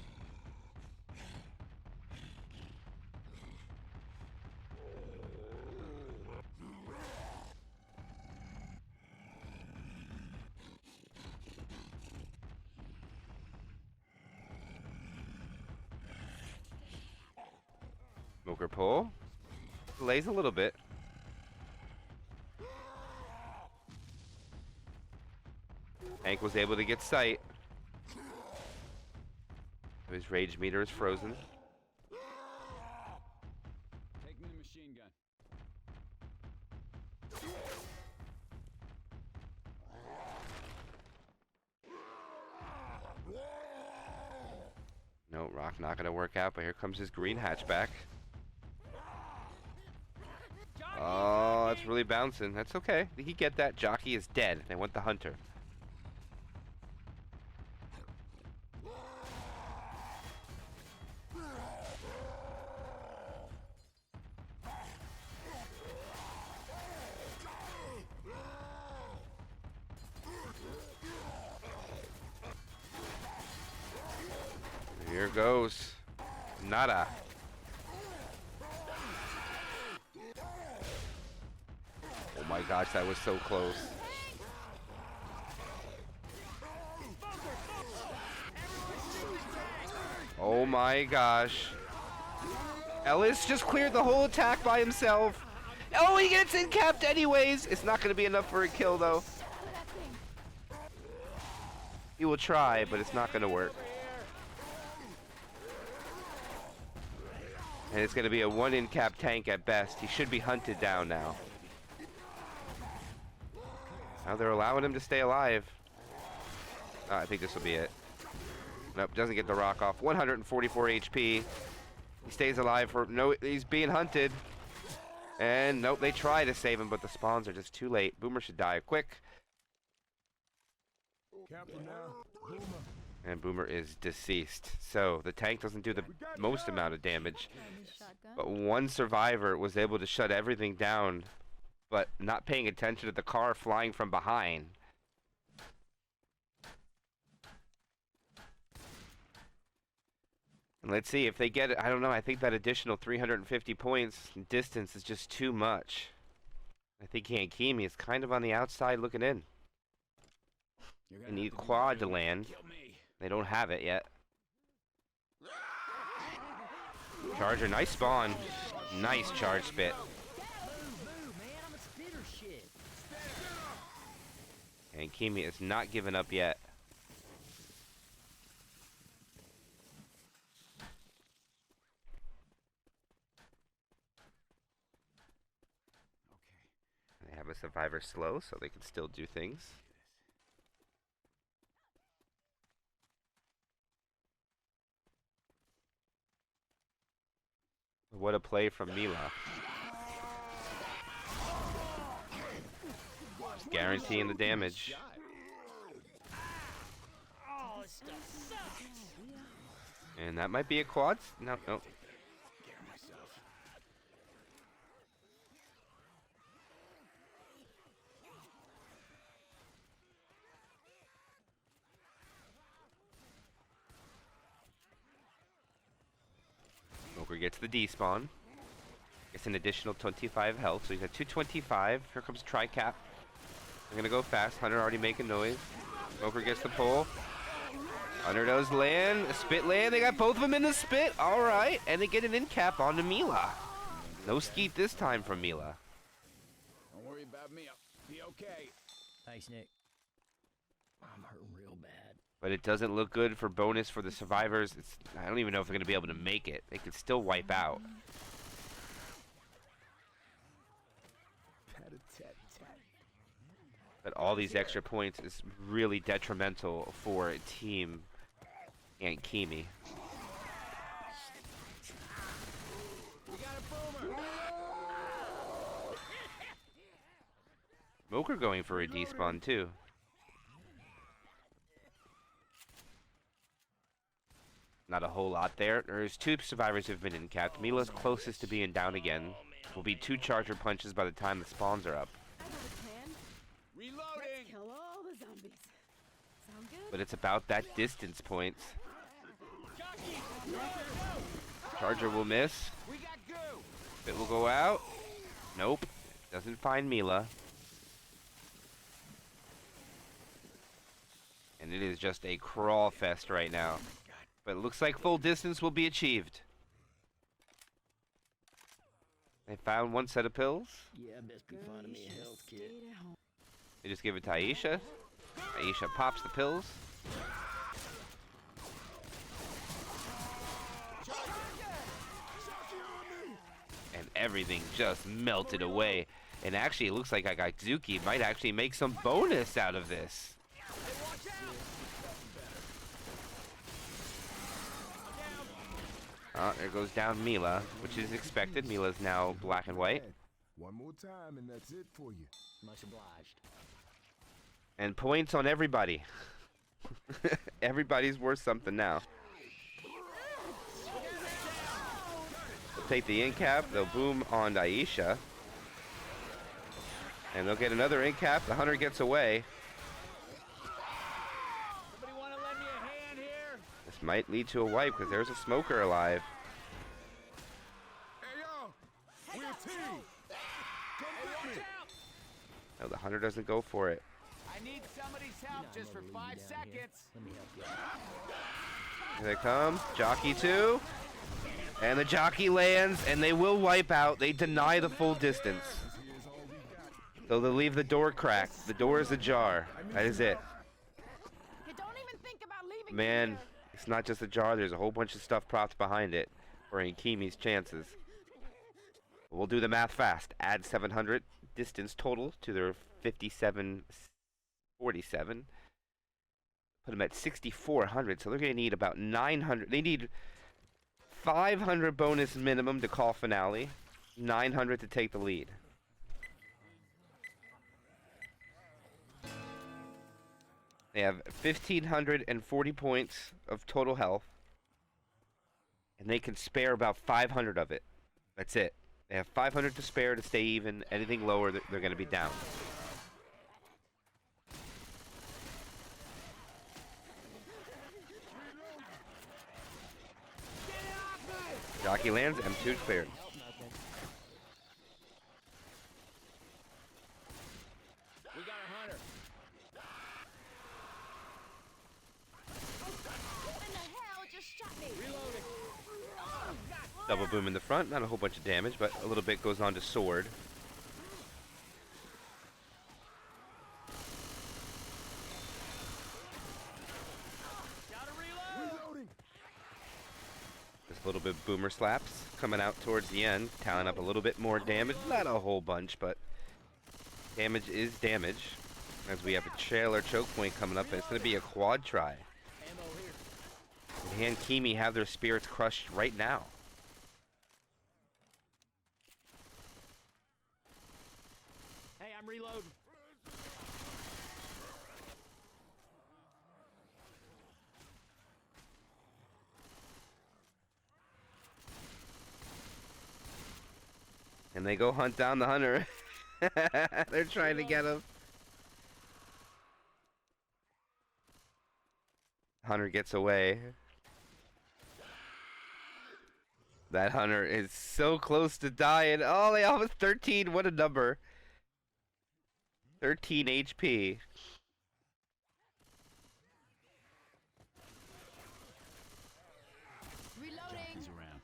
Smoker pull. Delays a little bit. Tank was able to get sight. His rage meter is frozen. Take me the machine gun. No, rock not gonna work out, but here comes his green hatchback. Oh, that's really bouncing. That's okay. He get that. Jockey is dead. They want the hunter. Here goes. Nada. Oh my gosh, that was so close. Oh my gosh. Ellis just cleared the whole attack by himself. Oh, he gets in-capped anyways. It's not going to be enough for a kill, though. He will try, but it's not going to work. And it's going to be a one in-cap tank at best. He should be hunted down now. Now they're allowing him to stay alive. I think this will be it. Nope, doesn't get the rock off. 144 HP. He stays alive for... No, he's being hunted. And nope, they try to save him, but the spawns are just too late. Boomer should die quick. Careful now. Boomer. And Boomer is deceased. So the tank doesn't do the most amount of damage. Shotgun. But one survivor was able to shut everything down, but not paying attention to the car flying from behind. And let's see if they get it. I don't know. I think that additional 350 points distance is just too much. I think Hakimi is kind of on the outside looking in. They need quad to land. They don't have it yet. Charger, nice spawn. Nice charge spit. Boo, man, I'm a spitter shit. And Hakimi is not giving up yet. Okay. They have a survivor slow, so they can still do things. What a play from Mila. Just guaranteeing the damage. Oh, this stuff sucks. And that might be a quad. No, no. Scare myself. Ogre gets the despawn. Gets an additional 25 health, so he's at 225. Here comes Tricap. They're gonna go fast. Hunter already making noise. Ogre gets the pull. Hunter does land. A spit land. They got both of them in the spit. All right, and they get an in cap onto Mila. No skeet this time from Mila. Don't worry about me. I'll be okay. Thanks, Nick. I'm hurting real bad. But it doesn't look good for bonus for the survivors. I don't even know if they're going to be able to make it. They could still wipe out. But all these extra points is really detrimental for Team Hakimi. Moker going for a despawn too. Not a whole lot there. There's two survivors who've been in capped. Mila's closest to being down again. Will be 2 charger punches by the time the spawns are up. I got a plan. Reloading. Kill all the zombies. Sound good? But it's about that distance points. Charger will miss. We got goo. It will go out. Nope. Doesn't find Mila. And it is just a crawl fest right now. But it looks like full distance will be achieved. They found 1 set of pills. Yeah, best be finding me a health kit. Stayed at home. They just give it to Aisha. Aisha pops the pills. And everything just melted away. And actually, it looks like Akatsuki might actually make some bonus out of this. There goes down Mila, which is expected. Mila's now black and white. One more time and that's it for you. Much obliged. And points on everybody. Everybody's worth something now. They'll take the in cap. They'll boom on Aisha. And they'll get another in cap. The hunter gets away. Somebody want to lend me a hand here? This might lead to a wipe because there's a smoker alive. Hey yo, we're a team. Come with me. No, the hunter doesn't go for it. I need somebody's help just for 5 seconds. Let me help you out. Here they come. Jockey 2. And the jockey lands, and they will wipe out. They deny the full distance. So they'll leave the door cracked. The door is ajar. That is it. You don't even think about leaving Man, here. it's not just a jar. There's a whole bunch of stuff propped behind it for Hakimi's chances. We'll do the math fast. Add 700 distance total to their 5747. Put them at 6,400. So they're going to need about 900. They need 500 bonus minimum to call finale. 900 to take the lead. They have 1,540 points of total health. And they can spare about 500 of it. That's it. They have 500 to spare to stay even. Anything lower, they're going to be down. Jockey lands, M2 cleared. We got a hunter. What in the hell just shot me? Reloading. Double boom in the front, not a whole bunch of damage, but a little bit goes on to sword. Gotta reload. Reloading. Just a little bit boomer slaps coming out towards the end, tallying up a little bit more damage. Not a whole bunch, but damage is damage. As we have a trailer choke point coming up, and it's going to be a quad try. Ammo here. And Hakimi have their spirits crushed right now. Hey, I'm reloading. And they go hunt down the hunter. They're trying to get him. Hunter gets away. That hunter is so close to dying. Oh, they almost 13. What a number. 13 HP. Reloading. He's around.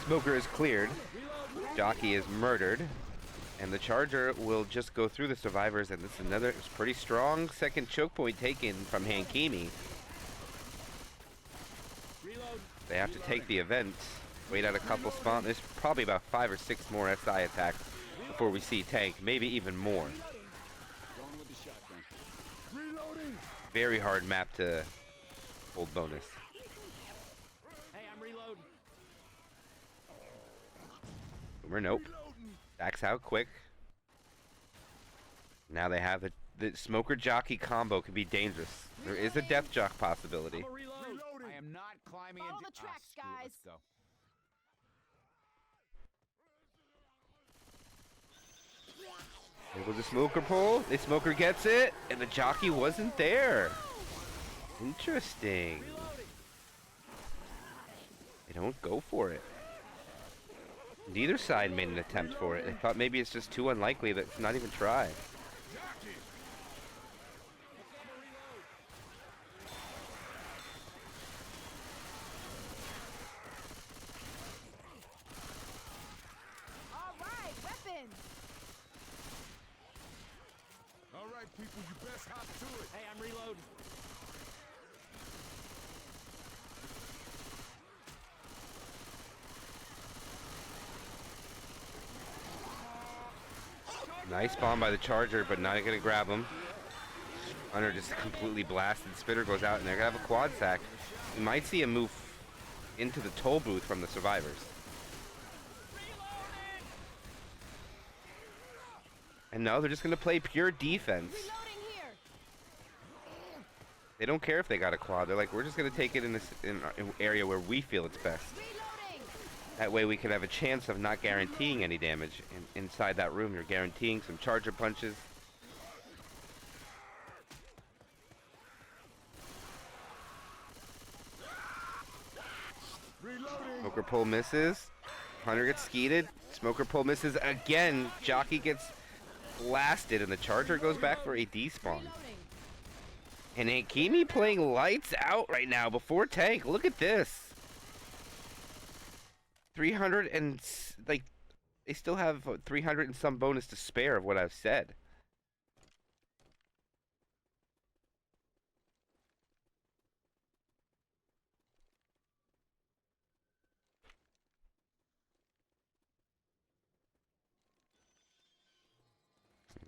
Smoker is cleared. Jockey is murdered. And the Charger will just go through the survivors, and this is another pretty strong second choke point taken from Hakimi. Reload. They have to take the event, wait out a couple spawns. There's probably about 5 or 6 more SI attacks before we see tank, maybe even more. Going with the shotgun. Reloading. Very hard map to hold bonus. Hey, I'm reloading. Boomer, nope. Backs out quick. Now they have the Smoker Jockey combo could be dangerous. There is a Death Jock possibility. I'm a reload. I am not climbing Follow into the tracks, screw it, guys. Let's go. Able to Smoker pull. The Smoker gets it, and the Jockey wasn't there. Interesting. They don't go for it. Neither side made an attempt for it. They thought maybe it's just too unlikely that it's not even try. All right, weapons. All right, people, you best hop to it. Hey, I'm reloading. Nice bomb by the Charger, but not gonna grab him. Hunter just completely blasted. Spitter goes out, and they're gonna have a quad sack. We might see a move into the toll booth from the survivors. And no, they're just gonna play pure defense. Reloading here. They don't care if they got a quad. They're like, we're just gonna take it in this an area where we feel it's best. Reloading. That way we can have a chance of not guaranteeing any damage. Inside that room, you're guaranteeing some Charger punches. Reloading. Smoker pull misses. Hunter gets skeeted. Smoker pull misses again. Jockey gets blasted, and the Charger goes back for a despawn. Reloading. And Hakimi playing lights out right now before tank. Look at this. 300 and like they still have 300 and some bonus to spare of what I've said.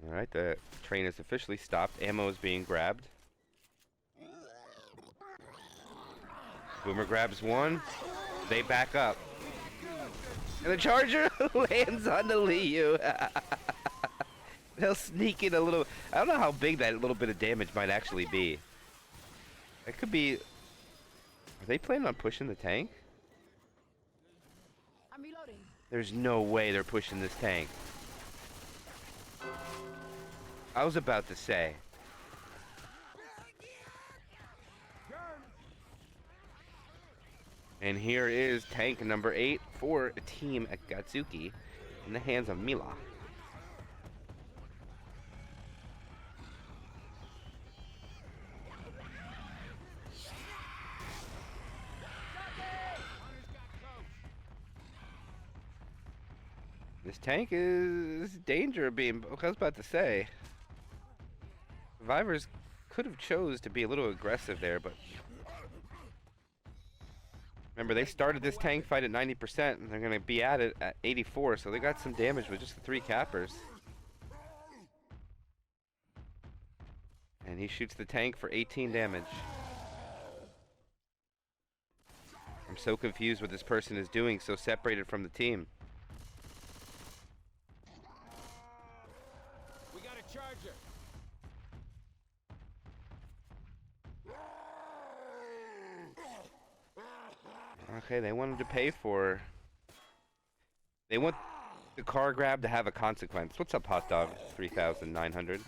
All right, the train is officially stopped. Ammo is being grabbed. Boomer grabs one. They back up. And the Charger lands on the Liu. They'll sneak in a little. I don't know how big that little bit of damage might actually be. It could be. Are they planning on pushing the tank? I'm reloading. There's no way they're pushing this tank. I was about to say. And here is tank number 8 for Team Akatsuki in the hands of Mila. This tank is danger of being. I was about to say. Survivors could have chose to be a little aggressive there, but remember they started this tank fight at 90%, and they're gonna be at it at 84, so they got some damage with just the 3 cappers. And he shoots the tank for 18 damage. I'm so confused what this person is doing, so separated from the team. We got a charger. Okay, they wanted to pay for. They want the car grab to have a consequence. What's up, hot dog? 3,900.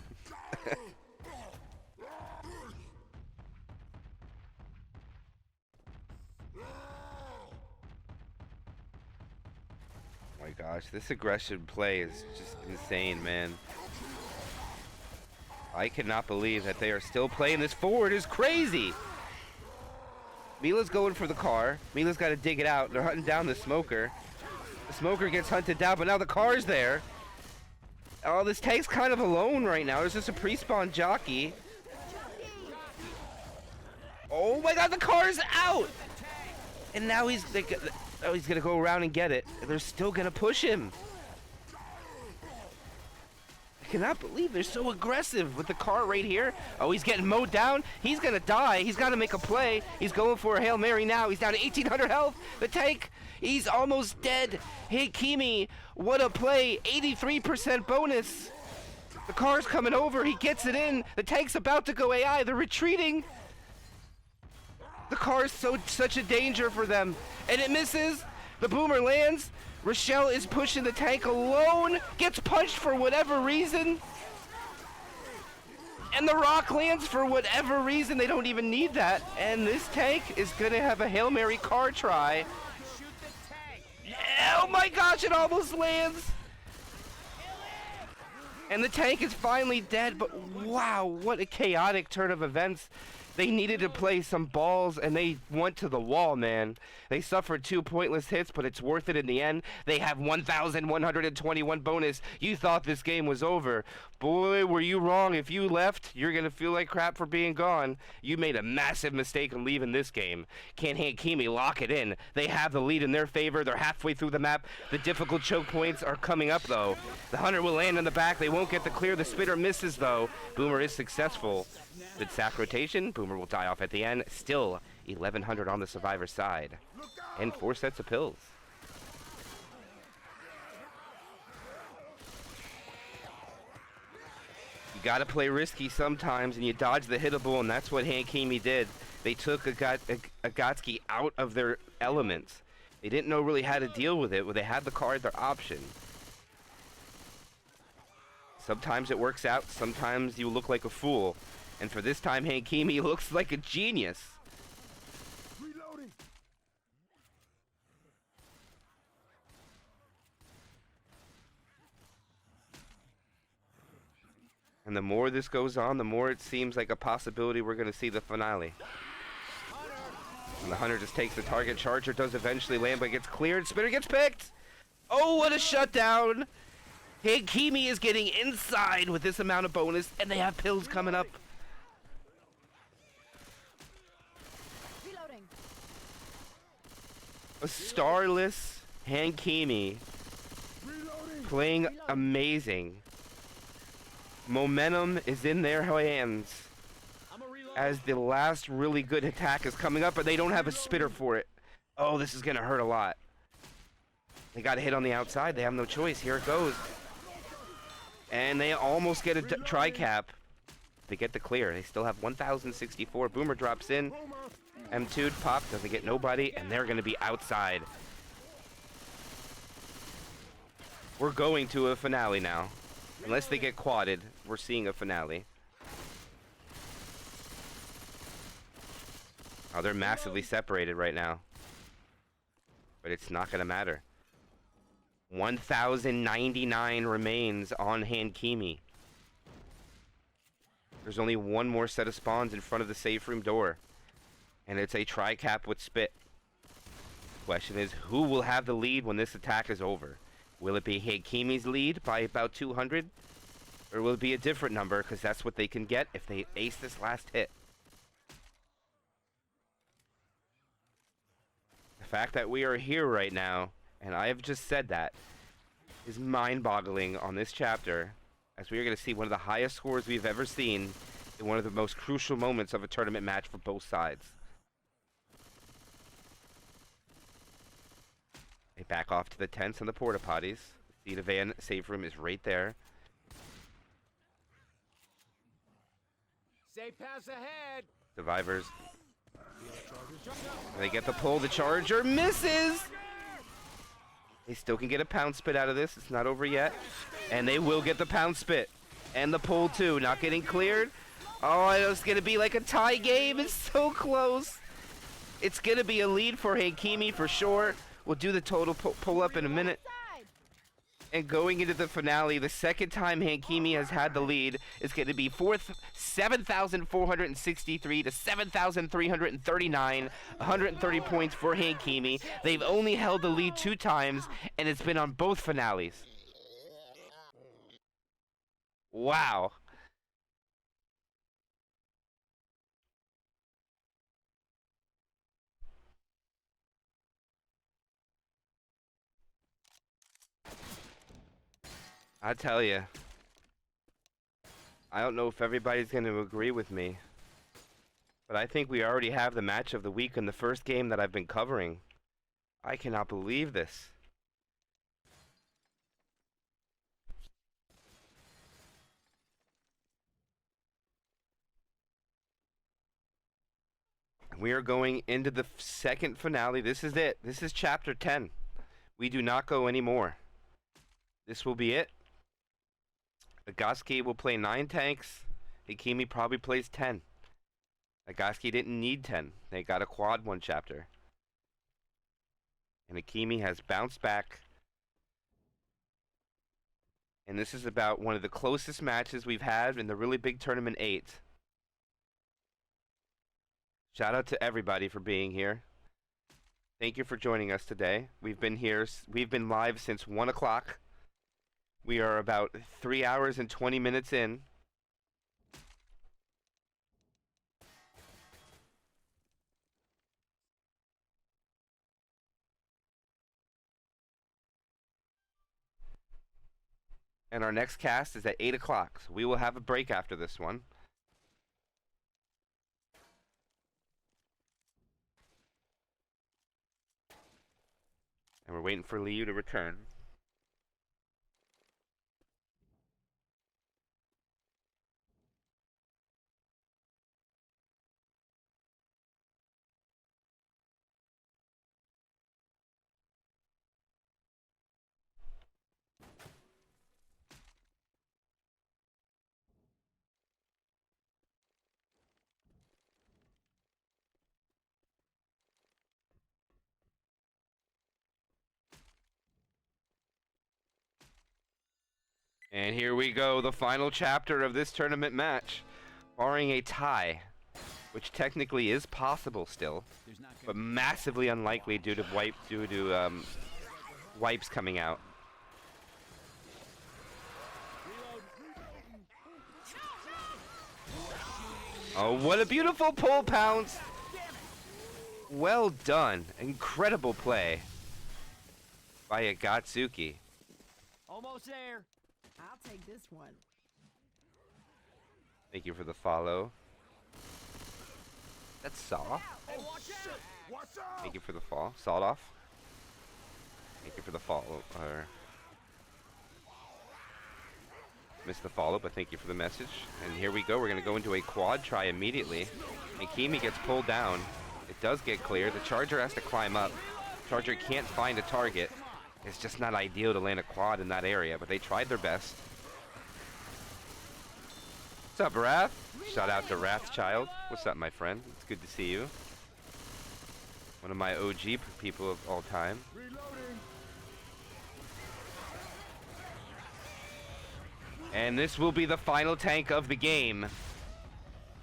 Oh my gosh, this aggression play is just insane, man. I cannot believe that they are still playing this forward. It's crazy. Mila's going for the car. Mila's got to dig it out. They're hunting down the smoker. The smoker gets hunted down, but now the car's there. Oh, this tank's kind of alone right now. There's just a pre-spawn jockey. Oh my god, the car's out! And now he's like, oh, he's gonna go around and get it. They're still gonna push him. I cannot believe they're so aggressive with the car right here. Oh, he's getting mowed down. He's gonna die. He's got to make a play. He's going for a Hail Mary now. He's down to 1,800 health. The tank, he's almost dead. Hakimi, what a play. 83% bonus. The car's coming over. He gets it in. The tank's about to go AI. They're retreating. The car's such a danger for them. And it misses. The boomer lands. Rochelle is pushing the tank alone, gets punched for whatever reason. And the rock lands for whatever reason. They don't even need that. And this tank is going to have a Hail Mary car try. Shoot the tank. Oh my gosh, it almost lands. And the tank is finally dead, but wow, what a chaotic turn of events. They needed to play some balls, and they went to the wall, man. They suffered 2 pointless hits, but it's worth it in the end. They have 1,121 bonus. You thought this game was over. Boy, were you wrong. If you left, you're going to feel like crap for being gone. You made a massive mistake in leaving this game. Can't Hakimi lock it in. They have the lead in their favor. They're halfway through the map. The difficult choke points are coming up, though. The hunter will land in the back. They won't get the clear. The spitter misses, though. Boomer is successful. Good sack rotation. Boomer will die off at the end. Still 1,100 on the survivor side. And 4 sets of pills. You gotta play risky sometimes, and you dodge the hittable, and that's what Hakimi did. They took Akatsuki out of their elements. They didn't know really how to deal with it. When they had the card, their option. Sometimes it works out. Sometimes you look like a fool. And for this time, Hakimi looks like a genius. Reloading. And the more this goes on, the more it seems like a possibility we're going to see the finale. And the hunter just takes the target. Charger does eventually land, but gets cleared. Spitter gets picked. Oh, what a shutdown. Hakimi is getting inside with this amount of bonus, and they have pills coming up. Reloading. A starless Hakimi playing amazing. Momentum is in their hands as the last really good attack is coming up, but they don't have a spitter for it. Oh, this is going to hurt a lot. They got a hit on the outside. They have no choice. Here it goes. And they almost get a tri-cap. They get the clear. They still have 1,064. Boomer drops in. M2 pop, doesn't get nobody, and they're going to be outside. We're going to a finale now. Unless they get quadded, we're seeing a finale. Oh, they're massively separated right now. But it's not going to matter. 1,099 remains on Hakimi. There's only one more set of spawns in front of the safe room door. And it's a tri-cap with spit. Question is, who will have the lead when this attack is over? Will it be Hakimi's lead by about 200? Or will it be a different number, because that's what they can get if they ace this last hit? The fact that we are here right now, and I have just said that, is mind-boggling on this chapter, as we are going to see one of the highest scores we've ever seen in one of the most crucial moments of a tournament match for both sides. They back off to the tents and the porta potties. The van safe room is right there. Safe pass ahead. Survivors. They get the pull. The charger misses. They still can get a pound spit out of this. It's not over yet. And they will get the pound spit. And the pull too. Not getting cleared. Oh, it's going to be like a tie game. It's so close. It's going to be a lead for Hakimi for sure. We'll do the total pull up in a minute. And going into the finale, the second time Hakimi has had the lead is going to be 7,463 to 7,339. 130 points for Hakimi. They've only held the lead 2 times, and it's been on both finales. Wow. I tell you, I don't know if everybody's going to agree with me, but I think we already have the match of the week in the first game that I've been covering. I cannot believe this. We are going into the second finale. This is it. This is chapter 10. We do not go anymore. This will be it. Akatsuki will play 9 tanks. Hakimi probably plays 10. Akatsuki didn't need 10. They got a quad one chapter. And Hakimi has bounced back. And this is about one of the closest matches we've had in the really big tournament 8. Shout out to everybody for being here. Thank you for joining us today. We've been here. We've been live since 1 o'clock. We are about 3 hours and 20 minutes in. And our next cast is at 8 o'clock. So we will have a break after this one. And we're waiting for Liu to return. And here we go, the final chapter of this tournament match. Barring a tie, which technically is possible still, but massively unlikely due to wipes coming out. Oh, what a beautiful pull pounce! Well done. Incredible play by Akatsuki. Almost there. I'll take this one. Thank you for the follow. That's Saw. Hey, watch out! Watch out! Thank you for the fall. Sawed off. Thank you for the follow. Missed the follow, but thank you for the message. And here we go. We're going to go into a quad try immediately. Hakimi gets pulled down. It does get clear. The Charger has to climb up. Charger can't find a target. It's just not ideal to land a quad in that area, but they tried their best. What's up, Wrath? Shout out to Wrathchild. What's up, my friend? It's good to see you. One of my OG people of all time. And this will be the final tank of the game.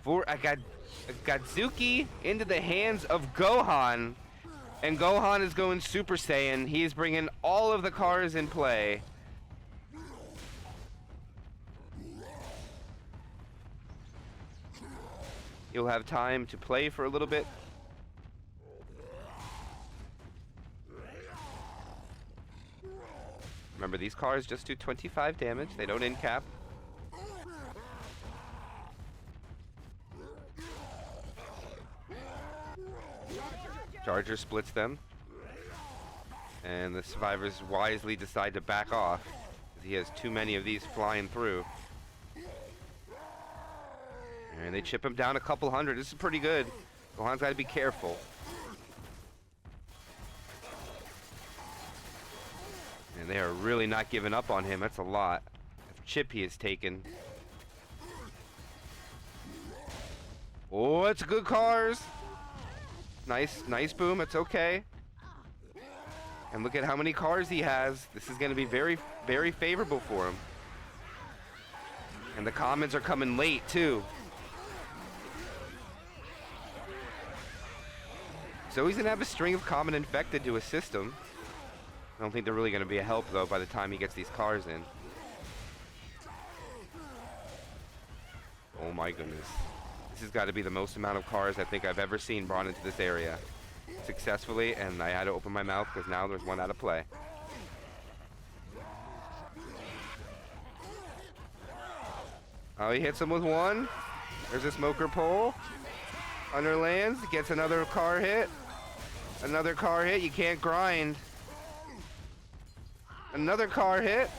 For Akatsuki into the hands of Gohan. And Gohan is going Super Saiyan. He's bringing all of the cars in play. You'll have time to play for a little bit. Remember, these cars just do 25 damage. They don't end cap. Charger splits them. And the survivors wisely decide to back off. He has too many of these flying through. And they chip him down a couple hundred. This is pretty good. Gohan's got to be careful. And they are really not giving up on him. That's a lot of chip he has taken. Oh, it's good cars. Nice boom. It's okay. And look at how many cars he has. This is going to be very, very favorable for him. And the commons are coming late, too. So he's going to have a string of common infected to assist him. I don't think they're really going to be a help, though, by the time he gets these cars in. Oh, my goodness. This has got to be the most amount of cars I think I've ever seen brought into this area successfully, and I had to open my mouth because now there's one out of play. Oh, he hits him with one. There's a smoker pole. Under lands, gets another car hit. Another car hit. You can't grind. Another car hit.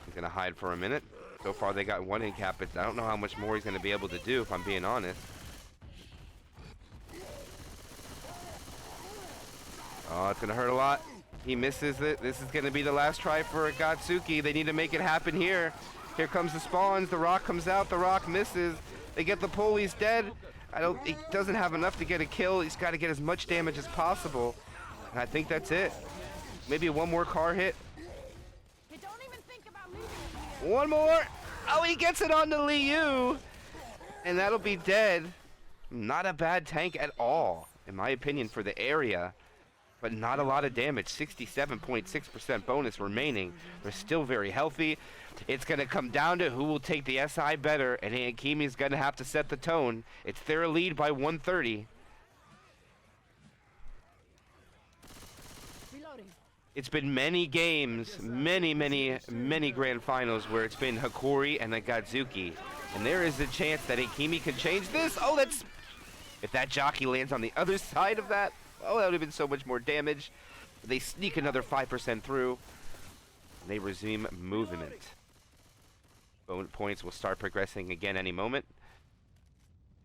He's gonna hide for a minute. So far they got one in cap, but I don't know how much more he's gonna be able to do, if I'm being honest. Oh, it's gonna hurt a lot. He misses it. This is gonna be the last try for Akatsuki. They need to make it happen here. Here comes the spawns. The rock comes out. The rock misses. They get the pull. He's dead. He doesn't have enough to get a kill. He's got to get as much damage as possible. And I think that's it. Maybe one more car hit. Hey, don't even think about leaving. One more. Oh, he gets it onto Liu. And that'll be dead. Not a bad tank at all, in my opinion, for the area. But not a lot of damage. 67.6% bonus remaining. They're still very healthy. It's going to come down to who will take the SI better, and Hakimi's going to have to set the tone. It's their lead by 130. Reloading. It's been many games, many grand finals where it's been Hakori and Akatsuki. And there is a chance that Hakimi can change this. Oh, that's... If that jockey lands on the other side of that, oh, that would have been so much more damage. They sneak another 5% through. And they resume movement. Bonus points will start progressing again any moment.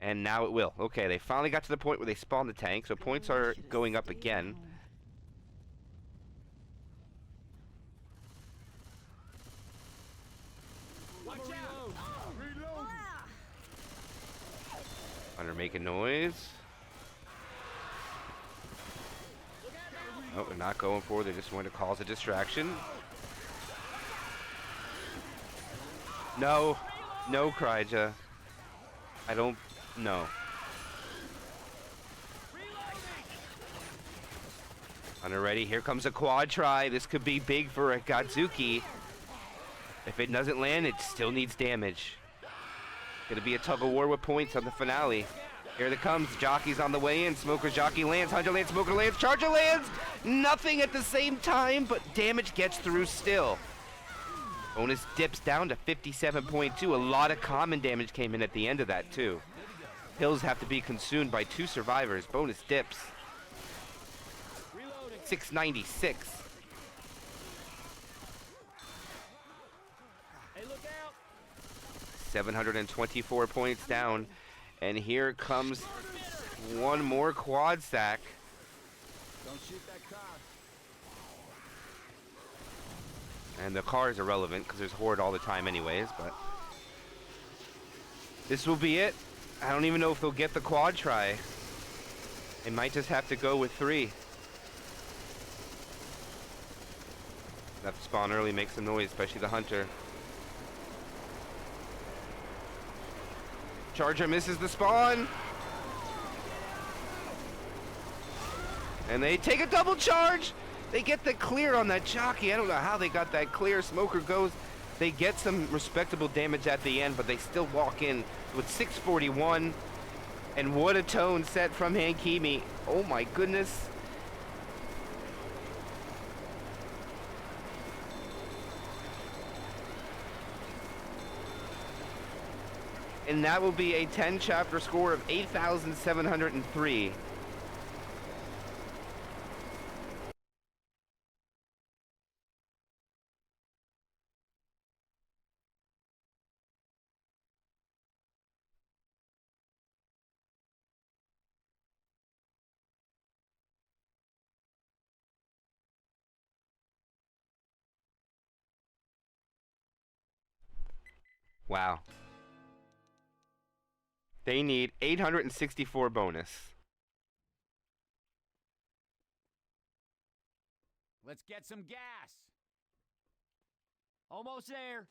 And now it will. Okay, they finally got to the point where they spawned the tank, so points are going up again. Watch out! Hunter making noise. Oh, they're not going for it. They just want to cause a distraction. No. No, Kryja. I don't... No. Hunter ready. Here comes a quad try. This could be big for Akatsuki. If it doesn't land, it still needs damage. Gonna be a tug of war with points on the finale. Here it comes. Jockey's on the way in. Smoker jockey lands. Hunter lands. Smoker lands. Charger lands. Nothing at the same time, but damage gets through still. Bonus dips down to 57.2. A lot of common damage came in at the end of that, too. Hills have to be consumed by 2 survivors. Bonus dips. 696. 724 points down. And here comes one more quad sack. Don't shoot that car. And the car is irrelevant because there's horde all the time anyways, but this will be it. I don't even know if they'll get the quad try. They might just have to go with 3. Have to spawn early, make some noise, especially the hunter. Charger misses the spawn. And they take a double charge. They get the clear on that jockey. I don't know how they got that clear. Smoker goes. They get some respectable damage at the end, but they still walk in with 641. And what a tone set from Hakimi. Oh my goodness. And that will be a 10 chapter score of 8,703. Wow. They need 864 bonus. Let's get some gas. Almost there.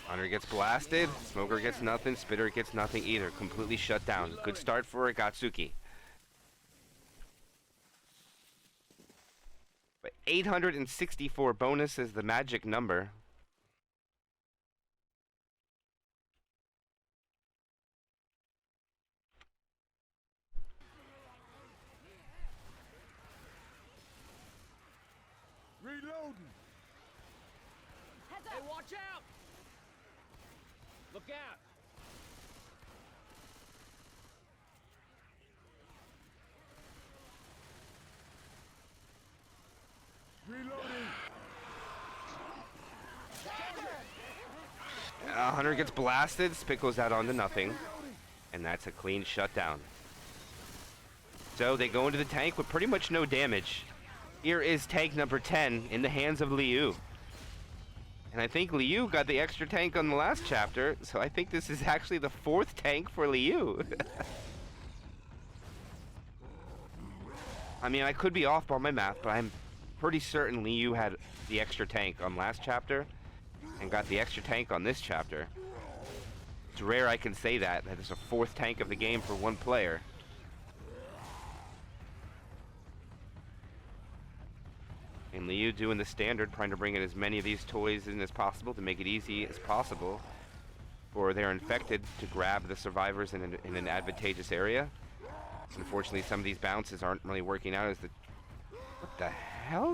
Hunter gets blasted. Smoker gets nothing. Spitter gets nothing either. Completely shut down. Good start for Akatsuki. But 864 bonus is the magic number. Reloading. Heads Hey, up. watch out! Look out! Reloading. Hunter gets blasted. Spit goes out onto nothing. And that's a clean shutdown. So they go into the tank with pretty much no damage. Here is tank number 10 in the hands of Liu. And I think Liu got the extra tank on the last chapter, so I think this is actually the 4th tank for Liu. I mean, I could be off on my math, but I'm pretty certain Liu had the extra tank on last chapter and got the extra tank on this chapter. It's rare I can say that it's a 4th tank of the game for one player. And Liu doing the standard, trying to bring in as many of these toys in as possible to make it easy as possible for their infected to grab the survivors in an advantageous area. Unfortunately, some of these bounces aren't really working out as the... What the hell?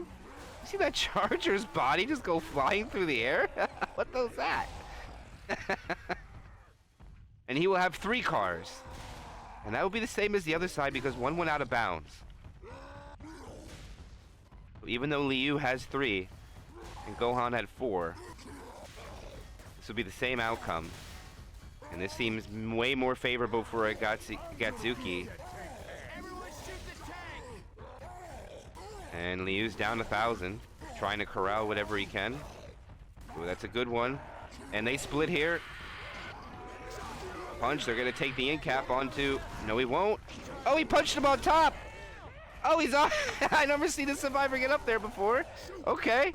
You see that Charger's body just go flying through the air? What was that? And he will have 3 cars. And that will be the same as the other side because one went out of bounds. Even though Liu has 3 and Gohan had 4, this will be the same outcome. And this seems way more favorable for Akatsuki. Everyone shoot the tank! And Liu's down 1,000, trying to corral whatever he can. Ooh, that's a good one. And they split here. Punch, they're going to take the in cap onto... No, he won't. Oh, he punched him on top! Oh, he's on. I never seen a survivor get up there before. Okay.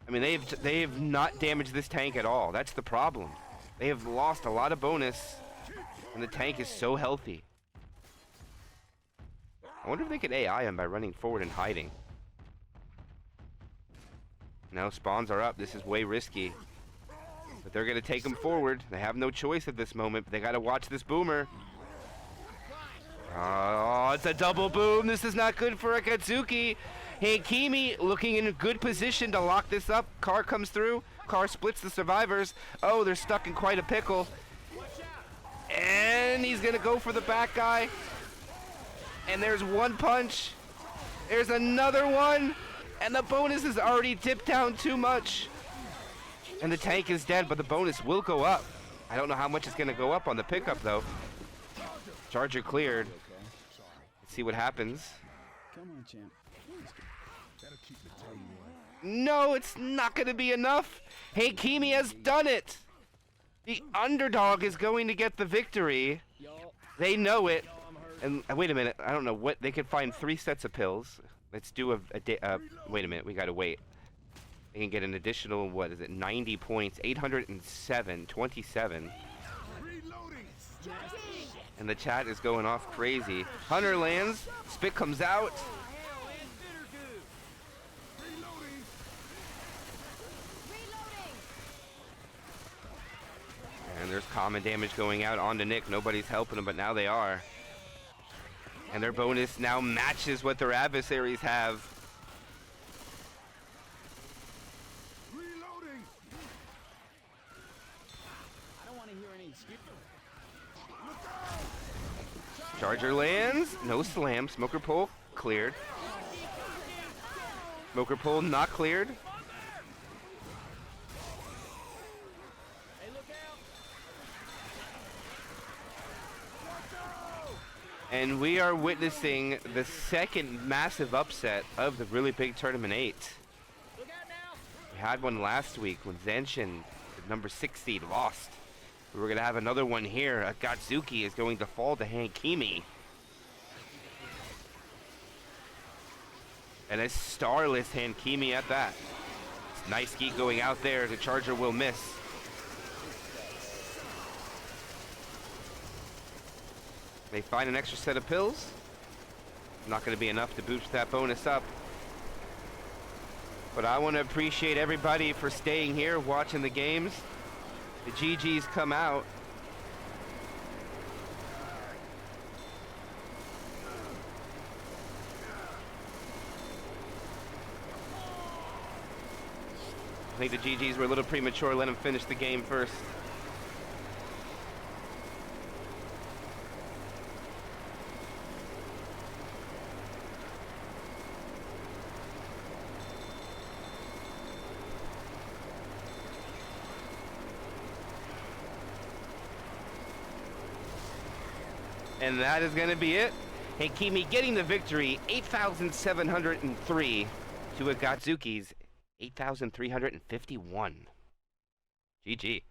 I mean, they have not damaged this tank at all. That's the problem. They have lost a lot of bonus, and the tank is so healthy. I wonder if they could AI him by running forward and hiding. Now spawns are up. This is way risky. But they're going to take him forward. They have no choice at this moment. But they got to watch this boomer. Oh, it's a double boom. This is not good for Akatsuki. Hakimi looking in a good position to lock this up. Car comes through. Car splits the survivors. Oh, they're stuck in quite a pickle. And he's going to go for the back guy. And there's one punch. There's another one. And the bonus is already dipped down too much. And the tank is dead, but the bonus will go up. I don't know how much it's going to go up on the pickup, though. Charger cleared. Let's see what happens. Come on, champ. That'll keep the tail away. No, it's not going to be enough. Hakimi has done it. The underdog is going to get the victory. Y'all, They know it. y'all, I'm hurt. And wait a minute. I don't know what. They could find 3 sets of pills. Let's do wait a minute. We got to wait. They can get an additional, what is it, 90 points. 807, 27. Reloading. And the chat is going off crazy. Hunter lands. Spit comes out. Reloading. Reloading. And there's common damage going out onto Nick. Nobody's helping him, but now they are. And their bonus now matches what their adversaries have. Reloading. I don't want to hear any excuse. Charger lands. No slam. Smoker pole cleared. Smoker pole not cleared. Hey, look out! And we are witnessing the second massive upset of the really big Tournament 8. Look out now! We had one last week when Zanshin, the number 6 seed, lost. We were going to have another one here. Akatsuki is going to fall to Hakimi. And a starless Hakimi at that. Nice geek going out there. The Charger will miss. They find an extra set of pills. Not going to be enough to boost that bonus up. But I want to appreciate everybody for staying here, watching the games. The GGs come out. I think the GGs were a little premature. Let them finish the game first. And that is going to be it. Hakimi getting the victory, 8,703 to Akatsuki's 8,351. GG.